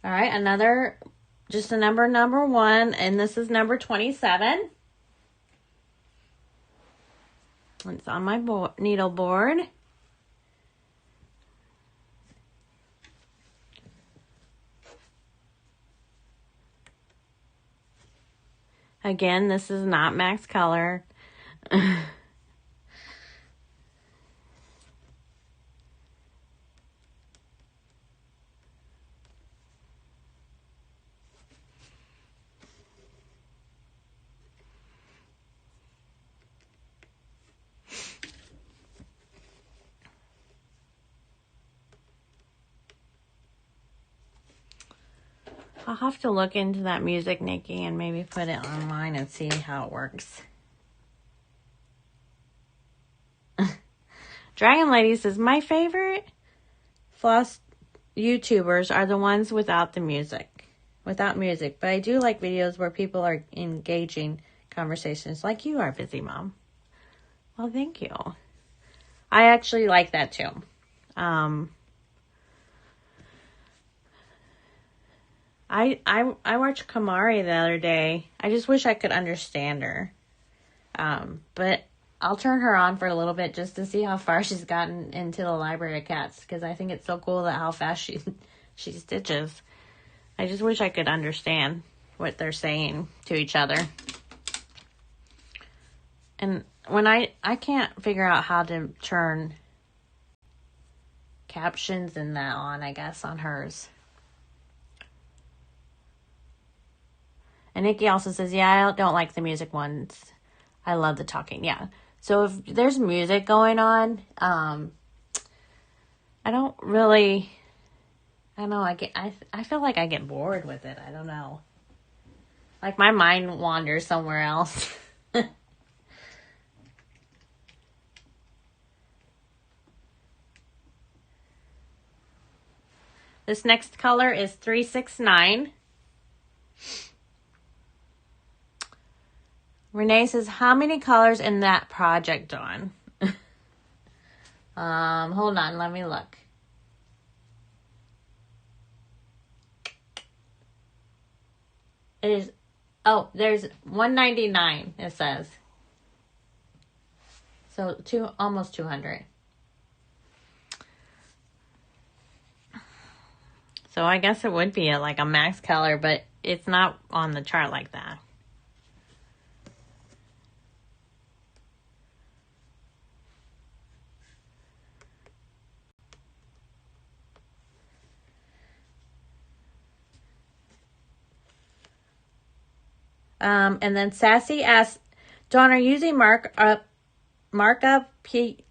All right, another, just a number 1, and this is number 27. It's on my needle board. Again, this is not max color. I'll have to look into that music, Nikki, and maybe put it online and see how it works. Dragon Lady says, my favorite floss YouTubers are the ones without music. But I do like videos where people are engaging conversations like you are, Busy Mom. Well, thank you. I actually like that too. I watched Kamari the other day. I just wish I could understand her. But I'll turn her on for a little bit just to see how far she's gotten into the Library of Cats, because I think it's so cool that how fast she stitches. I just wish I could understand what they're saying to each other. And when I can't figure out how to turn captions and that on, I guess, on hers. And Nikki also says, yeah, I don't like the music ones. I love the talking. Yeah. So if there's music going on, I don't know. I feel like I get bored with it. I don't know. Like my mind wanders somewhere else. This next color is 369. Renee says, how many colors in that project, Dawn? Hold on, let me look. It is, oh, there's 199, it says. So almost 200. So I guess it would be like a max color, but it's not on the chart like that. And then Sassy asks, Dawn, are you using markup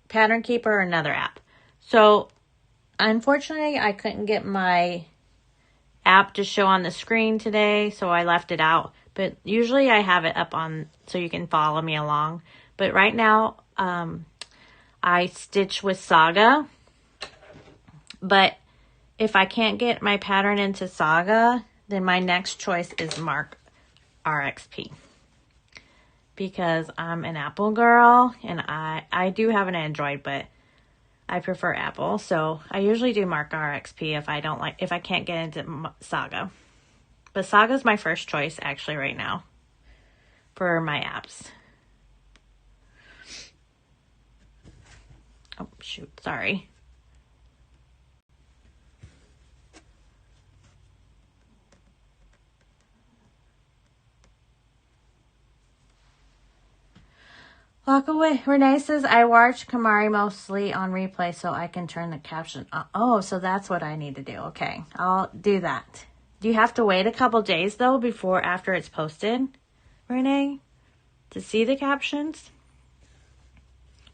Pattern Keeper or another app? So unfortunately, I couldn't get my app to show on the screen today, so I left it out. But usually I have it up on so you can follow me along. But right now, I stitch with Saga. But if I can't get my pattern into Saga, then my next choice is Mark RXP. Because I'm an Apple girl, and I do have an Android, but I prefer Apple. So I usually do Mark RXP if I can't get into Saga. But Saga's my first choice actually right now for my apps. Oh, shoot. Sorry. Walk away. Renee says, I watch Kamari mostly on replay so I can turn the caption on. Oh, so that's what I need to do. Okay, I'll do that. Do you have to wait a couple days, though, after it's posted, Renee, to see the captions?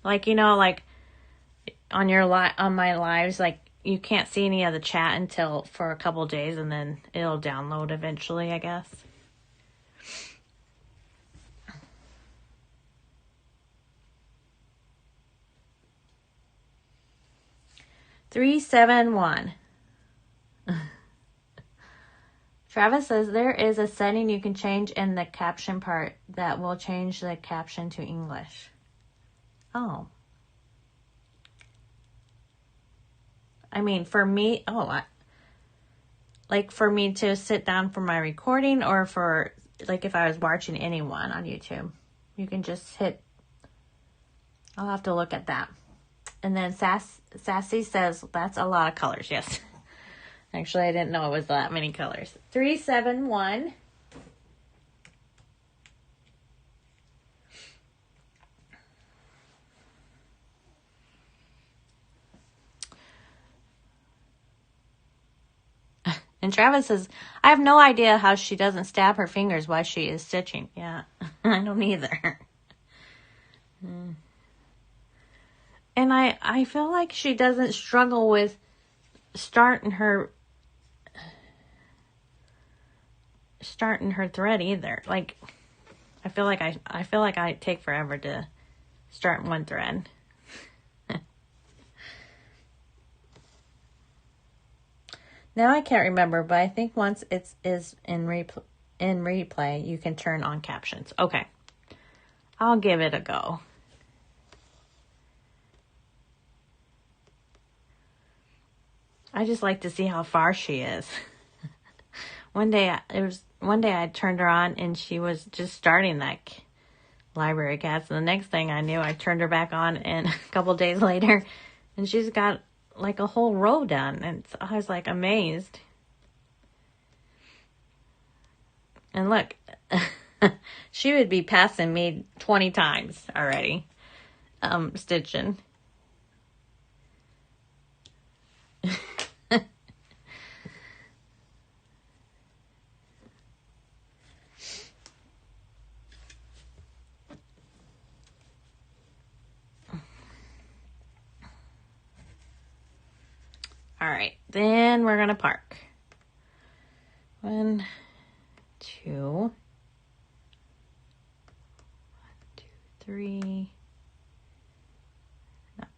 Like, like on my lives, like you can't see any of the chat for a couple days, and then it'll download eventually, I guess. $371. Travis says there is a setting you can change in the caption part that will change the caption to English. Oh. I mean, for me, like for me to sit down for my recording, or for like if I was watching anyone on YouTube, you can just hit. I'll have to look at that. And then Sassy says that's a lot of colors. Yes. Actually, I didn't know it was that many colors. 371. And Travis says, I have no idea how she doesn't stab her fingers while she is stitching. Yeah, I don't either. And I feel like she doesn't struggle with starting her thread either. Like, I feel like I take forever to start one thread. Now I can't remember, but I think once it is in replay, you can turn on captions. Okay, I'll give it a go. I just like to see how far she is. One day I turned her on and she was just starting that library cats. And the next thing I knew, I turned her back on, and a couple days later, and she's got like a whole row done. And I was like amazed. And look, she would be passing me 20 times already, stitching. All right, then we're going to park. 1, 2, 3, not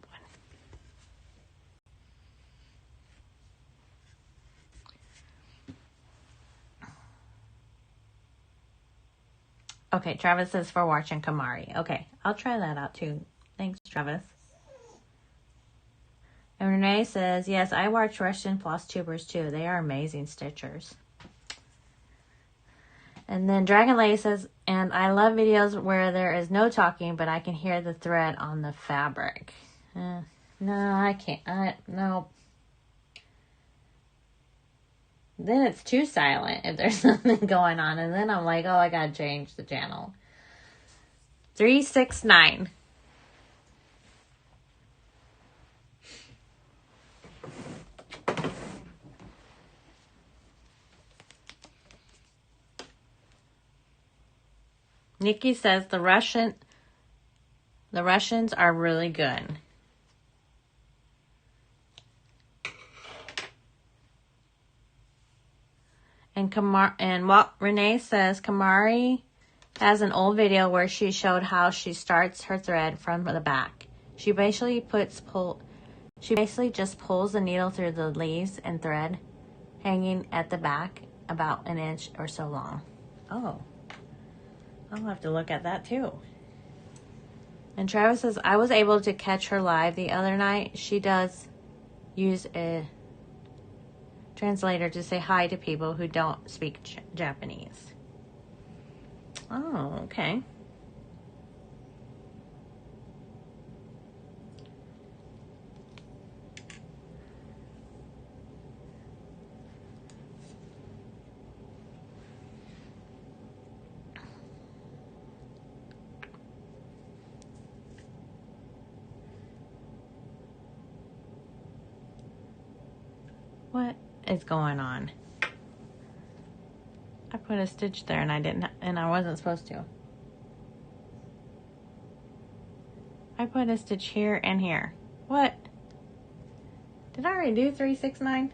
1. Okay, Travis says for watching Kamari. Okay, I'll try that out too. Thanks, Travis. And Renee says, yes, I watch Russian floss tubers too. They are amazing stitchers. And then Dragon Lady says, and I love videos where there is no talking, but I can hear the thread on the fabric. No, I can't. No. Then it's too silent if there's something going on. And then I'm like, oh, I gotta change the channel. 369. Nikki says the Russians are really good. And Renee says Kamari has an old video where she showed how she starts her thread from the back. She basically just pulls the needle through the leaves and thread hanging at the back about an inch or so long. Oh, I'll have to look at that too. And Travis says, I was able to catch her live the other night. She does use a translator to say hi to people who don't speak Japanese. Oh, okay. What is going on? I put a stitch there and I wasn't supposed to. I put a stitch here and here. What? Did I already do 369?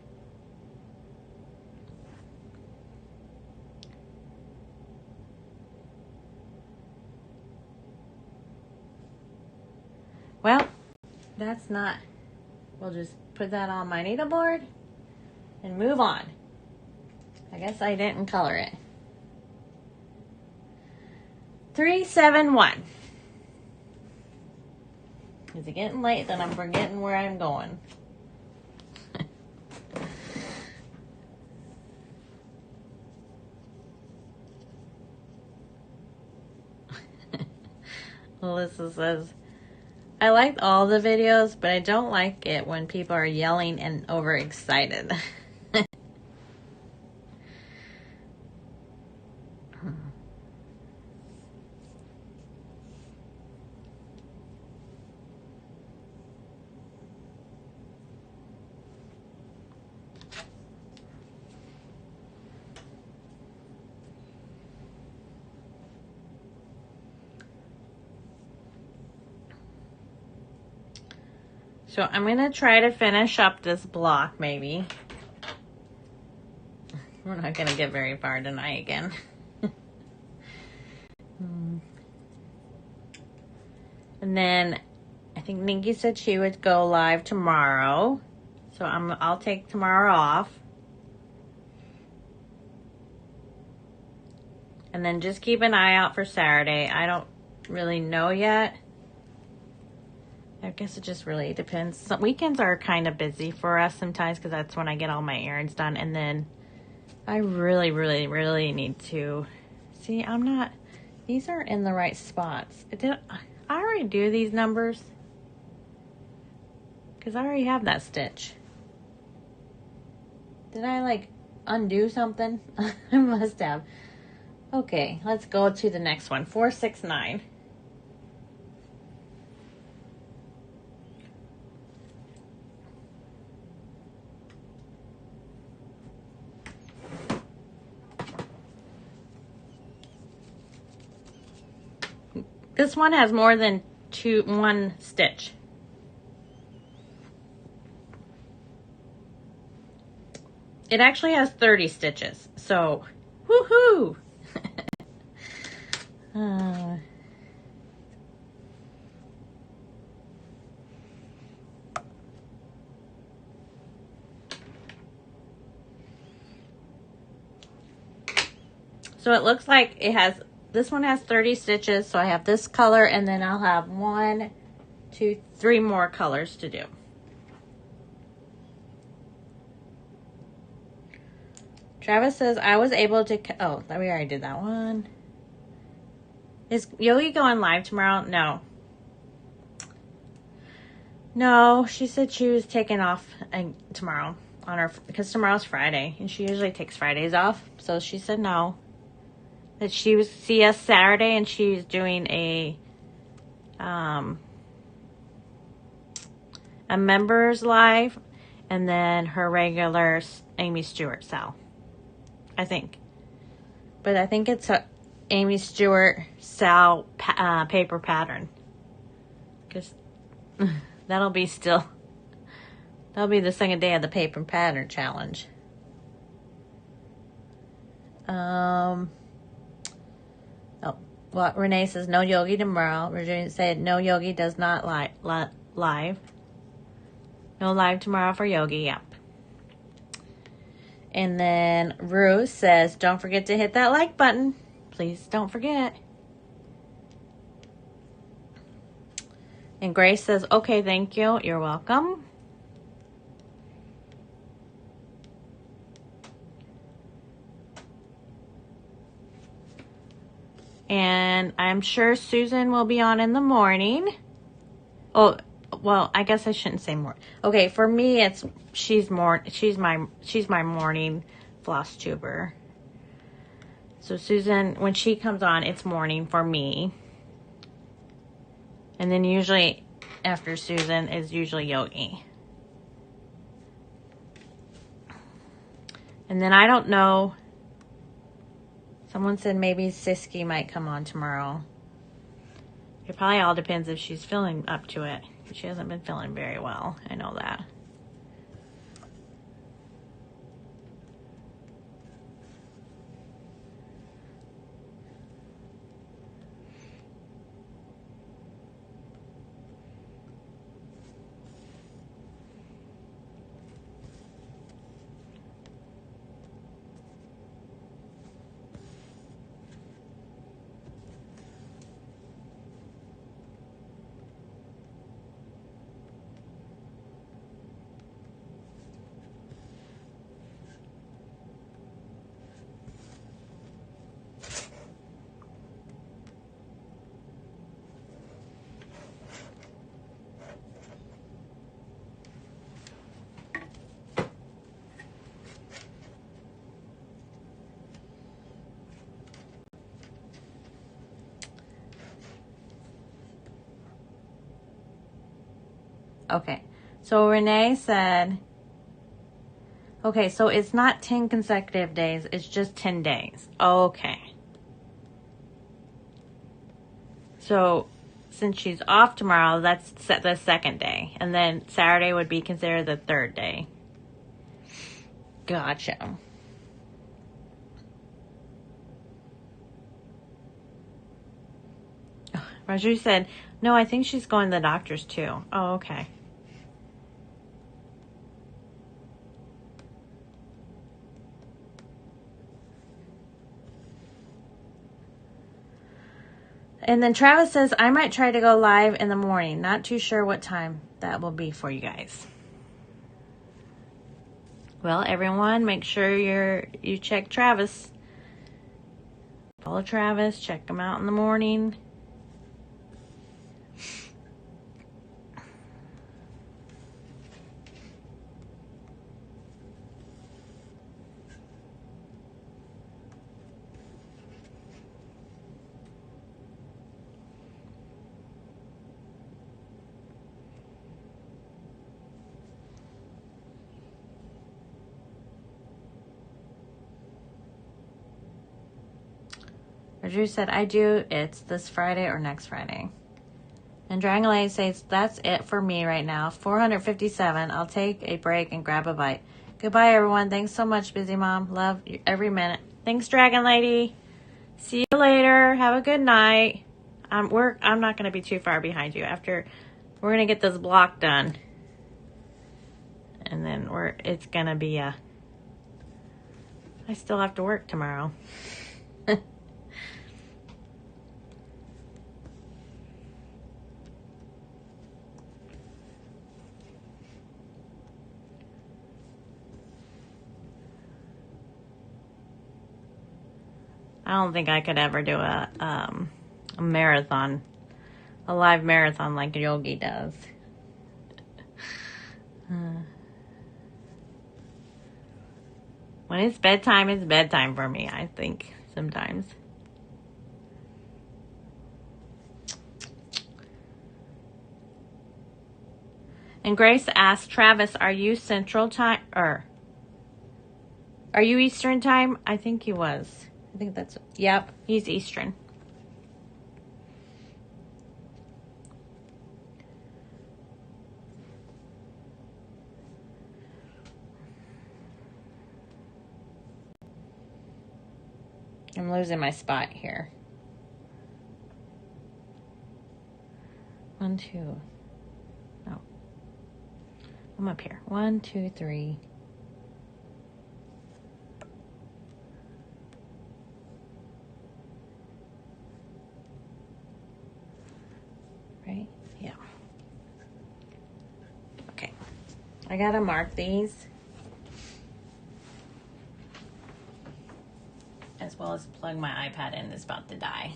Well, that's not, we'll just put that on my needleboard and move on. I guess I didn't color it. 371. Is it getting late? Then I'm forgetting where I'm going. Melissa says, I like all the videos, but I don't like it when people are yelling and overexcited. So I'm going to try to finish up this block, maybe. We're not going to get very far tonight again. And then I think Nikki said she would go live tomorrow. So I'll take tomorrow off. And then just keep an eye out for Saturday. I don't really know yet. I guess it just really depends. Some weekends are kind of busy for us sometimes because that's when I get all my errands done. And then I really, really, really need to see. These are in the right spots. Did I already do these numbers? Because I already have that stitch. Did I undo something? I must have. Okay, let's go to the next one. 469. This one has more than one stitch. It actually has 30 stitches. So, woohoo! So it looks like it has, this one has 30 stitches. So I have this color, and then I'll have 1, 2, 3 more colors to do. Travis says, I was able to, oh, we already did that one. Is Yogi going live tomorrow? No. No, she said she was taking off tomorrow on her, because tomorrow's Friday, and she usually takes Fridays off. So she said no. That she was see us Saturday, and she's doing a members live, and then her regular Amy Stewart Sal. I think. But I think it's a Amy Stewart Sal paper pattern. Because that'll be the second day of the paper pattern challenge. Oh, well, Renee says no yogi tomorrow. Regina said no yogi does not live. No live tomorrow for yogi. Yep. And then Rue says, don't forget to hit that like button. Please don't forget. And Grace says, okay, thank you. You're welcome. And I'm sure Susan will be on in the morning. Oh, well, I guess I shouldn't say more. Okay, for me, she's my morning floss tuber. So Susan, when she comes on, it's morning for me. And then usually after Susan is usually Yogi. And then I don't know. Someone said maybe Siski might come on tomorrow. It probably all depends if she's feeling up to it. She hasn't been feeling very well. I know that. Okay, so Renee said, okay, so it's not 10 consecutive days, it's just 10 days. Okay. So since she's off tomorrow, that's the second day. And then Saturday would be considered the third day. Gotcha. Roger said, no, I think she's going to the doctor's too. Oh, okay. And then Travis says, I might try to go live in the morning. Not too sure what time that will be for you guys. Well, everyone, make sure you check Travis. Follow Travis. Check him out in the morning. Drew said, I do. It's this Friday or next Friday. And Dragon Lady says, that's it for me right now. 457. I'll take a break and grab a bite. Goodbye, everyone. Thanks so much, Busy Mom. Love you every minute. Thanks, Dragon Lady. See you later. Have a good night. I'm not going to be too far behind you. We're going to get this block done. And then it's going to be I still have to work tomorrow. I don't think I could ever do a marathon, a live marathon like Yogi does. When it's bedtime for me, I think, sometimes. And Grace asked, Travis, are you Central Time, or are you Eastern Time? I think he was. I think that's, yep, he's Eastern. I'm losing my spot here. 1, 2. No. I'm up here. 1, 2, 3. Right? Yeah. Okay. I gotta mark these. As well as plug my iPad in. It's about to die.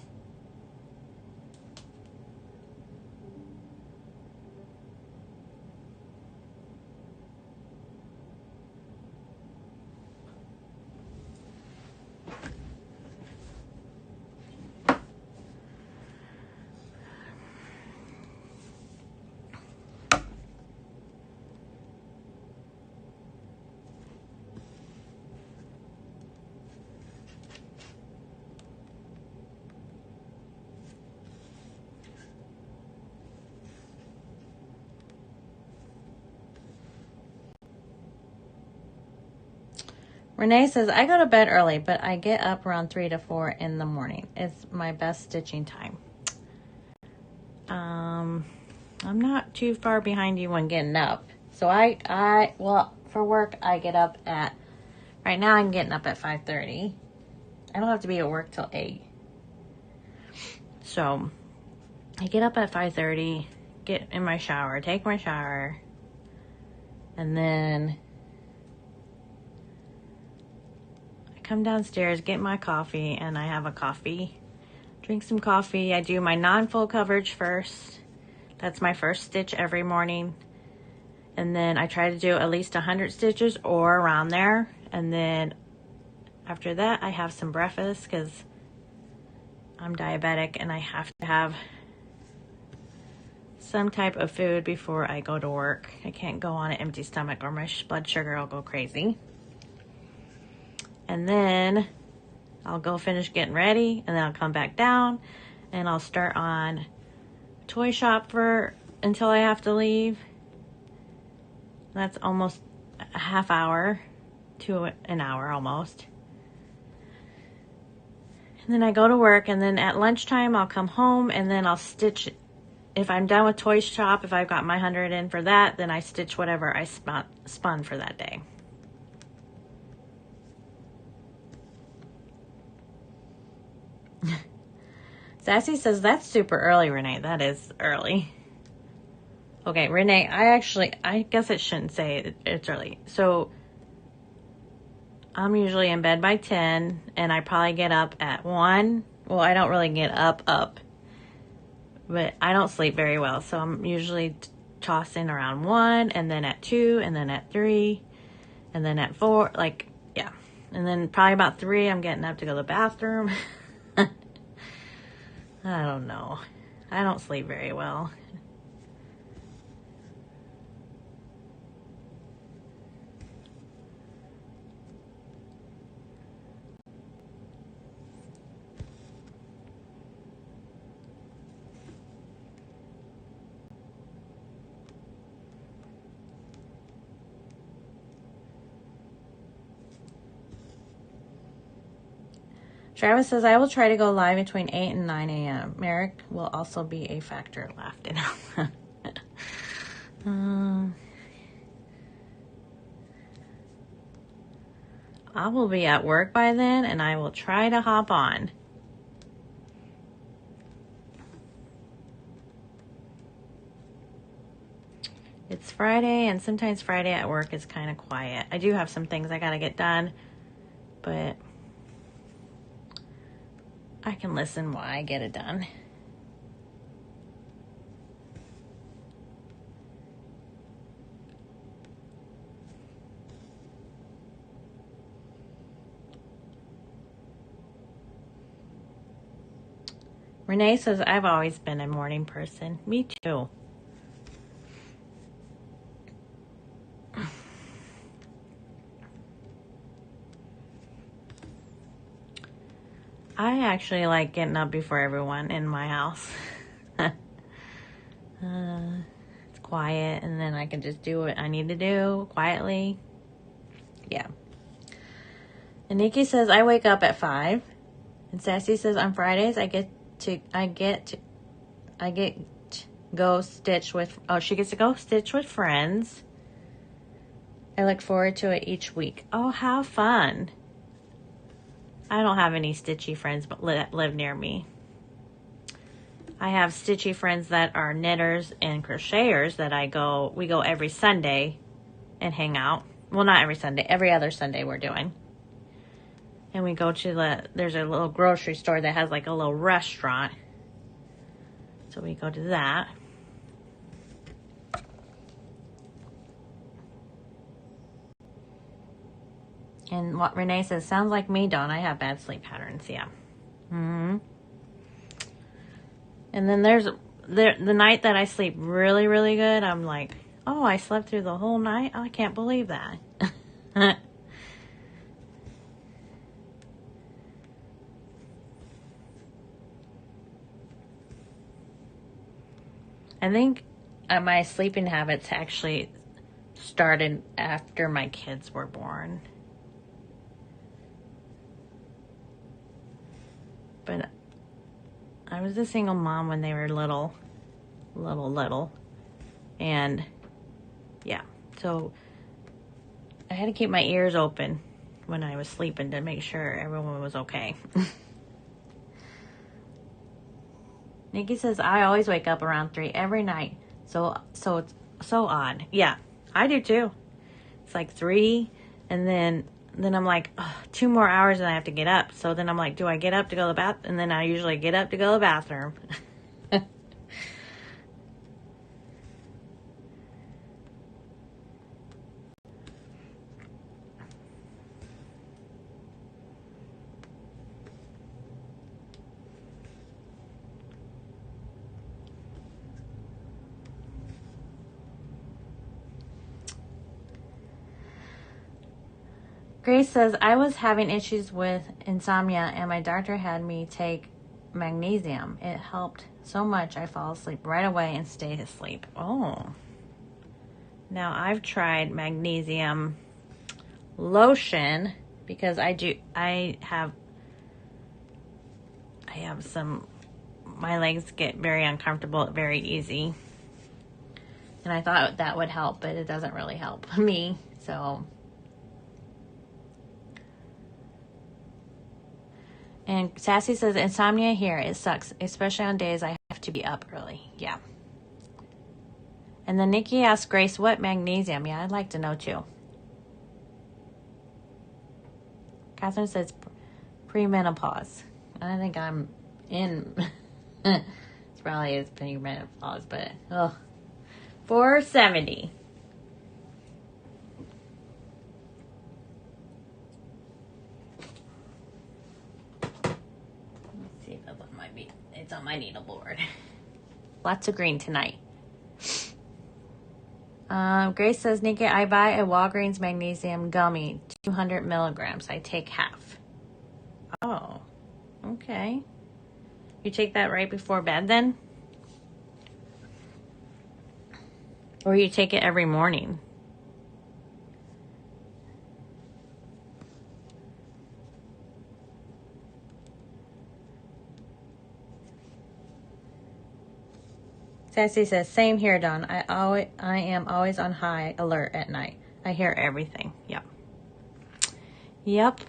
Renee says, I go to bed early, but I get up around 3 to 4 in the morning. It's my best stitching time. I'm not too far behind you when getting up. So well, for work, I get up at, right now I'm getting up at 5:30. I don't have to be at work till 8. So I get up at 5:30, get in my shower, take my shower, and then I come downstairs, get my coffee, and I have a coffee. Drink some coffee. I do my non-full coverage first. That's my first stitch every morning. And then I try to do at least 100 stitches or around there. And then after that, I have some breakfast because I'm diabetic and I have to have some type of food before I go to work. I can't go on an empty stomach or my blood sugar will go crazy. And then I'll go finish getting ready and then I'll come back down and I'll start on toy shop until I have to leave. That's almost a half hour to an hour almost. And then I go to work and then at lunchtime I'll come home and then I'll stitch. If I'm done with toy shop, if I've got my 100 in for that, then I stitch whatever I spun for that day. Sassy says, that's super early, Renee. That is early. Okay, Renee, I guess it shouldn't say it's early. So I'm usually in bed by 10 and I probably get up at 1. Well, I don't really get up, but I don't sleep very well. So I'm usually tossing around 1 and then at 2 and then at 3 and then at 4, like, yeah. And then probably about 3, I'm getting up to go to the bathroom. I don't know. I don't sleep very well. Travis says, I will try to go live between 8 and 9 a.m. Merrick will also be a factor. Laughed it out. I will be at work by then, and I will try to hop on. It's Friday, and sometimes Friday at work is kind of quiet. I do have some things I got to get done, but I can listen while I get it done. Renee says, I've always been a morning person. Me too. I actually like getting up before everyone in my house. It's quiet, and then I can just do what I need to do quietly. Yeah. And Nikki says, I wake up at 5. And Sassy says, on Fridays, I get to go stitch with, she gets to go stitch with friends. I look forward to it each week. Oh, how fun. I don't have any stitchy friends but live near me. I have stitchy friends that are knitters and crocheters that we go every Sunday and hang out. Well, not every Sunday, every other Sunday we're doing. And we go to there's a little grocery store that has like a little restaurant. So we go to that. And what Renee says, sounds like me, Dawn. I have bad sleep patterns, yeah. Mm-hmm. And then there's the night that I sleep really, really good, I'm like, oh, I slept through the whole night? Oh, I can't believe that. I think my sleeping habits actually started after my kids were born. But I was a single mom when they were little. And yeah, so I had to keep my ears open when I was sleeping to make sure everyone was okay. Nikki says, I always wake up around 3 every night. So it's so odd. Yeah, I do too. It's like 3, and then I'm like, 2 more hours and I have to get up. So then I'm like, do I get up to go to the bathroom? And then I usually get up to go to the bathroom. Grace says, I was having issues with insomnia and my doctor had me take magnesium. It helped so much I fall asleep right away and stay asleep. Oh. Now I've tried magnesium lotion because I have my legs get very uncomfortable very easy. And I thought that would help, but it doesn't really help me. So, and Sassy says, insomnia here, it sucks, especially on days I have to be up early. Yeah. And then Nikki asked Grace, what magnesium? Yeah, I'd like to know too. Catherine says, premenopause. I think I'm in, it's probably is premenopause, but, 470. Let's see if that one might be, it's on my needleboard. Lots of green tonight. Grace says, Nikki, I buy a Walgreens magnesium gummy, 200 milligrams. I take half. Oh, okay. You take that right before bed then? Or you take it every morning? Sassy says, same here, Dawn. I am always on high alert at night. I hear everything. Yep. Yep.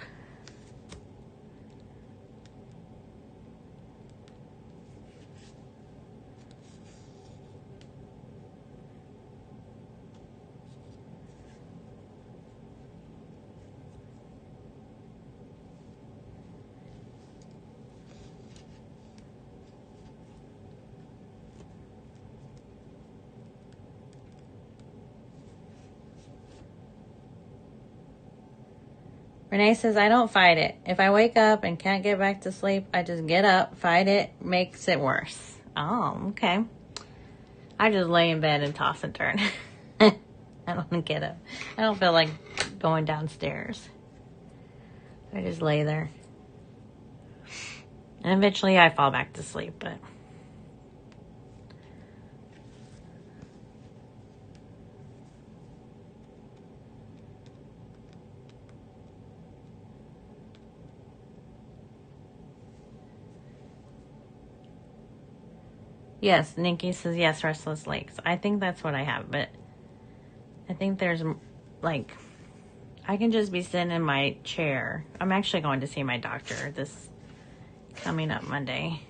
Renee says, I don't fight it. If I wake up and can't get back to sleep, I just get up, fight it, makes it worse. Oh, okay. I just lay in bed and toss and turn. I don't get up. I don't feel like going downstairs. I just lay there. And eventually I fall back to sleep, but... Yes, Nikki says, yes, restless legs. I think that's what I have, but I think there's, like, I can just be sitting in my chair. I'm actually going to see my doctor this coming up Monday.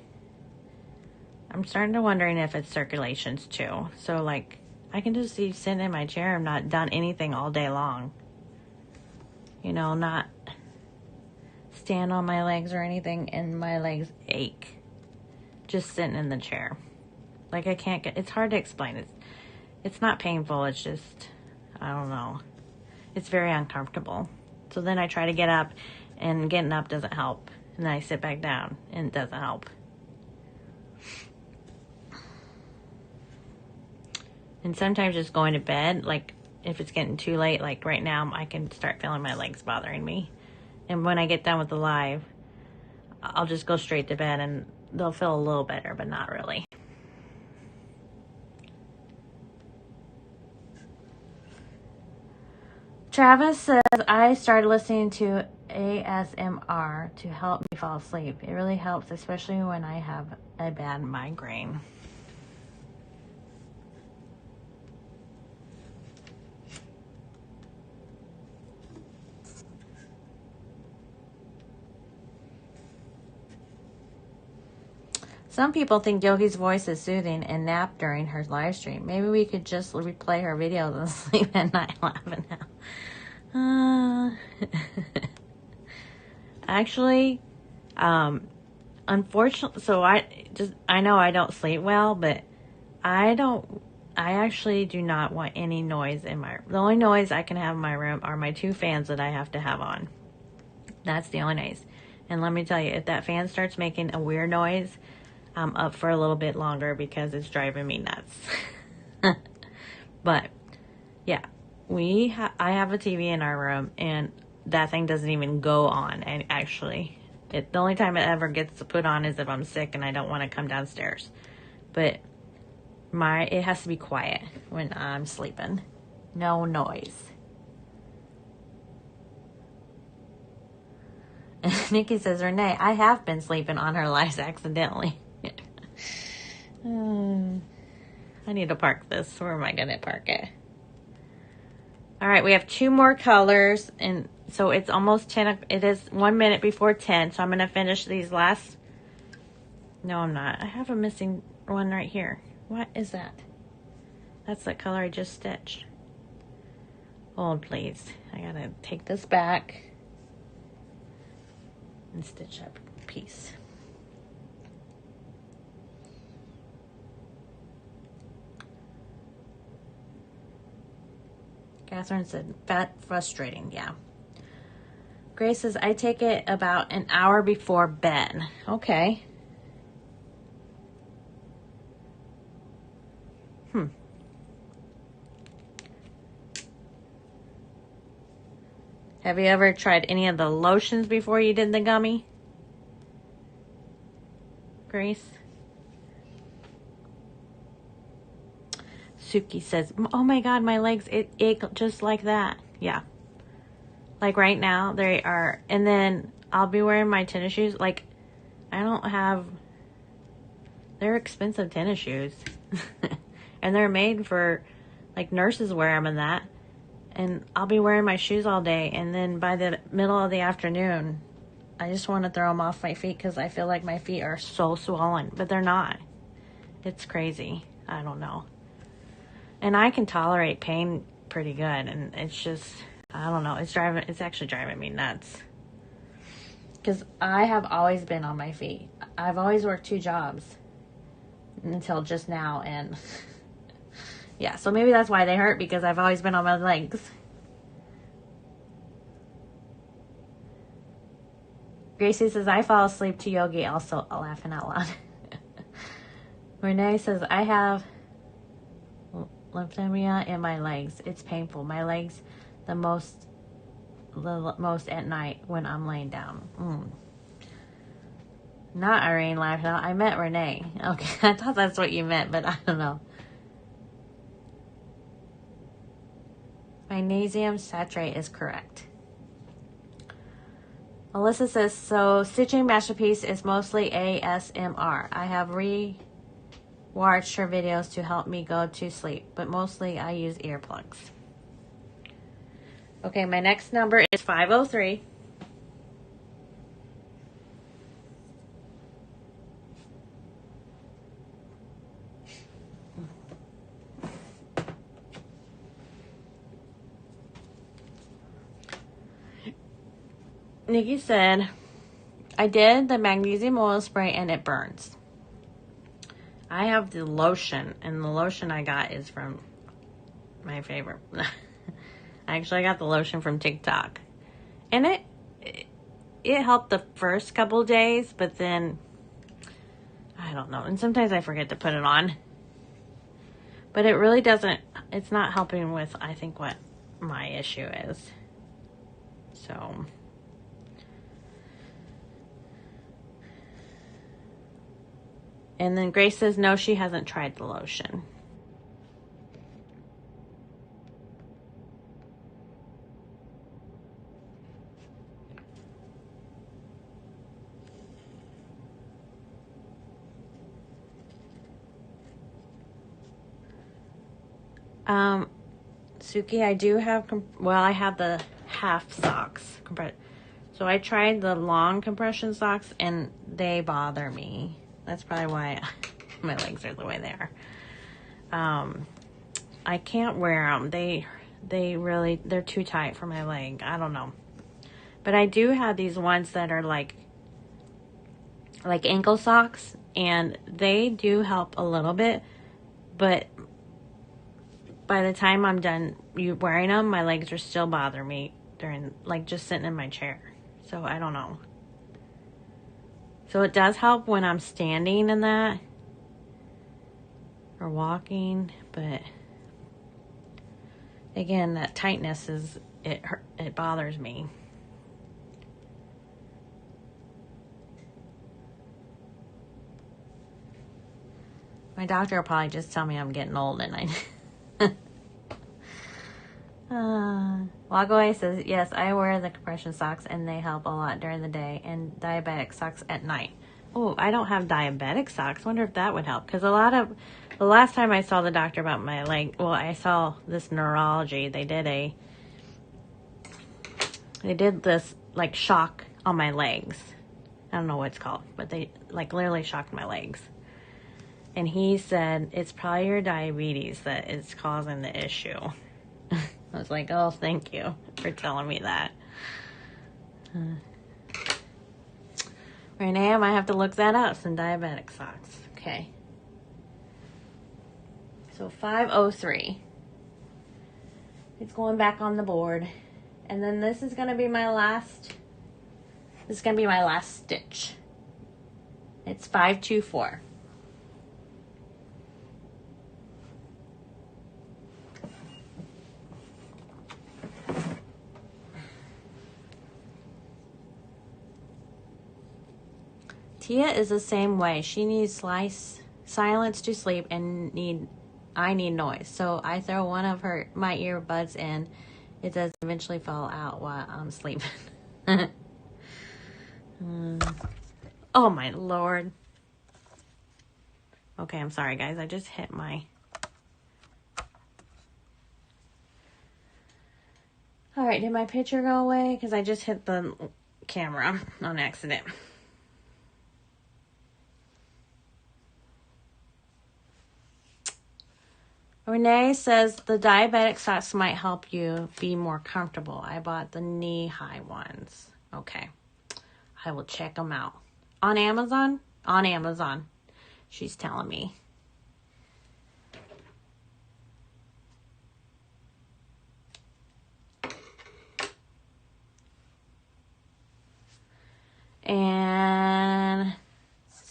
I'm starting to wondering if it's circulations too. So, like, I can just be sitting in my chair and not done anything all day long. You know, not stand on my legs or anything, and my legs ache. Just sitting in the chair. Like, I can't get, it's hard to explain. It's not painful. It's just, I don't know. It's very uncomfortable. So then I try to get up, and getting up doesn't help. And then I sit back down, and it doesn't help. And sometimes just going to bed, like, if it's getting too late, like right now, I can start feeling my legs bothering me. And when I get done with the live, I'll just go straight to bed, and they'll feel a little better, but not really. Travis says, I started listening to ASMR to help me fall asleep. It really helps, especially when I have a bad migraine. Some people think Yogi's voice is soothing and nap during her live stream. Maybe we could just replay her videos and sleep at night laughing now. Actually, unfortunately, so I know I don't sleep well, but I actually do not want any noise in the only noise I can have in my room are my 2 fans that I have to have on. That's the only noise. And let me tell you, if that fan starts making a weird noise, I'm up for a little bit longer because it's driving me nuts. But yeah, I have a TV in our room, and that thing doesn't even go on. And actually, the only time it ever gets put on is if I'm sick and I don't want to come downstairs. But it has to be quiet when I'm sleeping. No noise. Nikki says, Renee, I have been sleeping on her lives accidentally. I need to park this. Where am I going to park it? All right, we have 2 more colors, and so it's almost 10. It is 1 minute before 10, so I'm going to finish these last. No, I'm not. I have a missing one right here. What is that? That's the color I just stitched. Hold, please. I got to take this back and stitch that piece. Catherine said, frustrating, yeah. Grace says, I take it about an hour before bed. Okay. Have you ever tried any of the lotions before you did the gummy? Grace? Suki says, oh my God, my legs ache just like that. Yeah. Like right now, they are, and then I'll be wearing my tennis shoes. Like, they're expensive tennis shoes. And they're made for, like, nurses wear them and that. And I'll be wearing my shoes all day, and then by the middle of the afternoon, I just want to throw them off my feet because I feel like my feet are so swollen. But they're not. It's crazy. I don't know. And I can tolerate pain pretty good, and it's just, I don't know. It's actually driving me nuts. Because I have always been on my feet. I've always worked 2 jobs until just now, and yeah, so maybe that's why they hurt, because I've always been on my legs. Gracie says, I fall asleep to yogi, also laughing out loud. Renee says, I have lymphedema in my legs. It's painful. My legs the most at night when I'm laying down. Not Irene laughing out. I meant Renee. Okay, I thought that's what you meant, but I don't know. Magnesium citrate is correct. Melissa says, so Stitching Masterpiece is mostly ASMR. I have watched her videos to help me go to sleep, but mostly I use earplugs. Okay, my next number is 503. Nikki said, I did the magnesium oil spray and it burns. I have the lotion, and the lotion I got is from my favorite. Actually, I got the lotion from TikTok. And it helped the first couple days, but then, I don't know. And sometimes I forget to put it on. But it really doesn't, it's not helping with, I think, what my issue is. So... And then Grace says, no, she hasn't tried the lotion. Suki, I do have, I have the half socks. So I tried the long compression socks and they bother me. That's probably why my legs are the way they are. I can't wear them. They're too tight for my leg. I don't know. But I do have these ones that are like ankle socks, and they do help a little bit. But by the time I'm done wearing them, my legs are still bothering me during, just sitting in my chair. So I don't know. So it does help when I'm standing in that or walking, but again, that tightness it bothers me. My doctor will probably just tell me I'm getting old, and Walkaway says, yes, I wear the compression socks and they help a lot during the day, and diabetic socks at night. Oh, I don't have diabetic socks. Wonder if that would help. Because the last time I saw the doctor about my leg, I saw this neurology. They did this shock on my legs. I don't know what it's called, but they literally shocked my legs. And he said, it's probably your diabetes that is causing the issue. I was like, oh, thank you for telling me that. Renee, I might have to look that up, some diabetic socks. Okay. So 503. It's going back on the board. And then this is going to be my last stitch. It's 524. Tia is the same way. She needs silence to sleep, and I need noise. So I throw one of my earbuds in. It does eventually fall out while I'm sleeping. Oh my Lord. Okay, I'm sorry guys. I just hit my... Alright, did my picture go away? Because I just hit the camera on accident. Renee says the diabetic socks might help you be more comfortable. I bought the knee-high ones. Okay. I will check them out. On Amazon? On Amazon. She's telling me.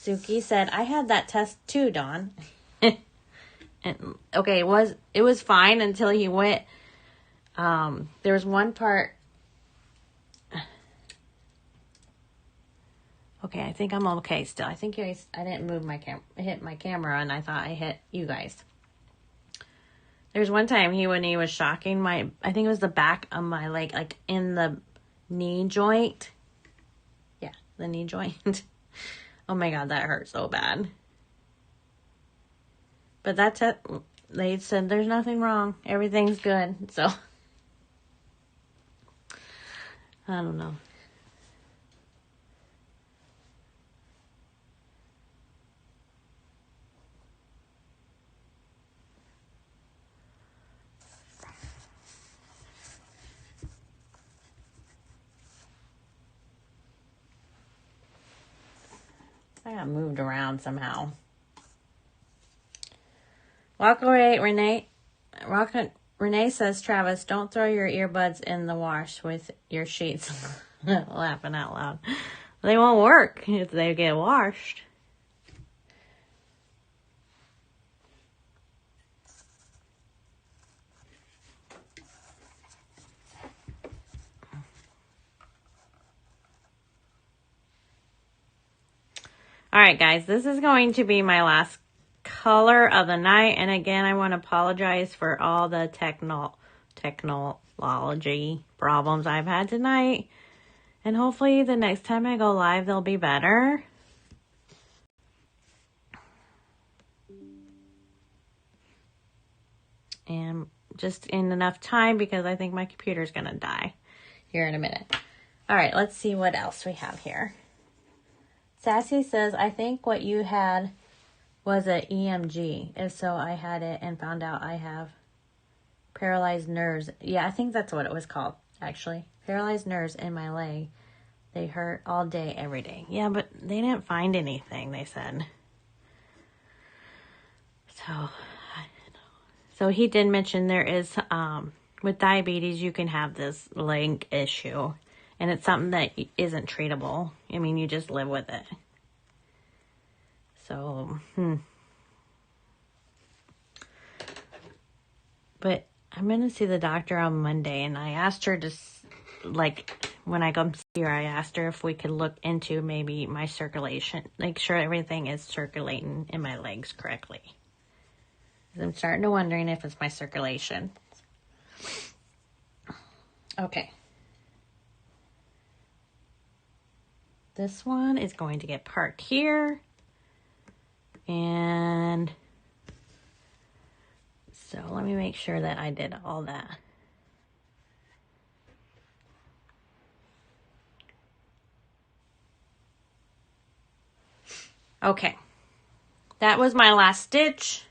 Suki said, I had that test too, Dawn. And, okay, it was fine until he went. There was one part. Okay, I think I'm okay still. I think I didn't move my hit my camera, and I thought I hit you guys. There's one time when he was shocking I think it was the back of my leg, like in the knee joint. Yeah, the knee joint. Oh my God, that hurt so bad. But that's it. They said there's nothing wrong. Everything's good. So, I don't know. I got moved around somehow. Renee says, Travis, don't throw your earbuds in the wash with your sheets. Laughing out loud. They won't work if they get washed. All right, guys, this is going to be my last color of the night. And again, I want to apologize for all the technology problems I've had tonight. And hopefully the next time I go live, they'll be better. And just in enough time because I think my computer's going to die here in a minute. All right, let's see what else we have here. Sassy says, I think what you had was an EMG. If so, I had it and found out I have paralyzed nerves. Yeah, I think that's what it was called, actually. Paralyzed nerves in my leg. They hurt all day, every day. Yeah, but they didn't find anything, they said. So he did mention there is, with diabetes, you can have this leg issue. And it's something that isn't treatable. I mean, you just live with it. So, But I'm going to see the doctor on Monday. And I asked her to, when I come see her, I asked her if we could look into maybe my circulation. Make sure everything is circulating in my legs correctly. I'm starting to wondering if it's my circulation. Okay. This one is going to get parked here. And so let me make sure that I did all that. Okay. That was my last stitch.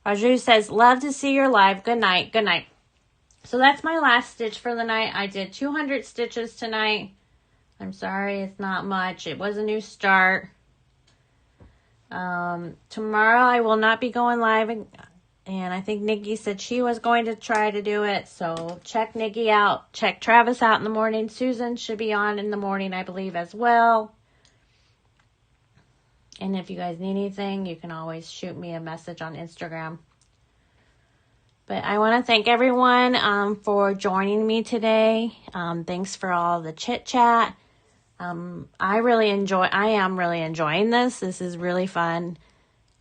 Raju says, love to see your live. Good night. Good night. So that's my last stitch for the night. I did 200 stitches tonight. I'm sorry, it's not much. It was a new start. Tomorrow I will not be going live. And I think Nikki said she was going to try to do it. So check Nikki out. Check Travis out in the morning. Susan should be on in the morning, I believe, as well. And if you guys need anything, you can always shoot me a message on Instagram. But I want to thank everyone for joining me today. Thanks for all the chit chat. I am really enjoying this. This is really fun.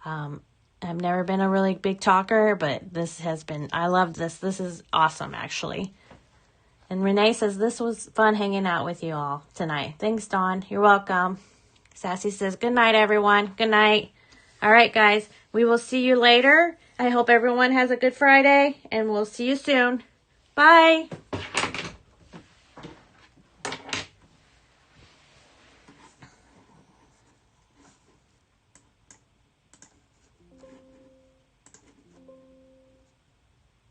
I've never been a really big talker, but I love this. This is awesome, actually. And Renee says, this was fun hanging out with you all tonight. Thanks, Dawn. You're welcome. Sassy says, good night, everyone. Good night. All right, guys. We will see you later. I hope everyone has a good Friday, and we'll see you soon. Bye.